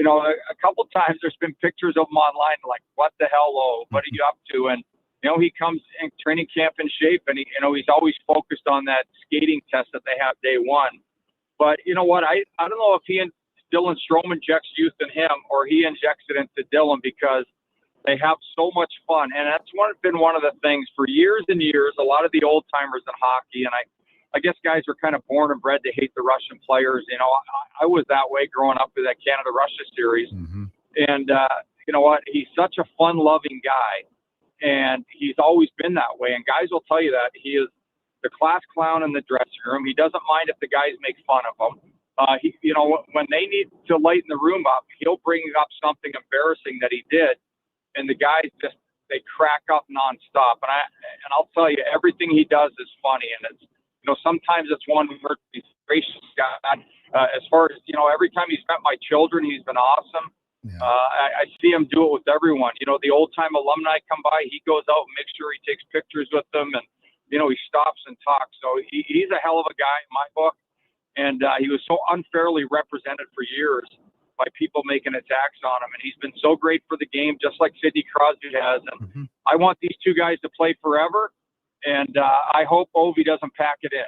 a couple times there's been pictures of him online like, what the hell, what are you up to? And, he comes in training camp in shape and, he's always focused on that skating test that they have day one. But you know what? I don't know if he and Dylan Strome injects youth in him or he injects it into Dylan because they have so much fun. And that's been one of the things for years and years. A lot of the old timers in hockey, and I guess guys are kind of born and bred to hate the Russian players. I was that way growing up with that Canada-Russia series. Mm-hmm. And you know what? He's such a fun-loving guy, and he's always been that way. And guys will tell you that. He is the class clown in the dressing room. He doesn't mind if the guys make fun of him. When they need to lighten the room up, he'll bring up something embarrassing that he did, and the guys they crack up nonstop. And I'll tell you, everything he does is funny, and it's sometimes it's one word. He's gracious guy. As far as every time he's met my children, he's been awesome. Yeah. I see him do it with everyone. The old time alumni come by, he goes out and makes sure he takes pictures with them, and he stops and talks. So he's a hell of a guy in my book, and he was so unfairly represented for years by people making attacks on him, and he's been so great for the game, just like Sidney Crosby has. And I want these two guys to play forever, and I hope Ovi doesn't pack it in.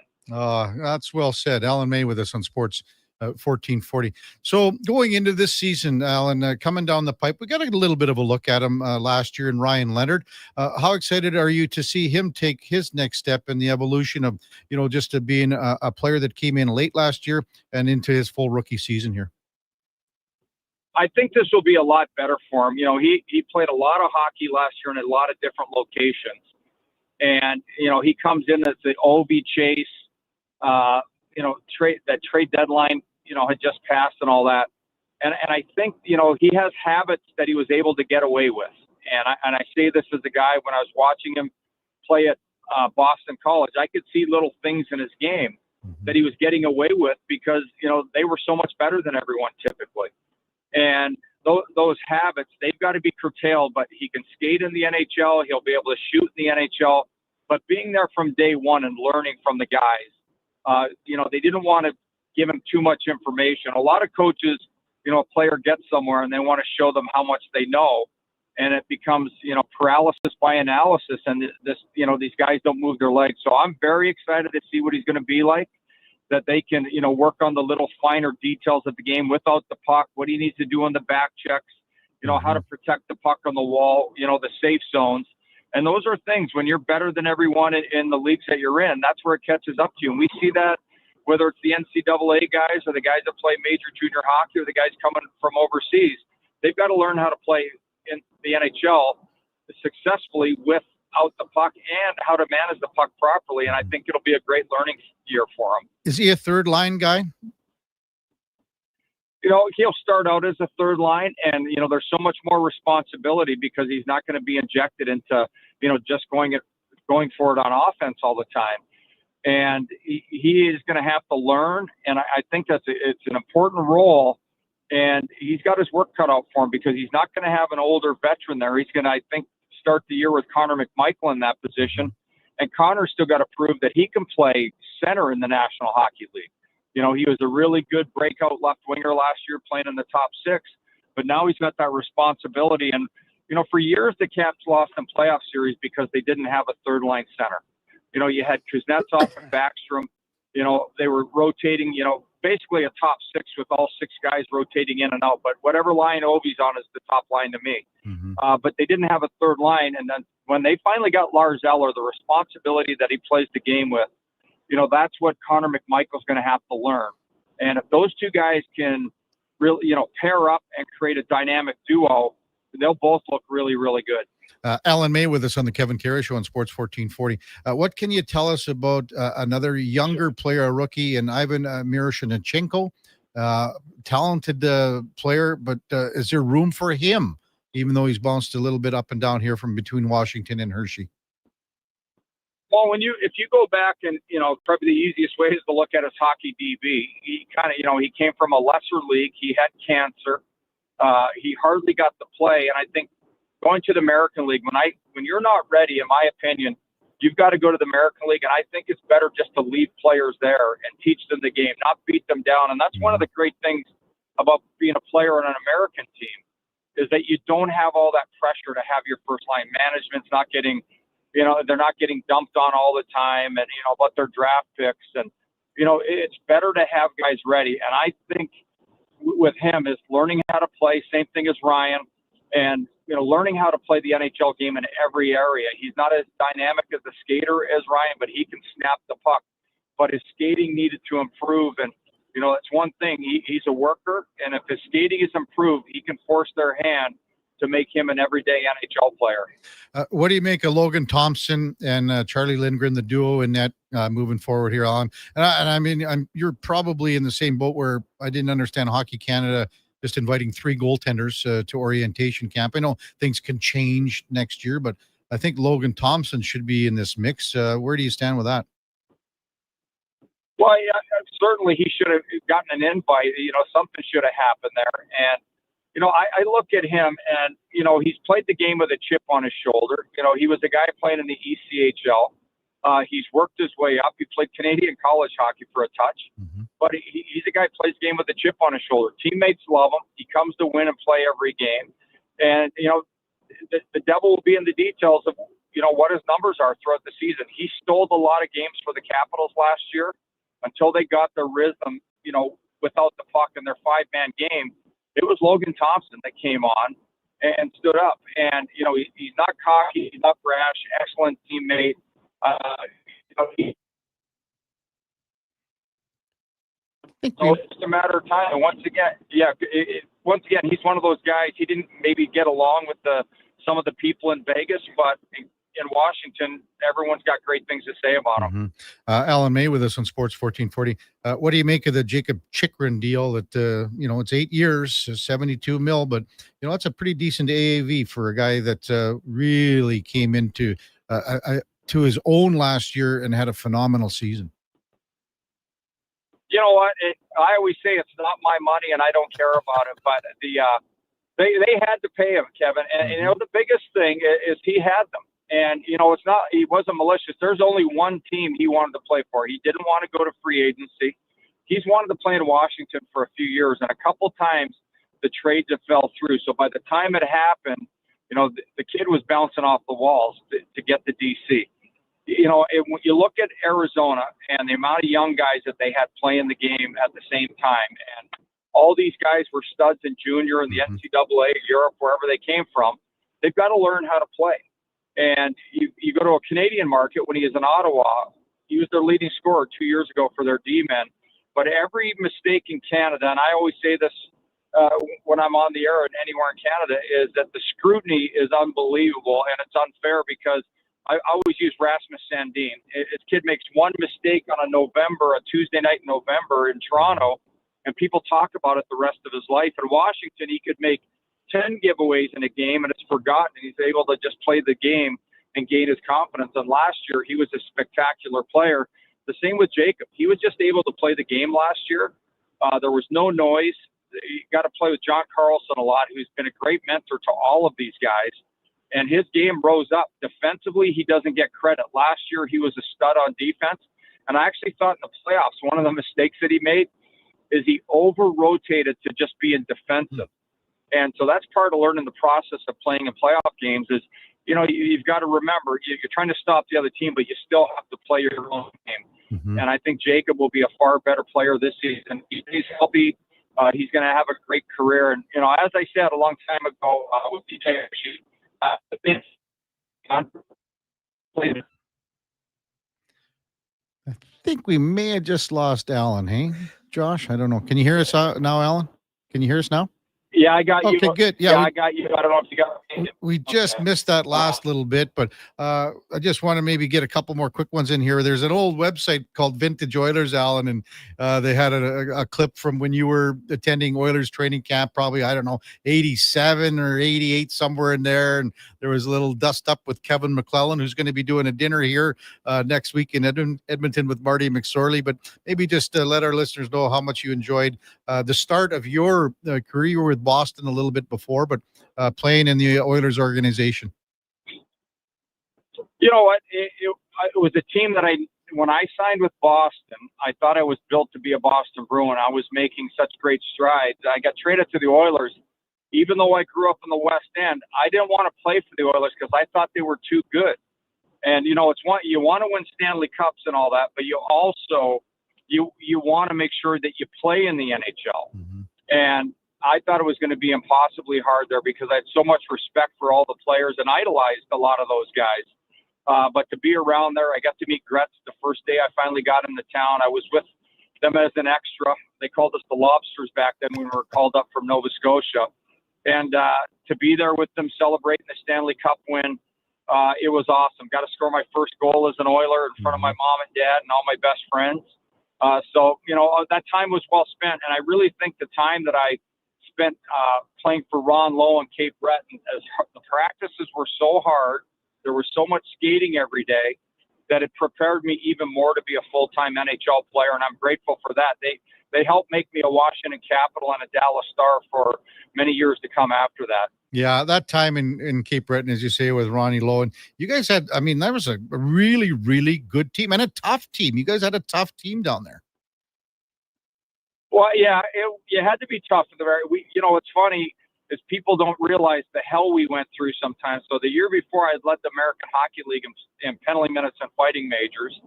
That's well said. Alan May with us on Sports 1440. So going into this season, Alan, coming down the pipe, we got a little bit of a look at him last year in Ryan Leonard. How excited are you to see him take his next step in the evolution of, just to being a player that came in late last year and into his full rookie season here? I think this will be a lot better for him. He played a lot of hockey last year in a lot of different locations. And, he comes in as the Ovi chase, trade deadline, had just passed and all that. And I think, he has habits that he was able to get away with. And I say this as a guy, when I was watching him play at Boston College, I could see little things in his game that he was getting away with because, they were so much better than everyone typically. And those habits, they've got to be curtailed, but he can skate in the NHL. He'll be able to shoot in the NHL. But being there from day one and learning from the guys, they didn't want to give him too much information. A lot of coaches, a player gets somewhere and they want to show them how much they know. And it becomes, paralysis by analysis. And these guys don't move their legs. So I'm very excited to see what he's going to be like, that they can, work on the little finer details of the game without the puck, what he needs to do on the back checks, how to protect the puck on the wall, the safe zones. And those are things when you're better than everyone in the leagues that you're in, that's where it catches up to you. And we see that whether it's the NCAA guys or the guys that play major junior hockey or the guys coming from overseas, they've got to learn how to play in the NHL successfully with out the puck and how to manage the puck properly. And I think it'll be a great learning year for him. Is he a third line guy? You know, he'll start out as a third line, and, you know, there's so much more responsibility because he's not going to be injected into, you know, just going for it on offense all the time. And he is going to have to learn, and I think it's an important role, and he's got his work cut out for him because he's not going to have an older veteran there. He's going to, I think, start the year with Connor McMichael in that position, and Connor's still got to prove that he can play center in the National Hockey League. You know, he was a really good breakout left winger last year playing in the top six, but now he's got that responsibility. And, you know, for years the Caps lost in playoff series because they didn't have a third line center. You know, you had Kuznetsov and Backstrom. You know, they were rotating, you know, basically a top six with all six guys rotating in and out. But whatever line Ovi's on is the top line to me. But they didn't have a third line. And then when they finally got Lars Eller, the responsibility that he plays the game with, you know, that's what Connor McMichael's going to have to learn. And if those two guys can really, you know, pair up and create a dynamic duo, they'll both look really, really good. Alan May with us on the Kevin Karius Show on Sports 1440. What can you tell us about another younger player, a rookie, and Ivan Miroshnichenko? Talented player, but is there room for him, even though he's bounced a little bit up and down here from between Washington and Hershey? Well, if you go back and, you know, probably the easiest way is to look at his hockey DB. He kind of, you know, he came from a lesser league. He had cancer. He hardly got to play. And I think going to the American League, when you're not ready, in my opinion, you've got to go to the American League. And I think it's better just to leave players there and teach them the game, not beat them down. And that's one of the great things about being a player on an American team is that you don't have all that pressure to have your first line management's not getting, you know, they're not getting dumped on all the time and, you know, about their draft picks. And, you know, it's better to have guys ready. And I think with him is learning how to play, same thing as Ryan, and, you know, learning how to play the NHL game in every area. He's not as dynamic as a skater as Ryan, but he can snap the puck. But his skating needed to improve. And, you know, that's one thing. He's a worker. And if his skating is improved, he can force their hand to make him an everyday NHL player. What do you make of Logan Thompson and Charlie Lindgren, the duo in net moving forward here on? And I mean, you're probably in the same boat where I didn't understand Hockey Canada just inviting 3 goaltenders to orientation camp. I know things can change next year, but I think Logan Thompson should be in this mix. Where do you stand with that? Well, yeah, certainly he should have gotten an invite. You know, something should have happened there. And, you know, I look at him and, you know, he's played the game with a chip on his shoulder. You know, he was a guy playing in the ECHL. He's worked his way up. He played Canadian college hockey for a touch. But he's a guy who plays the game with a chip on his shoulder. Teammates love him. He comes to win and play every game. And, you know, the devil will be in the details of, you know, what his numbers are throughout the season. He stole a lot of games for the Capitals last year until they got their rhythm, you know, without the puck in their 5-man game. It was Logan Thompson that came on and stood up. And, you know, he's not cocky, he's not brash, excellent teammate. You know, so it's just a matter of time. And once again, he's one of those guys. He didn't maybe get along with some of the people in Vegas, but in Washington, everyone's got great things to say about him. Alan May with us on Sports 1440. What do you make of the Jacob Chychrun deal that, you know, it's 8 years, 72 mil, but, you know, it's a pretty decent AAV for a guy that really came into to his own last year and had a phenomenal season. You know what? I always say it's not my money and I don't care about it, but they had to pay him, Kevin. And, you know, the biggest thing is he had them. And, you know, he wasn't malicious. There's only one team he wanted to play for. He didn't want to go to free agency. He's wanted to play in Washington for a few years, and a couple times the trades have fell through. So by the time it happened, you know, the kid was bouncing off the walls to get to D.C. You know, when you look at Arizona and the amount of young guys that they had playing the game at the same time, and all these guys were studs in junior and the NCAA, Europe, wherever they came from, they've got to learn how to play. And you go to a Canadian market when he is in Ottawa, he was their leading scorer 2 years ago for their D-men. But every mistake in Canada, and I always say this when I'm on the air and anywhere in Canada, is that the scrutiny is unbelievable and it's unfair because I always use Rasmus Sandin. His kid makes one mistake on a Tuesday night in November in Toronto, and people talk about it the rest of his life. In Washington, he could make 10 giveaways in a game, and it's forgotten, and he's able to just play the game and gain his confidence. And last year, he was a spectacular player. The same with Jacob. He was just able to play the game last year. There was no noise. You got to play with John Carlson a lot, who's been a great mentor to all of these guys. And his game rose up. Defensively, he doesn't get credit. Last year, he was a stud on defense. And I actually thought in the playoffs, one of the mistakes that he made is he over-rotated to just being defensive. And so that's part of learning the process of playing in playoff games is, you know, you've got to remember, you're trying to stop the other team, but you still have to play your own game. Mm-hmm. And I think Jacob will be a far better player this season. If he's healthy. He's going to have a great career. And, you know, as I said a long time ago with DJ, I think we may have just lost Alan, hey, Josh? I don't know. Can you hear us now, Alan? Can you hear us now? Yeah, I got you. Okay, good. Yeah, I got you. I don't know if you got me. We just missed that last little bit, but I just want to maybe get a couple more quick ones in here. There's an old website called Vintage Oilers, Alan, and they had a clip from when you were attending Oilers training camp, probably, I don't know, 87 or 88, somewhere in there. And there was a little dust up with Kevin McClellan, who's going to be doing a dinner here next week in Edmonton with Marty McSorley. But maybe just let our listeners know how much you enjoyed the start of your career with Boston a little bit before, but playing in the Oilers organization. You know what? It was a team that when I signed with Boston, I thought I was built to be a Boston Bruin. I was making such great strides. I got traded to the Oilers. Even though I grew up in the West End, I didn't want to play for the Oilers because I thought they were too good. And, you know, you want to win Stanley Cups and all that, but you also, you want to make sure that you play in the NHL. Mm-hmm. And I thought it was going to be impossibly hard there because I had so much respect for all the players and idolized a lot of those guys. But to be around there, I got to meet Gretz the first day I finally got into town. I was with them as an extra. They called us the Lobsters back then when we were called up from Nova Scotia. And to be there with them celebrating the Stanley Cup win, it was awesome. Got to score my first goal as an Oiler in front of my mom and dad and all my best friends. So, you know, that time was well spent. And I really think the time that I spent playing for Ron Lowe and Cape Breton, as the practices were so hard, there was so much skating every day that it prepared me even more to be a full-time NHL player, and I'm grateful for that. They helped make me a Washington Capital and a Dallas Star for many years to come after that. Yeah, that time in Cape Breton, as you say, with Ronnie Lowe, and you guys had, I mean, that was a really, really good team and a tough team. You guys had a tough team down there. Well, yeah, you had to be tough for the you know, what's funny is people don't realize the hell we went through sometimes. So the year before, I led the American Hockey League in penalty minutes and fighting majors.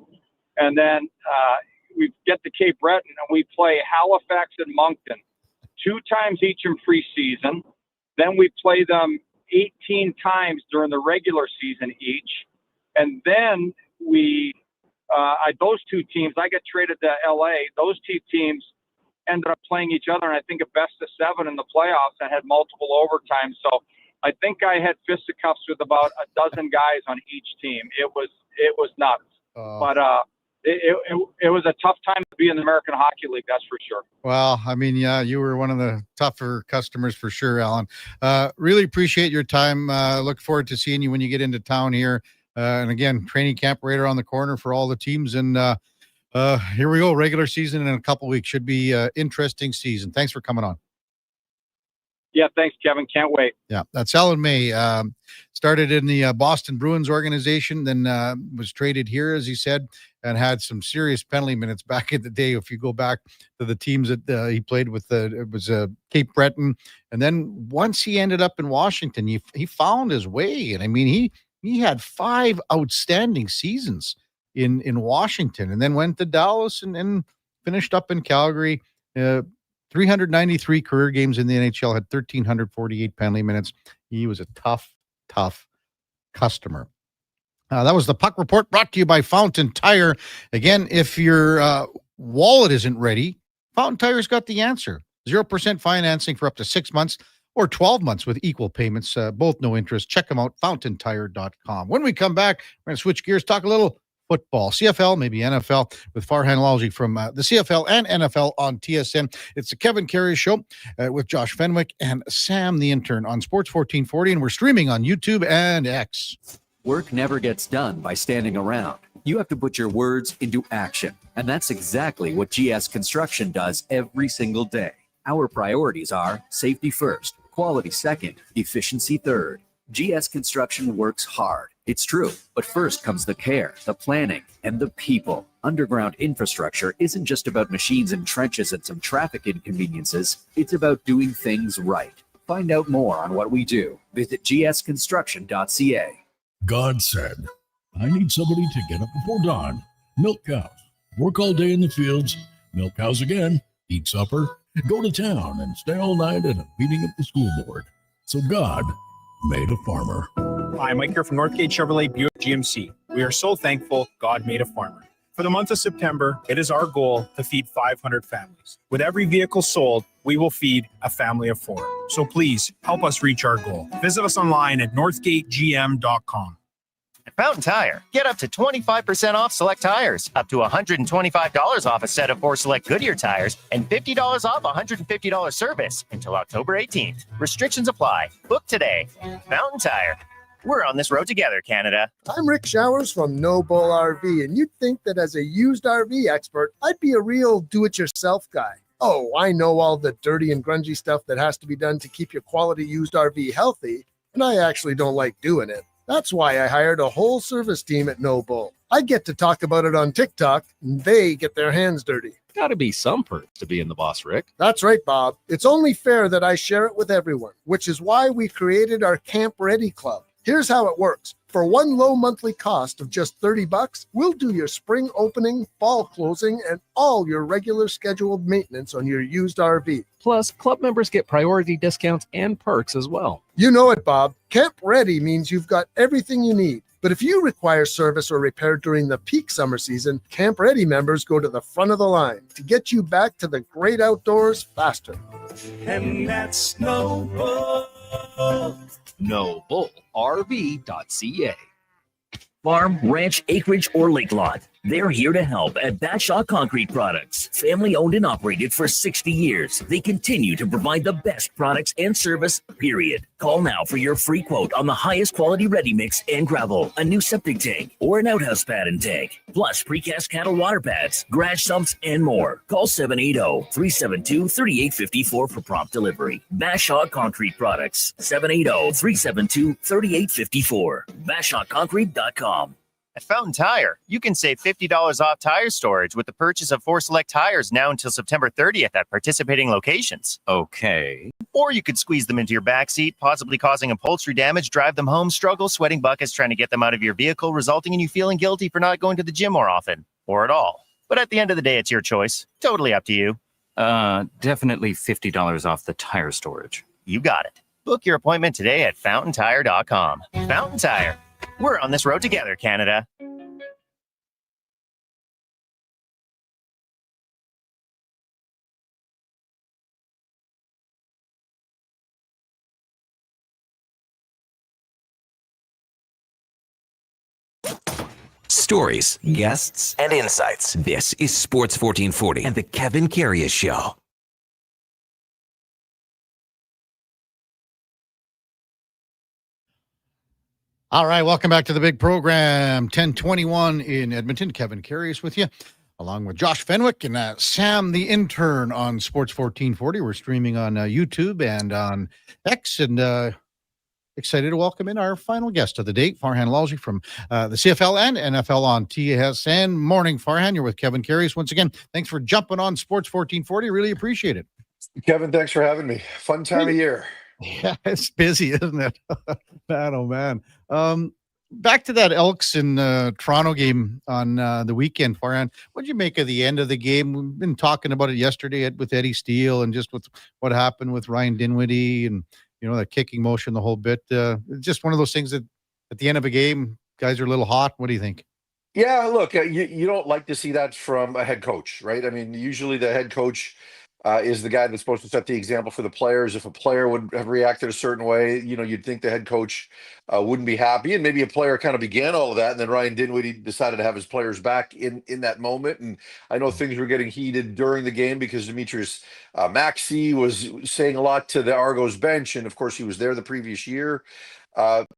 And then we get to Cape Breton and we play Halifax and Moncton 2 times each in preseason. Then we play them 18 times during the regular season each. And then those 2 teams, I got traded to LA. Those 2 teams ended up playing each other, and I think a best of 7 in the playoffs and had multiple overtimes. So I think I had fisticuffs with about a dozen guys on each team. It was nuts. But it was a tough time to be in the American Hockey League, that's for sure. Well, I mean, yeah, you were one of the tougher customers for sure, Alan. Really appreciate your time. Look forward to seeing you when you get into town here. And again, training camp right around the corner for all the teams. And here we go. Regular season in a couple weeks. Should be an interesting season. Thanks for coming on. Yeah, thanks, Kevin. Can't wait. Yeah, that's Alan May. Started in the Boston Bruins organization, then was traded here, as he said, and had some serious penalty minutes back in the day. If you go back to the teams that he played with, it was Cape Breton. And then once he ended up in Washington, he found his way. And I mean, he had 5 outstanding seasons in Washington, and then went to Dallas and finished up in Calgary. 393 career games in the NHL, had 1,348 penalty minutes. He was a tough customer. That was the Puck Report, brought to you by Fountain Tire. Again, if your wallet isn't ready, Fountain Tire's got the answer. 0% financing for up to 6 months. or 12 months with equal payments, both no interest. Check them out, fountaintire.com. When we come back, we're going to switch gears, talk a little football, CFL, maybe NFL, with Farhan Lalji from the CFL and NFL on TSN. It's the Kevin Karius Show with Josh Fenwick and Sam the Intern on Sports 1440, and we're streaming on YouTube and X. Work never gets done by standing around. You have to put your words into action, and that's exactly what GS Construction does every single day. Our priorities are safety first, quality second, efficiency third. GS Construction works hard. It's true, but first comes the care, the planning, and the people. Underground infrastructure isn't just about machines and trenches and some traffic inconveniences. It's about doing things right. Find out more on what we do. Visit gsconstruction.ca. God said, I need somebody to get up before dawn, milk cows, work all day in the fields, milk cows again, eat supper, go to town, and stay all night at a meeting of the school board. So God made a farmer. Hi, Mike here from Northgate Chevrolet Buick GMC. We are so thankful God made a farmer. For the month of September, it is our goal to feed 500 families. With every vehicle sold, we will feed a family of 4. So please help us reach our goal. Visit us online at northgategm.com. At Fountain Tire, get up to 25% off select tires, up to $125 off a set of 4 select Goodyear tires, and $50 off $150 service until October 18th. Restrictions apply. Book today. Fountain Tire. We're on this road together, Canada. I'm Rick Showers from No Bull RV, and you'd think that as a used RV expert, I'd be a real do-it-yourself guy. Oh, I know all the dirty and grungy stuff that has to be done to keep your quality used RV healthy, and I actually don't like doing it. That's why I hired a whole service team at No Bull. I get to talk about it on TikTok, and they get their hands dirty. Gotta be some perks to being the boss, Rick. That's right, Bob. It's only fair that I share it with everyone, which is why we created our Camp Ready Club. Here's how it works. For one low monthly cost of just $30, we'll do your spring opening, fall closing, and all your regular scheduled maintenance on your used RV. Plus, club members get priority discounts and perks as well. You know it, Bob. Camp Ready means you've got everything you need. But if you require service or repair during the peak summer season, Camp Ready members go to the front of the line to get you back to the great outdoors faster. And that's No Bull. NoBullRV.ca. Farm, ranch, acreage, or lake lot. They're here to help at Batshaw Concrete Products. Family owned and operated for 60 years. They continue to provide the best products and service, period. Call now for your free quote on the highest quality ready mix and gravel, a new septic tank, or an outhouse pad and tank, plus precast cattle water pads, garage sumps, and more. Call 780-372-3854 for prompt delivery. Batshaw Concrete Products, 780-372-3854. BashawConcrete.com. At Fountain Tire, you can save $50 off tire storage with the purchase of 4 select tires now until September 30th at participating locations. Okay. Or you could squeeze them into your backseat, possibly causing upholstery damage, drive them home, struggle, sweating buckets trying to get them out of your vehicle, resulting in you feeling guilty for not going to the gym more often, or at all. But at the end of the day, it's your choice. Totally up to you. Definitely $50 off the tire storage. You got it. Book your appointment today at fountaintire.com. Fountain Tire. We're on this road together, Canada. Stories, guests, and insights. This is Sports 1440 and the Kevin Karius Show. All right, welcome back to the big program. 1021 in Edmonton. Kevin Karius with you, along with Josh Fenwick and Sam the Intern on Sports 1440. We're streaming on YouTube and on X, and excited to welcome in our final guest of the day, Farhan Lalji from the CFL and NFL on TSN. Morning, Farhan. You're with Kevin Karius once again. Thanks for jumping on Sports 1440. Really appreciate it. Kevin, thanks for having me. Fun time of year. Yeah, it's busy, isn't it? Man, oh man. Back to that Elks and Toronto game on the weekend, Farhan. What did you make of the end of the game? We've been talking about it yesterday with Eddie Steele and just with what happened with Ryan Dinwiddie and, you know, that kicking motion, the whole bit. Just one of those things that at the end of a game, guys are a little hot. What do you think? Yeah, look, you don't like to see that from a head coach, right? I mean, usually the head coach is the guy that's supposed to set the example for the players. If a player would have reacted a certain way, you'd think the head coach wouldn't be happy. And maybe a player kind of began all of that, and then Ryan Dinwiddie decided to have his players back in that moment. And I know things were getting heated during the game because Demetrius Maxey was saying a lot to the Argos bench, and of course he was there the previous year.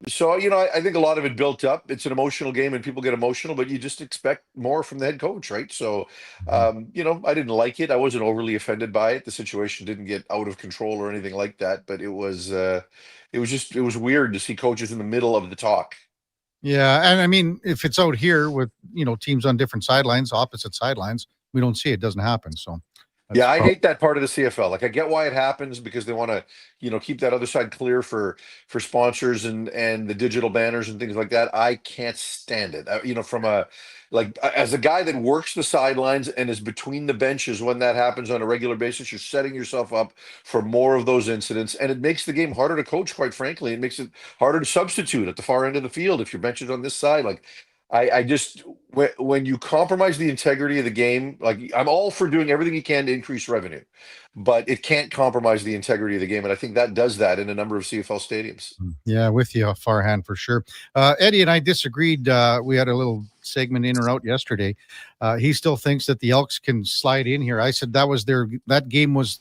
So I think a lot of it built up. It's an emotional game, and people get emotional, but you just expect more from the head coach, right? So, I didn't like it. I wasn't overly offended by it. The situation didn't get out of control or anything like that, but it was weird to see coaches in the middle of the talk. Yeah, and I mean, if it's out here with teams on different sidelines, opposite sidelines, we don't see it. Doesn't happen. So. Yeah, I hate that part of the CFL. Like, I get why it happens because they want to, keep that other side clear for sponsors and the digital banners and things like that. I can't stand it. As a guy that works the sidelines and is between the benches when that happens on a regular basis, you're setting yourself up for more of those incidents, and it makes the game harder to coach. Quite frankly, it makes it harder to substitute at the far end of the field if your bench is on this side. Like, I just when you compromise the integrity of the game, like, I'm all for doing everything you can to increase revenue, but it can't compromise the integrity of the game, and I think that does that in a number of CFL stadiums. Yeah, with you, Farhan, for sure. Eddie and I disagreed. We had a little segment in or out yesterday. He still thinks that the Elks can slide in here. I said that game was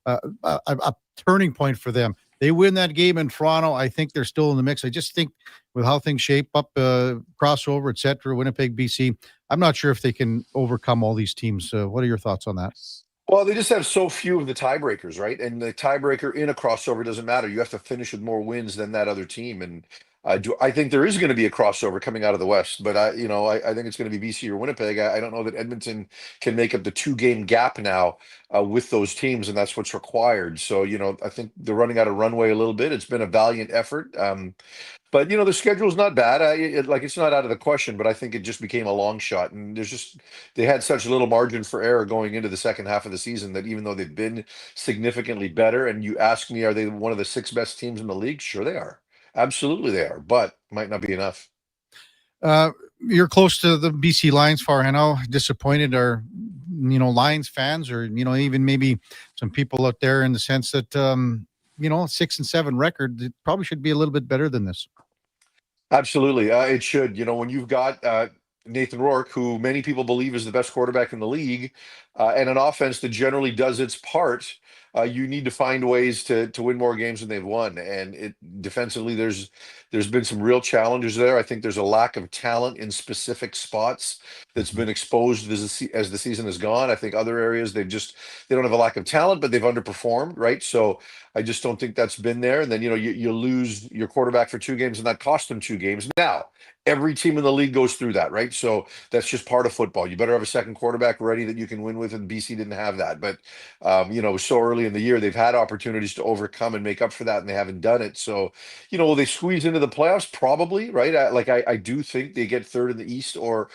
a turning point for them. They win that game in Toronto. I think they're still in the mix. I just think with how things shape up, crossover, et cetera, Winnipeg, BC, I'm not sure if they can overcome all these teams. What are your thoughts on that? Well, they just have so few of the tiebreakers, right? And the tiebreaker in a crossover doesn't matter. You have to finish with more wins than that other team. And I think there is going to be a crossover coming out of the West, but I think it's going to be BC or Winnipeg. I don't know that Edmonton can make up the 2-game gap now with those teams, and that's what's required. So, I think they're running out of runway a little bit. It's been a valiant effort. But the schedule's not bad. It's not out of the question, but I think it just became a long shot, and they had such little margin for error going into the second half of the season that even though they've been significantly better, and you ask me, are they one of the 6 best teams in the league? Sure, they are. Absolutely, they are, but might not be enough. You're close to the BC Lions, Farhan. How disappointed are Lions fans, or even maybe some people out there, in the sense that 6-7 record, it probably should be a little bit better than this. Absolutely. It should. When you've got Nathan Rourke, who many people believe is the best quarterback in the league, and an offense that generally does its part, you need to find ways to win more games than they've won. And defensively, there's been some real challenges there. I think there's a lack of talent in specific spots that's been exposed as the season has gone. I think other areas they don't have a lack of talent, but they've underperformed, right? So I just don't think that's been there. And then you lose your quarterback for 2 games, and that cost them 2 games. Now, every team in the league goes through that, right? So that's just part of football. You better have a second quarterback ready that you can win with, and BC didn't have that. But so early in the year, they've had opportunities to overcome and make up for that, and they haven't done it. So, will they squeeze into the playoffs? Probably, right? I do think they get third in the West, or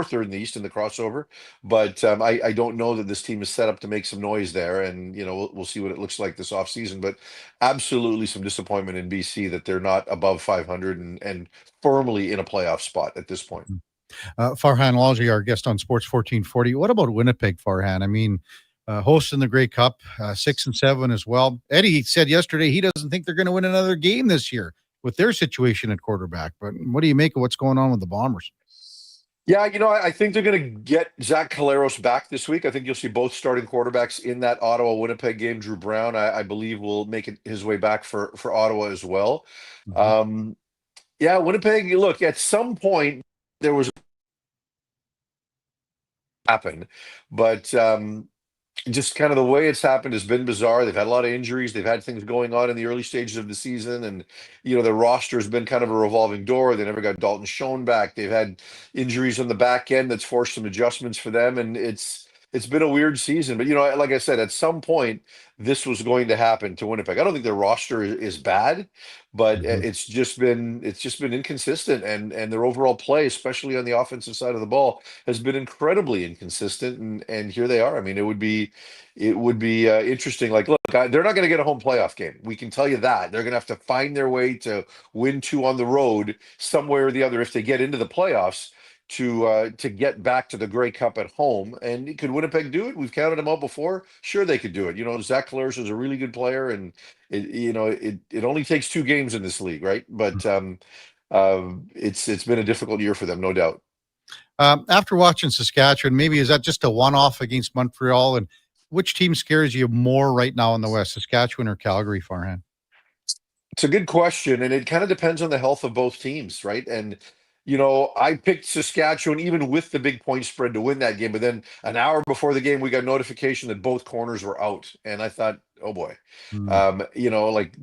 third in the East in the crossover. But I don't know that this team is set up to make some noise there, and we'll see what it looks like this offseason. But absolutely some disappointment in BC that they're not above 500 and firmly in a playoff spot at this point. Farhan Lalji, our guest on Sports 1440. What about Winnipeg, Farhan? I mean, hosting the Grey Cup, 6-7 as well. Eddie said yesterday he doesn't think they're going to win another game this year with their situation at quarterback. But what do you make of what's going on with the Bombers? Yeah, I think they're going to get Zach Caleros back this week. I think you'll see both starting quarterbacks in that Ottawa-Winnipeg game. Drew Brown, I believe, will make his way back for Ottawa as well. Mm-hmm. Yeah, Winnipeg, look, at some point there was happen, but just kind of the way it's happened has been bizarre. They've had a lot of injuries. They've had things going on in the early stages of the season, and their roster has been kind of a revolving door. They never got Dalton Schoen back. They've had injuries on the back end that's forced some adjustments for them, and it's been a weird season. But like I said, at some point this was going to happen to Winnipeg. I don't think their roster is bad, but it's just been inconsistent, and their overall play, especially on the offensive side of the ball, has been incredibly inconsistent. And here they are. I mean, it would be interesting. Like, look, they're not going to get a home playoff game. We can tell you that. They're going to have to find their way to win 2 on the road somewhere or the other if they get into the playoffs. to get back to the Grey Cup at home. And could Winnipeg do it? We've counted them out before. Sure, they could do it. Zach Collaros is a really good player, and it only takes 2 games in this league, right? But it's been a difficult year for them, no doubt. After watching Saskatchewan, maybe is that just a one-off against Montreal? And which team scares you more right now in the West, Saskatchewan or Calgary, Farhan? It's a good question, and it kind of depends on the health of both teams, right? And I picked Saskatchewan even with the big point spread to win that game, but then an hour before the game, we got notification that both corners were out, and I thought, oh boy, like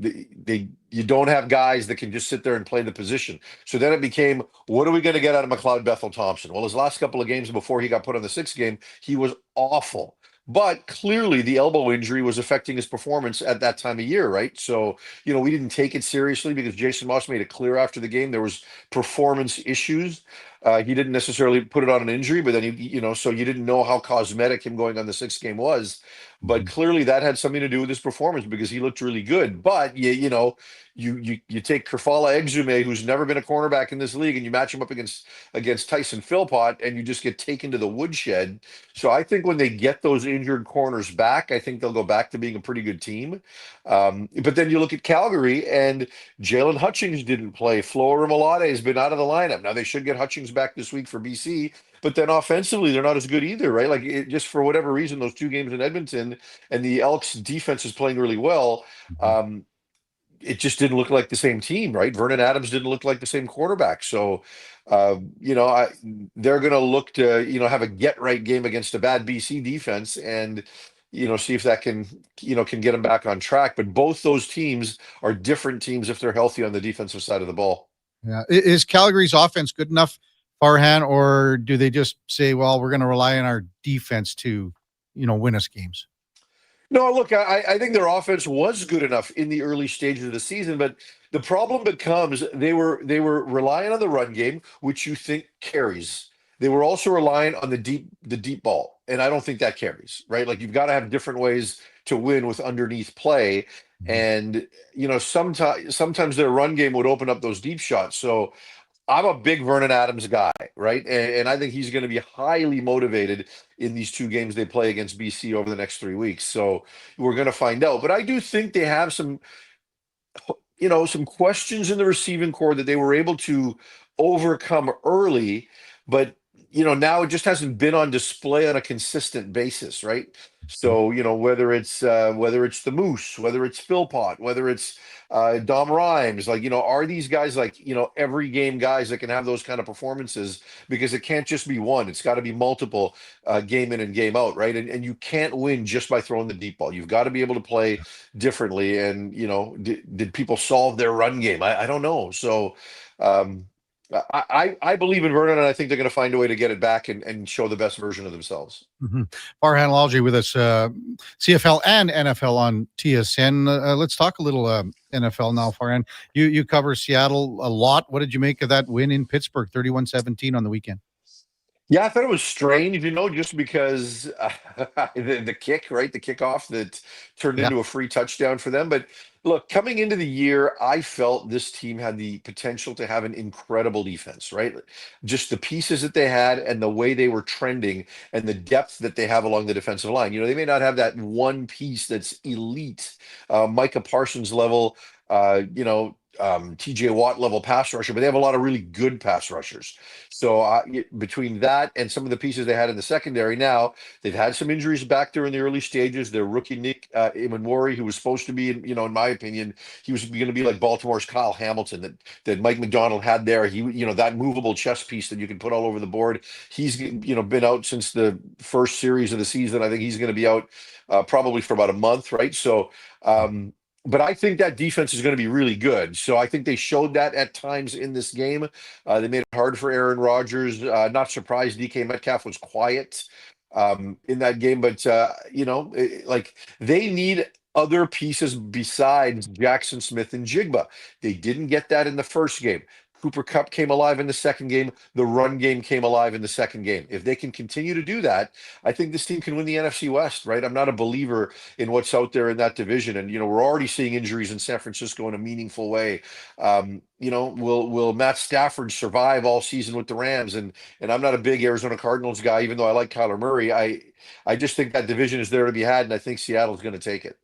you don't have guys that can just sit there and play the position. So then it became, what are we going to get out of McLeod Bethel Thompson? Well, his last couple of games before he got put on the 6th game, he was awful. But clearly the elbow injury was affecting his performance at that time of year, right? So, we didn't take it seriously because Jason Moss made it clear after the game there was performance issues. He didn't necessarily put it on an injury, but then, so you didn't know how cosmetic him going on the 6th game was. But clearly that had something to do with his performance because he looked really good. But, you take Kerfala Exume, who's never been a cornerback in this league, and you match him up against Tyson Philpott, and you just get taken to the woodshed. So I think when they get those injured corners back, I think they'll go back to being a pretty good team. But then you look at Calgary, and Jalen Hutchings didn't play. Flo Remalade has been out of the lineup. Now they should get Hutchings back this week for BC, but then offensively they're not as good either, right? Like just for whatever reason, those 2 games in Edmonton, and the Elks defense is playing really well. It just didn't look like the same team, right? Vernon Adams didn't look like the same quarterback. So, they're going to look to, have a get right game against a bad BC defense and, see if that can get them back on track. But both those teams are different teams if they're healthy on the defensive side of the ball. Yeah. Is Calgary's offense good enough, Farhan, or do they just say, well, we're going to rely on our defense to, win us games? No, look, I think their offense was good enough in the early stages of the season, but the problem becomes they were relying on the run game, which you think carries. They were also relying on the deep ball, and I don't think that carries, right? Like you've got to have different ways to win with underneath play, and sometimes their run game would open up those deep shots. So I'm a big Vernon Adams guy, right? And I think he's going to be highly motivated in these 2 games they play against BC over the next 3 weeks. So we're going to find out. But I do think they have some questions in the receiving core that they were able to overcome early. But, now it just hasn't been on display on a consistent basis, right? So, whether it's the Moose, whether it's Philpott, whether it's Dom Rhymes, are these guys every game guys that can have those kind of performances? Because it can't just be one, it's got to be multiple game in and game out, right? And you can't win just by throwing the deep ball. You've got to be able to play differently. And did people solve their run game? I don't know. So I believe in Vernon, and I think they're going to find a way to get it back and show the best version of themselves. Farhan Lalji with us, CFL and NFL on TSN. Let's talk a little NFL now, Farhan. You cover Seattle a lot. What did you make of that win in Pittsburgh, 31-17 on the weekend? Yeah, I thought it was strange, just because the kick, right? The kickoff that turned into a free touchdown for them. But look, coming into the year, I felt this team had the potential to have an incredible defense, right? Just the pieces that they had and the way they were trending and the depth that they have along the defensive line. They may not have that one piece that's elite, Micah Parsons level, TJ Watt level pass rusher, but they have a lot of really good pass rushers. So between that and some of the pieces they had in the secondary, now they've had some injuries back there in the early stages. Their rookie Nick Imanwori, who was supposed to be, in my opinion, he was going to be like Baltimore's Kyle Hamilton that Mike McDonald had there. He, that movable chess piece that you can put all over the board. He's, been out since the first series of the season. I think he's going to be out probably for about a month, right? So, but I think that defense is going to be really good. So I think they showed that at times in this game. They made it hard for Aaron Rodgers. Not surprised DK Metcalf was quiet in that game. But, they need other pieces besides Jackson Smith and Jigba. They didn't get that in the first game. Cooper Cup came alive in the second game. The run game came alive in the second game. If they can continue to do that, I think this team can win the NFC West, right? I'm not a believer in what's out there in that division. And, we're already seeing injuries in San Francisco in a meaningful way. Will Matt Stafford survive all season with the Rams? And I'm not a big Arizona Cardinals guy, even though I like Kyler Murray. I just think that division is there to be had, and I think Seattle's going to take it.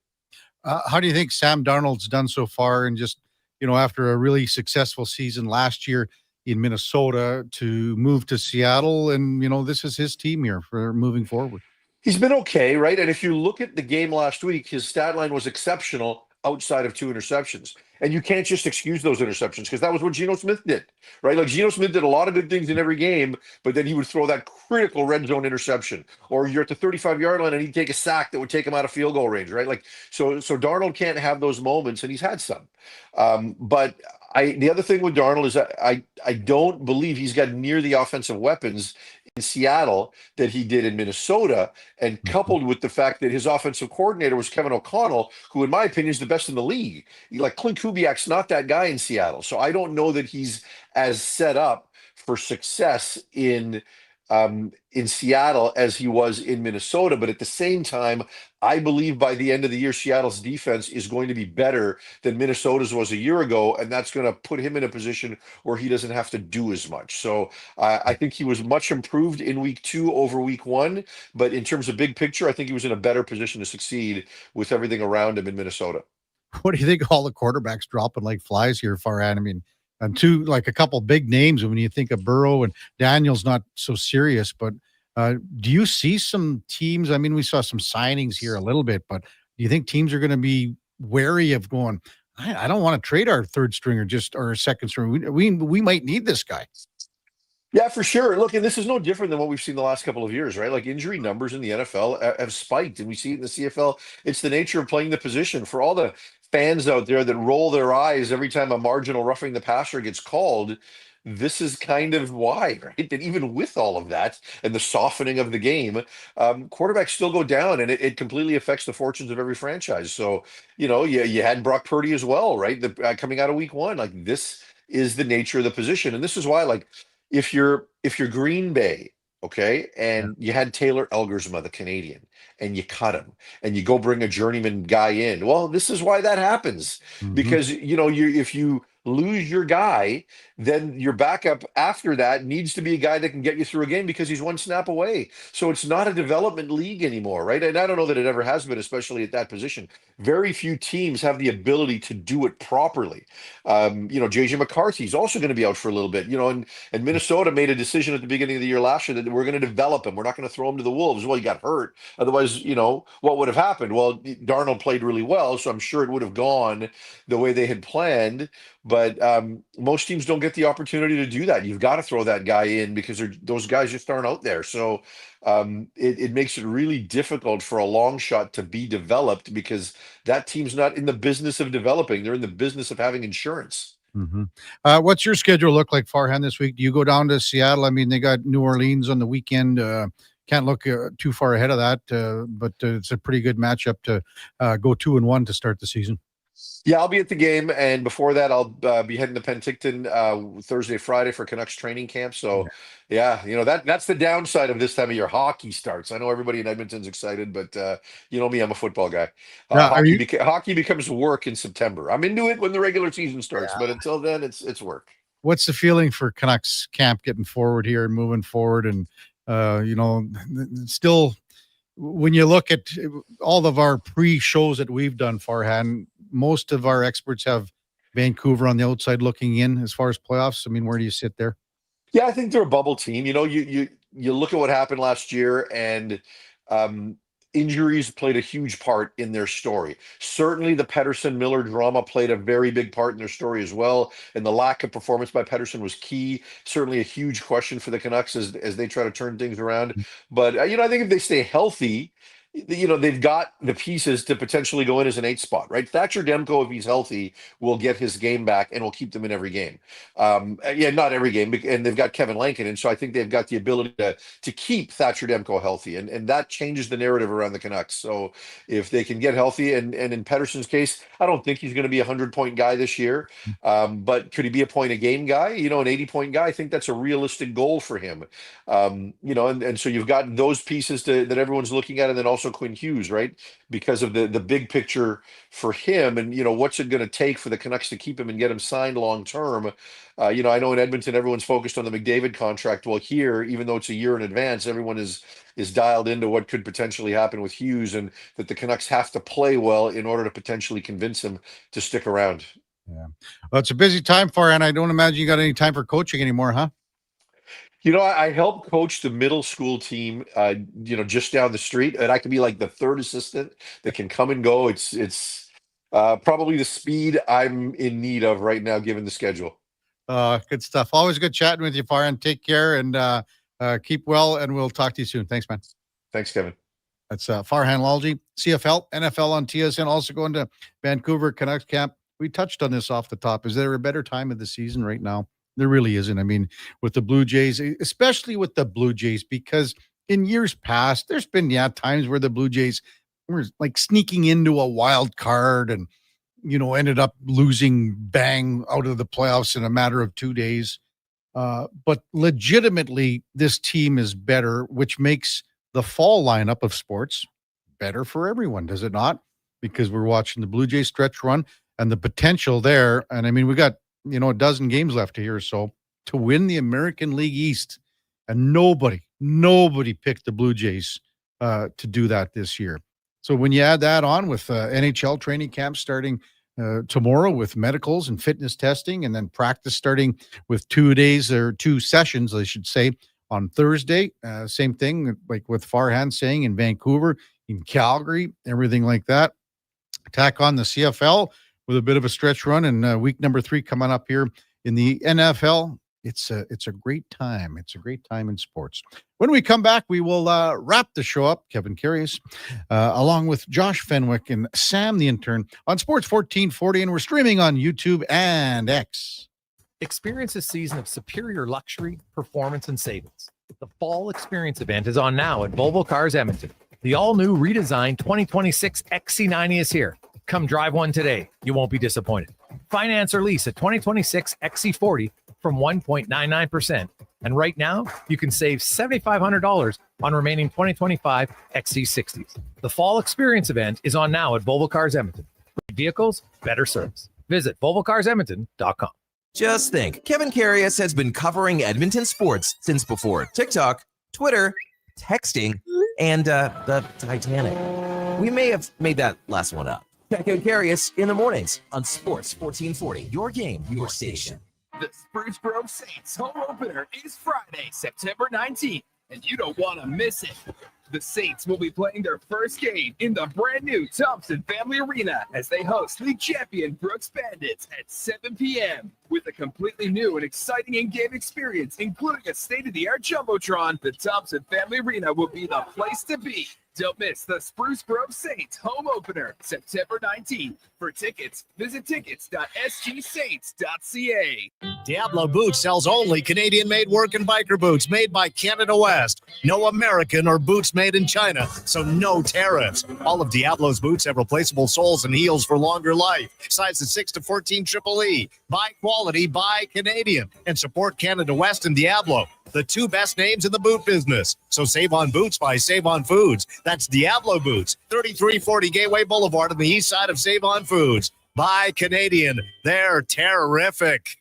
How do you think Sam Darnold's done so far? And just, after a really successful season last year in Minnesota, to move to Seattle, and, this is his team here for moving forward. He's been okay, right? And if you look at the game last week, his stat line was exceptional outside of 2 interceptions. And you can't just excuse those interceptions, because that was what Geno Smith did, right? Like, Geno Smith did a lot of good things in every game, but then he would throw that critical red zone interception, or you're at the 35-yard line and he'd take a sack that would take him out of field goal range, right? Like, so Darnold can't have those moments, and he's had some. But the other thing with Darnold is that I don't believe he's got near the offensive weapons in Seattle that he did in Minnesota, and coupled with the fact that his offensive coordinator was Kevin O'Connell, who in my opinion is the best in the league. Like, Clint Kubiak's not that guy in Seattle. So I don't know that he's as set up for success in Seattle as he was in Minnesota. But at the same time, I believe by the end of the year, Seattle's defense is going to be better than Minnesota's was a year ago, and that's going to put him in a position where he doesn't have to do as much. So I think he was much improved in week 2 over week 1, but in terms of big picture, I think he was in a better position to succeed with everything around him in Minnesota. What do you think all the quarterbacks dropping like flies here, Farhan? I mean, and a couple big names when you think of Burrow, and Daniel's not so serious, but do you see some teams? I mean, we saw some signings here a little bit, but do you think teams are going to be wary of going, I don't want to trade our third stringer or a second stringer. We might need this guy. Yeah, for sure. Look, and this is no different than what we've seen the last couple of years, right? Like, injury numbers in the NFL have spiked, and we see it in the CFL. It's the nature of playing the position. For all the fans out there that roll their eyes every time a marginal roughing the passer gets called, this is kind of why, right? That even with all of that and the softening of the game, quarterbacks still go down, and it completely affects the fortunes of every franchise. So, you had Brock Purdy as well, right? Coming out of week 1, like, this is the nature of the position. And this is why, like, if you're Green Bay, okay, and you had Taylor Elgersma, the Canadian, and you cut him, and you go bring a journeyman guy in, well, this is why that happens. Because if you lose your guy, then your backup after that needs to be a guy that can get you through a game, because he's one snap away. So it's not a development league anymore, right? And I don't know that it ever has been, especially at that position. Very few teams have the ability to do it properly. JJ McCarthy's also going to be out for a little bit, and Minnesota made a decision at the beginning of the year last year that we're going to develop him. We're not going to throw him to the wolves. Well, he got hurt. Otherwise, what would have happened? Well, Darnold played really well, so I'm sure it would have gone the way they had planned. But most teams don't get the opportunity to do that. You've got to throw that guy in, because those guys just aren't out there. So it makes it really difficult for a long shot to be developed, because that team's not in the business of developing. They're in the business of having insurance. What's your schedule look like, Farhan, this week? Do you go down to Seattle? I mean, they got New Orleans on the weekend. Can't look too far ahead of that, but it's a pretty good matchup to go 2-1 to start the season. Yeah, I'll be at the game, and before that, I'll be heading to Penticton Thursday, Friday for Canucks training camp. So, that's the downside of this time of year. Hockey starts. I know everybody in Edmonton's excited, but you know me, I'm a football guy. Hockey becomes work in September. I'm into it when the regular season starts, but until then, it's work. What's the feeling for Canucks camp getting forward here and moving forward, and still? When you look at all of our pre-shows that we've done, Farhan, most of our experts have Vancouver on the outside looking in as far as playoffs. I mean, where do you sit there? Yeah, I think they're a bubble team. You look at what happened last year, and injuries played a huge part in their story. Certainly the Pettersson-Miller drama played a very big part in their story as well, and the lack of performance by Pettersson was key. Certainly a huge question for the Canucks as they try to turn things around. But I think if they stay healthy, they've got the pieces to potentially go in as an 8 spot, right? Thatcher Demko, if he's healthy, will get his game back and will keep them in every game. Yeah, not every game, and they've got Kevin Lankin, and so I think they've got the ability to keep Thatcher Demko healthy, and that changes the narrative around the Canucks. So if they can get healthy, and in Pettersson's case, I don't think he's going to be a 100-point guy this year, but could he be a point a game guy? An 80-point guy? I think that's a realistic goal for him. And so you've got those pieces that everyone's looking at, and then also Quinn Hughes, right? Because of the big picture for him, and what's it going to take for the Canucks to keep him and get him signed long term. I know in Edmonton everyone's focused on the McDavid contract. Well, here, even though it's a year in advance, everyone is dialed into what could potentially happen with Hughes, and that the Canucks have to play well in order to potentially convince him to stick around. Yeah. Well, it's a busy time for you, and I don't imagine you got any time for coaching anymore, huh? I help coach the middle school team, just down the street, and I can be like the third assistant that can come and go. It's probably the speed I'm in need of right now, given the schedule. Good stuff. Always good chatting with you, Farhan. Take care and keep well, and we'll talk to you soon. Thanks, man. Thanks, Kevin. That's Farhan Lalji, CFL, NFL on TSN, also going to Vancouver Canucks camp. We touched on this off the top. Is there a better time of the season right now? There really isn't. I mean, with the Blue Jays, especially with the Blue Jays, because in years past, there's been, times where the Blue Jays were like sneaking into a wild card and, ended up losing bang out of the playoffs in a matter of 2 days. But legitimately, this team is better, which makes the fall lineup of sports better for everyone, does it not? Because we're watching the Blue Jays stretch run and the potential there. And I mean, we got, a dozen games left here or so to win the American League East. And nobody picked the Blue Jays to do that this year. So when you add that on with NHL training camp starting tomorrow with medicals and fitness testing, and then practice starting with 2 days or 2 sessions, I should say, on Thursday. Same thing like with Farhan saying in Vancouver, in Calgary, everything like that. Tack on the CFL with a bit of a stretch run, and week number 3 coming up here in the NFL. It's a great time. It's a great time in sports. When we come back, we will wrap the show up. Kevin Karius, along with Josh Fenwick and Sam the intern on Sports 1440, and we're streaming on YouTube and X. Experience a season of superior luxury, performance, and savings. The Fall Experience event is on now at Volvo Cars Edmonton. The all-new redesigned 2026 XC90 is here. Come drive one today. You won't be disappointed. Finance or lease a 2026 XC40 from 1.99%. And right now, you can save $7,500 on remaining 2025 XC60s. The Fall Experience event is on now at Volvo Cars Edmonton. Great vehicles, better service. Visit volvocarsedmonton.com. Just think, Kevin Karius has been covering Edmonton sports since before TikTok, Twitter, texting, and the Titanic. We may have made that last one up. Check out Karius in the mornings on Sports 1440. Your game, your station. The Spruce Grove Saints home opener is Friday, September 19th, and you don't want to miss it. The Saints will be playing their first game in the brand new Thompson Family Arena as they host league champion Brooks Bandits at 7 p.m. With a completely new and exciting in-game experience, including a state-of-the-art Jumbotron, the Thompson Family Arena will be the place to be. Don't miss the Spruce Grove Saints home opener, September 19th. For tickets, visit tickets.sgsaints.ca. Diablo Boots sells only Canadian-made work and biker boots made by Canada West. No American or boots made in China, so no tariffs. All of Diablo's boots have replaceable soles and heels for longer life. Sizes 6 to 14 Triple E. Buy quality, buy Canadian. And support Canada West and Diablo, the 2 best names in the boot business. So save on boots by Save On Foods. That's Diablo Boots, 3340 Gateway Boulevard on the east side of Save On Foods. Buy Canadian. They're terrific.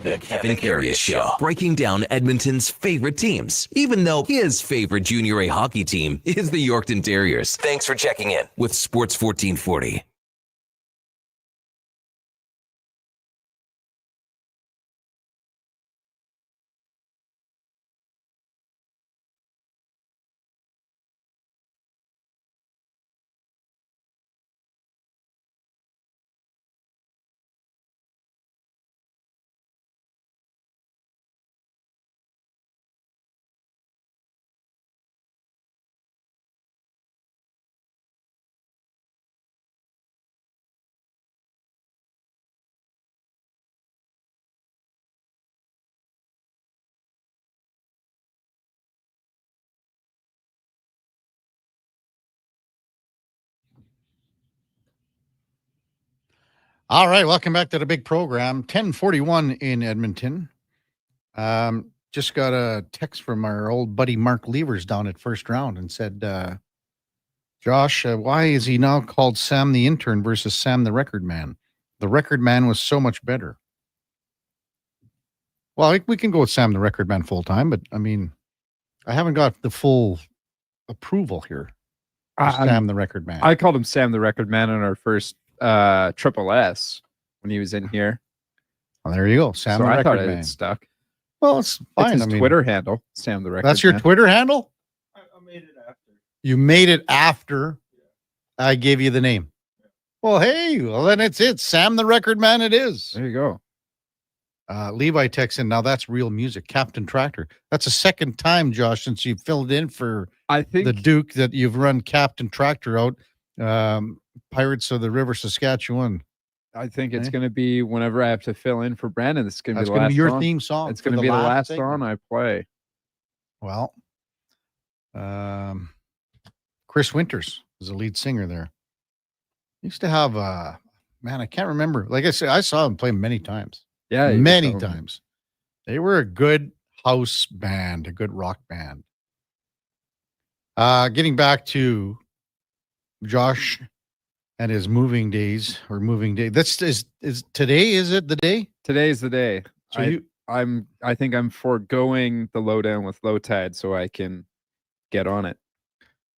The Kevin Karius Show, breaking down Edmonton's favorite teams, even though his favorite Junior A hockey team is the Yorkton Terriers. Thanks for checking in with Sports 1440. All right, welcome back to the big program. 10:41 in Edmonton. Just got a text from our old buddy Mark Levers down at First Round and said, Josh, why is he now called Sam the Intern versus Sam the Record Man? The Record Man was so much better. Well, we can go with Sam the Record Man full time, but I mean, I haven't got the full approval here. Sam the Record Man. I called him Sam the Record Man on our first Triple S when he was in here. Well, there you go, Sam So the I Record thought Man. it stuck. Well, it's fine. It's his Twitter handle, Sam the Record That's your Man. Twitter handle? I made it after. You made it after I gave you the name. Well, hey, well, then it's it. Sam the Record Man it is. There you go. Levi texts in, now that's real music. Captain Tractor. That's the second time, Josh, since you filled in for the Duke that you've run Captain Tractor out. Pirates of the River, Saskatchewan. I think it's going to be whenever I have to fill in for Brandon. This is going to be That's the gonna last be your song. theme song It's for going to the be the last last segment. song I play. Well, Chris Winters is the lead singer there. Used to have man, I can't remember. Like I said, I saw him play many times. Yeah, you many were telling me. times. They were a good house band, a good rock band. Getting back to Josh and his moving days or moving day. That's is today, is it the day? Today is the day. So I think I'm foregoing the lowdown with low tide so I can get on it.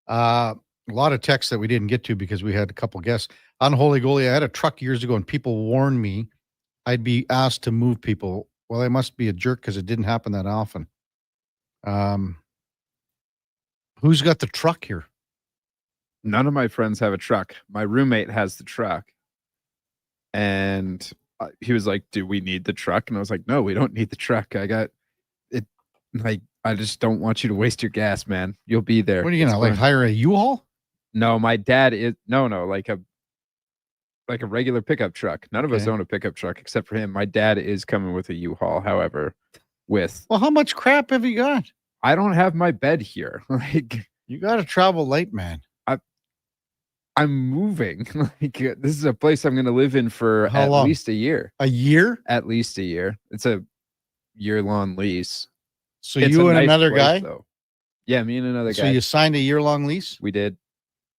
A lot of texts that we didn't get to because we had a couple guests. Unholy goalie, I had a truck years ago and people warned me I'd be asked to move people. Well, I must be a jerk because it didn't happen that often. Who's got the truck here? None of my friends have a truck. My roommate has the truck. And he was like, do we need the truck? And I was like, no, we don't need the truck. I got it. Like, I just don't want you to waste your gas, man. You'll be there. What are you gonna like hire a U-Haul? No, my dad is like a regular pickup truck. None of us Okay. own a pickup truck except for him. My dad is coming with a U-Haul, however, with Well, how much crap have you got? I don't have my bed here. Like, you got to travel light, man. I'm moving. Like, this is a place I'm going to live in for How at long? least a year. A year? At least a year. It's a year-long lease. So It's you a and nice another place, guy? though. Yeah, me and another So guy. you signed a year-long lease? We did.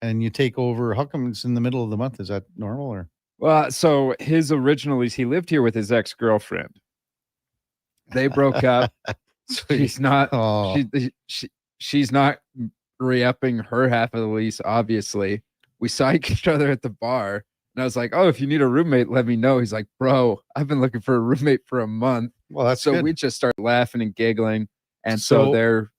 And you take over. How come it's in the middle of the month? Is that normal or? Well, so his original lease, he lived here with his ex-girlfriend. They broke up. She's not. Oh. She's not re-upping her half of the lease. Obviously, we saw each other at the bar, and I was like, "Oh, if you need a roommate, let me know." He's like, "Bro, I've been looking for a roommate for a month." Well, that's so good. we just started laughing and giggling, and so So- their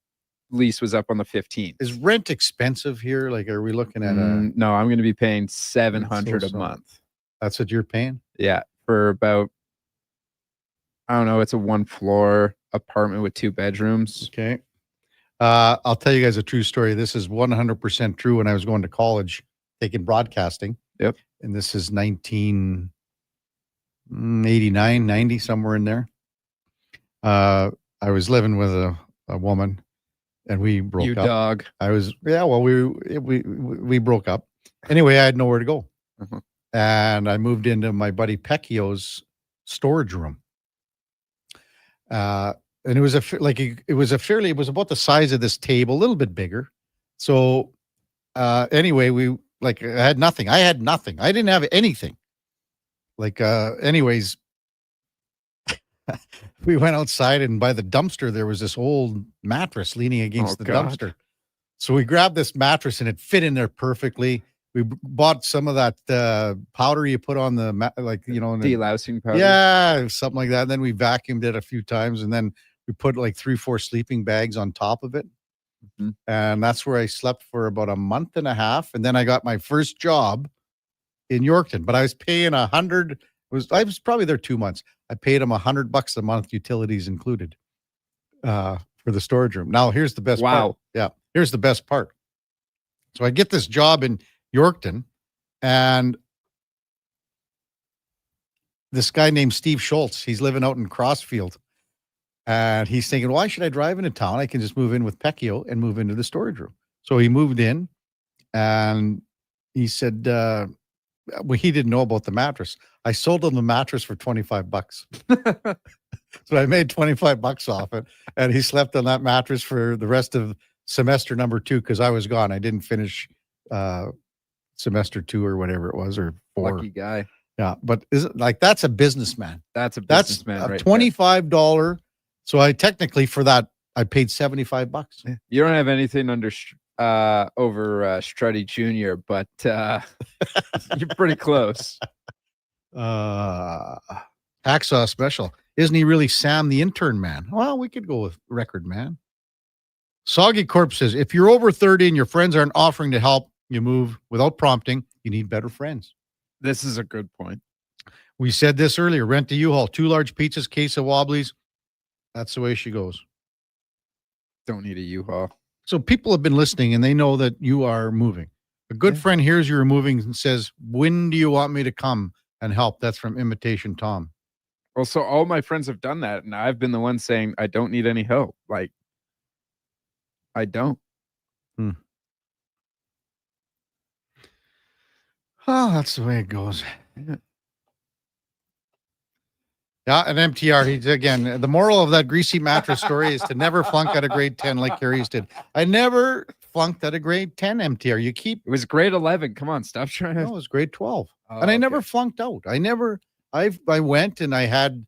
lease was up on the 15th. Is rent expensive here? Like, are we looking at No, I'm going to be paying $700 a So- month. That's what you're paying? Yeah, for about, I don't know, it's a 1-floor apartment with 2 bedrooms. Okay. I'll tell you guys a true story. This is 100% true. When I was going to college, taking broadcasting. Yep. And this is 1989, 90, somewhere in there. I was living with a woman, and we broke You up. dog. I was, yeah. Well, we broke up. Anyway, I had nowhere to go, Mhm. and I moved into my buddy Pecchio's storage room. And it was it was about the size of this table, a little bit bigger. So anyway, I had nothing. I didn't have anything. Anyways, we went outside, and by the dumpster there was this old mattress leaning against the God. dumpster. So we grabbed this mattress, and it fit in there perfectly. We bought some of that powder you put on the in the Delousing powder. yeah, something like that. And then we vacuumed it a few times, and then we put like 3-4 sleeping bags on top of it. Mhm. And that's where I slept for about a month and a half. And then I got my first job in Yorkton, but I was paying I was probably there 2 months. I paid them $100 a month, utilities included, for the storage room. Now here's the best part. Wow. Yeah. Here's the best part. So I get this job in Yorkton, and this guy named Steve Schultz, he's living out in Crossfield, and he's thinking, why should I drive into town? I can just move in with Pecchio and move into the storage room. So he moved in, and he said, well, he didn't know about the mattress. I sold him the mattress for $25. So I made $25 off it, and he slept on that mattress for the rest of semester number 2 because I was gone. I didn't finish semester 2 or whatever it was, or 4. Lucky guy. Yeah, but isn't like that's a businessman. That's a businessman. That's right $25. So I technically for that I paid $75. there. You don't have anything over Strutty Jr., but you're pretty close. Hacksaw special. Isn't he really Sam the intern man? Well, we could go with record man. Soggy Corp says, if you're over 30 and your friends aren't offering to help you move without prompting, you need better friends. This is a good point. We said this earlier. Rent a U-Haul, 2 large pizzas, case of Wobblies. That's the way she goes. Don't need a U-Haul. So people have been listening and they know that you are moving. A good friend hears you're moving and says, when do you want me to come and help? That's from Imitation Tom. Well, so all my friends have done that, and I've been the one saying I don't need any help. Like, I don't. Oh, that's the way it goes. Yeah, an MTR. He's again. The moral of that greasy mattress story is to never flunk out of grade 10 like Karius did. I never flunked out of grade 10 MTR. You keep. It was grade 11. Come on, stop trying to. No, it was grade 12, Oh, and I never flunked out. I went and I had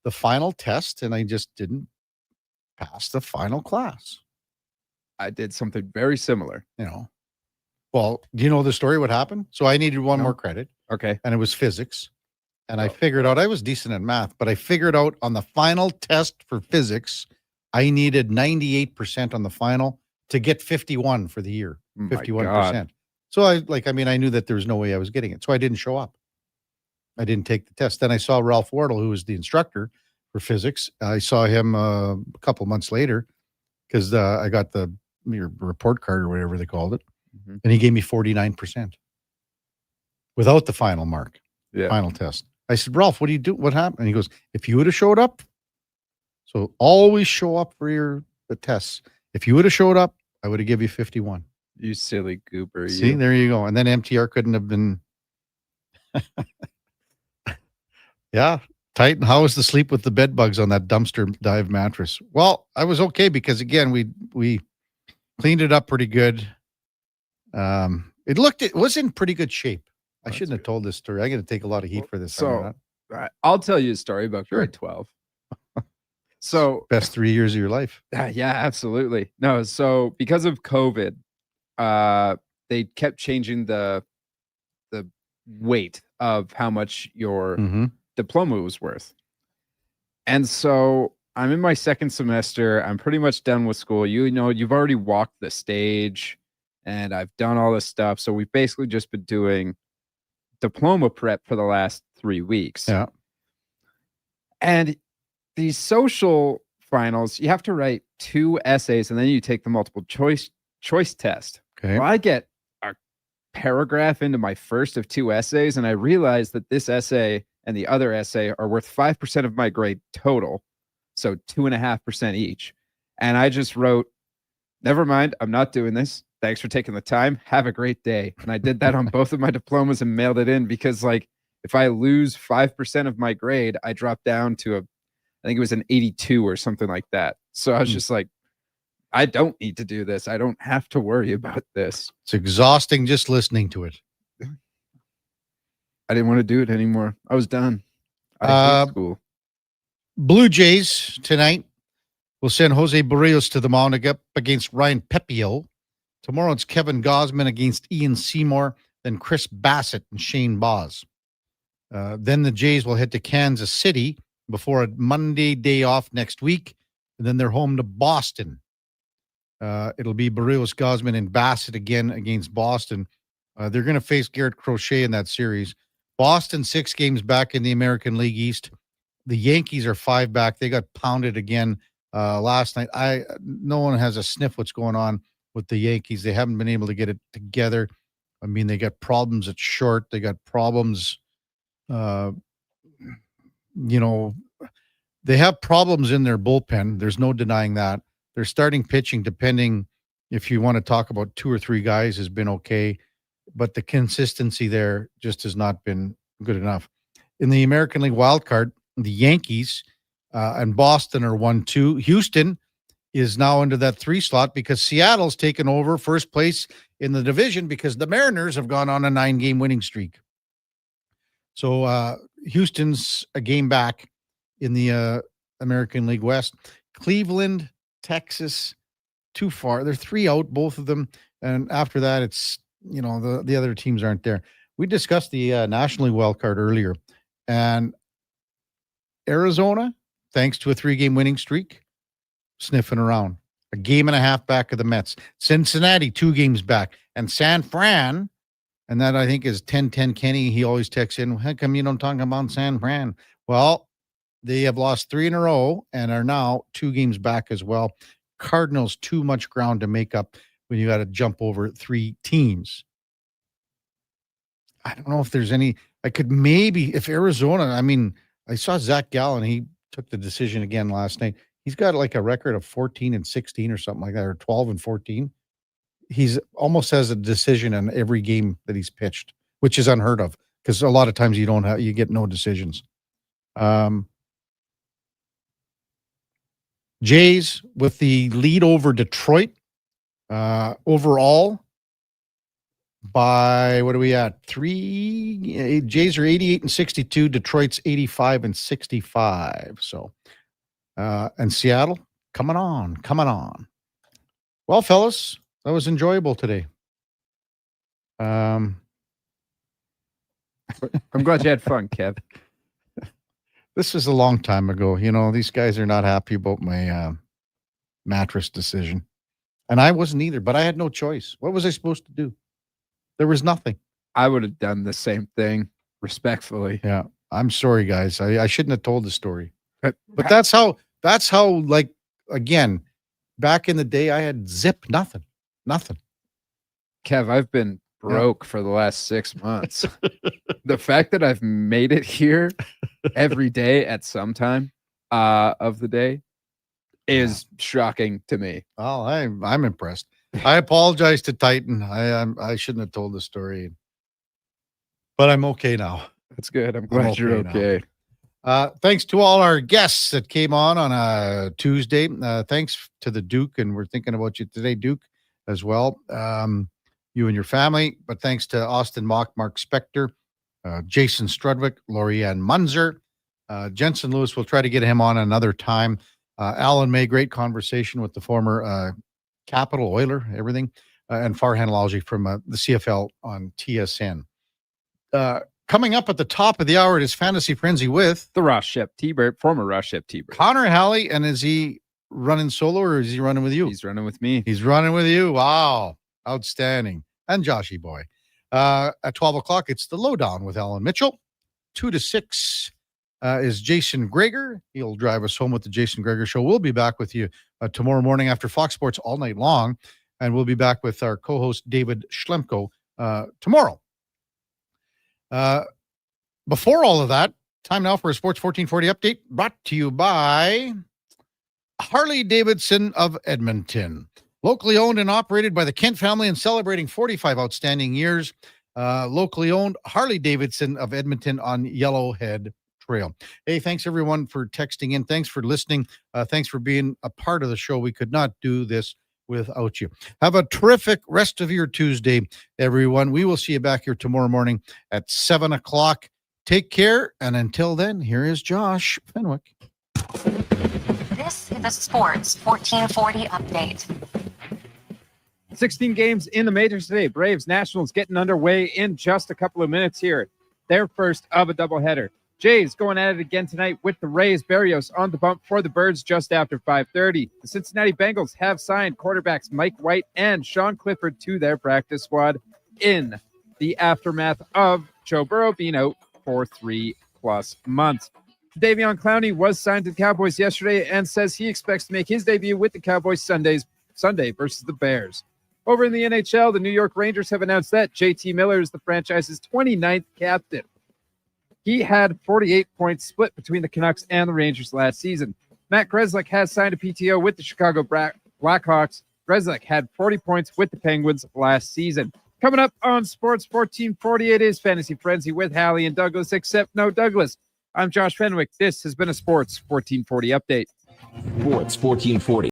the final test, and I just didn't pass the final class. I did something very similar. You know. Well, do you know the story? What happened? So I needed one more credit. Okay. And it was physics. And I figured out I was decent at math, but I figured out on the final test for physics, I needed 98% on the final to get 51 for the year. 51%. So I knew that there was no way I was getting it. So I didn't show up. I didn't take the test. Then I saw Ralph Wardle, who was the instructor for physics. I saw him a couple months later because I got the report card or whatever they called it. Mm-hmm. And he gave me 49% without the final mark, final test. I said, Ralph, what do you do? What happened? And he goes, if you would have showed up, so always show up for the tests. If you would have showed up, I would have given you 51. You silly goober. See, there you go. And then MTR couldn't have been. Yeah. Titan, how was the sleep with the bed bugs on that dumpster dive mattress? Well, I was okay because, again, we cleaned it up pretty good. It was in pretty good shape. I shouldn't have told this story. I got to take a lot of heat for this. So I'll tell you a story about grade 12. So best 3 years of your life. Yeah, absolutely. No, so because of COVID, they kept changing the weight of how much your diploma was worth. And so I'm in my second semester. I'm pretty much done with school. You've already walked the stage and I've done all this stuff. So we've basically just been doing diploma prep for the last 3 weeks. Yeah. And these social finals, you have to write 2 essays and then you take the multiple choice test. Okay. Well, I get a paragraph into my first of 2 essays and I realize that this essay and the other essay are worth 5% of my grade total. So 2.5% each. And I just wrote, never mind, I'm not doing this. Thanks for taking the time. Have a great day. And I did that on both of my diplomas and mailed it in because, like, if I lose 5% of my grade, I drop down to I think it was an 82 or something like that. So I was just like, I don't need to do this. I don't have to worry about this. It's exhausting just listening to it. I didn't want to do it anymore. I was done. I hate school. Blue Jays tonight will send Jose Barrios to the mound up against Ryan Pepio. Tomorrow it's Kevin Gosman against Ian Seymour, then Chris Bassett and Shane Boz. Then the Jays will head to Kansas City before a Monday day off next week, and then they're home to Boston. It'll be Barrios, Gosman, and Bassett again against Boston. They're going to face Garrett Crochet in that series. Boston 6 games back in the American League East. The Yankees are 5 back. They got pounded again last night. No one has a sniff what's going on with the Yankees. They haven't been able to get it together. I mean, they got problems at short. They got problems, they have problems in their bullpen. There's no denying that. Their starting pitching, depending if you want to talk about 2 or 3 guys, has been okay. but the consistency there just has not been good enough. In the American League wild card, the Yankees and Boston are 1-2. Houston is now into that 3 slot because Seattle's taken over first place in the division because the Mariners have gone on a 9-game winning streak. So Houston's a game back in the American League West. Cleveland, Texas, too far. They're 3 out, both of them. And after that, it's, the other teams aren't there. We discussed the National League wild card earlier. And Arizona, thanks to a 3-game winning streak, sniffing around. A game and a half back of the Mets. Cincinnati, 2 games back. And San Fran, and that I think is 10-10 Kenny. He always texts in, how come you don't talk about San Fran? Well, they have lost 3 in a row and are now 2 games back as well. Cardinals, too much ground to make up when you got to jump over 3 teams. I don't know if there's any. I could maybe, if Arizona, I saw Zach Gallen. He took the decision again last night. He's got like a record of 14-16 or something like that, or 12-14. He's almost has a decision in every game that he's pitched, which is unheard of because a lot of times you get no decisions. Jays with the lead over Detroit overall by, what are we at? 3. Jays are 88-62. Detroit's 85-65. So, and Seattle coming on. Well, fellas, that was enjoyable today. I'm glad you had fun, Kev. This was a long time ago. These guys are not happy about my mattress decision. And I wasn't either, but I had no choice. What was I supposed to do? There was nothing. I would have done the same thing, respectfully. Yeah. I'm sorry, guys. I shouldn't have told the story. But that's how, like, again, back in the day, I had nothing. Kev, I've been broke for the last 6 months. The fact that I've made it here every day at some time of the day is shocking to me. Oh, I'm impressed. I apologize to Titan. I shouldn't have told the story, but I'm okay now. That's good. I'm glad you're okay. Thanks to all our guests that came on a Tuesday. Thanks to the Duke, and we're thinking about you today, Duke, as well. You and your family. But thanks to Austin Mock, Mark Spector, Jason Strudwick, Lorianne Munzer, Jensen Lewis. We'll try to get him on another time. Alan May, great conversation with the former Capital Oiler, everything, and Farhan Lalji from the CFL on TSN. Coming up at the top of the hour, it is Fantasy Frenzy with the Ross Shep T-Bird, former Ross Shep T-Bird. Connor Halley, and is he running solo or is he running with you? He's running with me. He's running with you. Wow. Outstanding. And Joshy boy. At 12 o'clock, it's the Lowdown with Alan Mitchell. 2 to 6 is Jason Greger. He'll drive us home with the Jason Greger Show. We'll be back with you tomorrow morning after Fox Sports all night long. And we'll be back with our co-host David Schlemko tomorrow. Before all of that, time now for a Sports 1440 update brought to you by Harley Davidson of Edmonton. Locally owned and operated by the Kent family and celebrating 45 outstanding years. Locally owned Harley Davidson of Edmonton on Yellowhead Trail. Hey, thanks everyone for texting in. Thanks for listening. Thanks for being a part of the show. We could not do this without you. Have a terrific rest of your Tuesday, everyone. We will see you back here tomorrow morning at 7 o'clock. Take care. And until then, here is Josh Fenwick. This is the Sports 1440 update. 16 games in the majors today. Braves Nationals getting underway in just a couple of minutes here. Their first of a doubleheader. Jays going at it again tonight with the Rays. Berrios on the bump for the Birds just after 5:30. The Cincinnati Bengals have signed quarterbacks Mike White and Sean Clifford to their practice squad in the aftermath of Joe Burrow being out for 3+ months. Davion Clowney was signed to the Cowboys yesterday and says he expects to make his debut with the Cowboys Sunday versus the Bears. Over in the NHL, the New York Rangers have announced that JT Miller is the franchise's 29th captain. He had 48 points split between the Canucks and the Rangers last season. Matt Grzelcyk has signed a PTO with the Chicago Blackhawks. Grzelcyk had 40 points with the Penguins last season. Coming up on Sports 1440, it is Fantasy Frenzy with Hallie and Douglas, except no Douglas. I'm Josh Fenwick. This has been a Sports 1440 update. Sports 1440.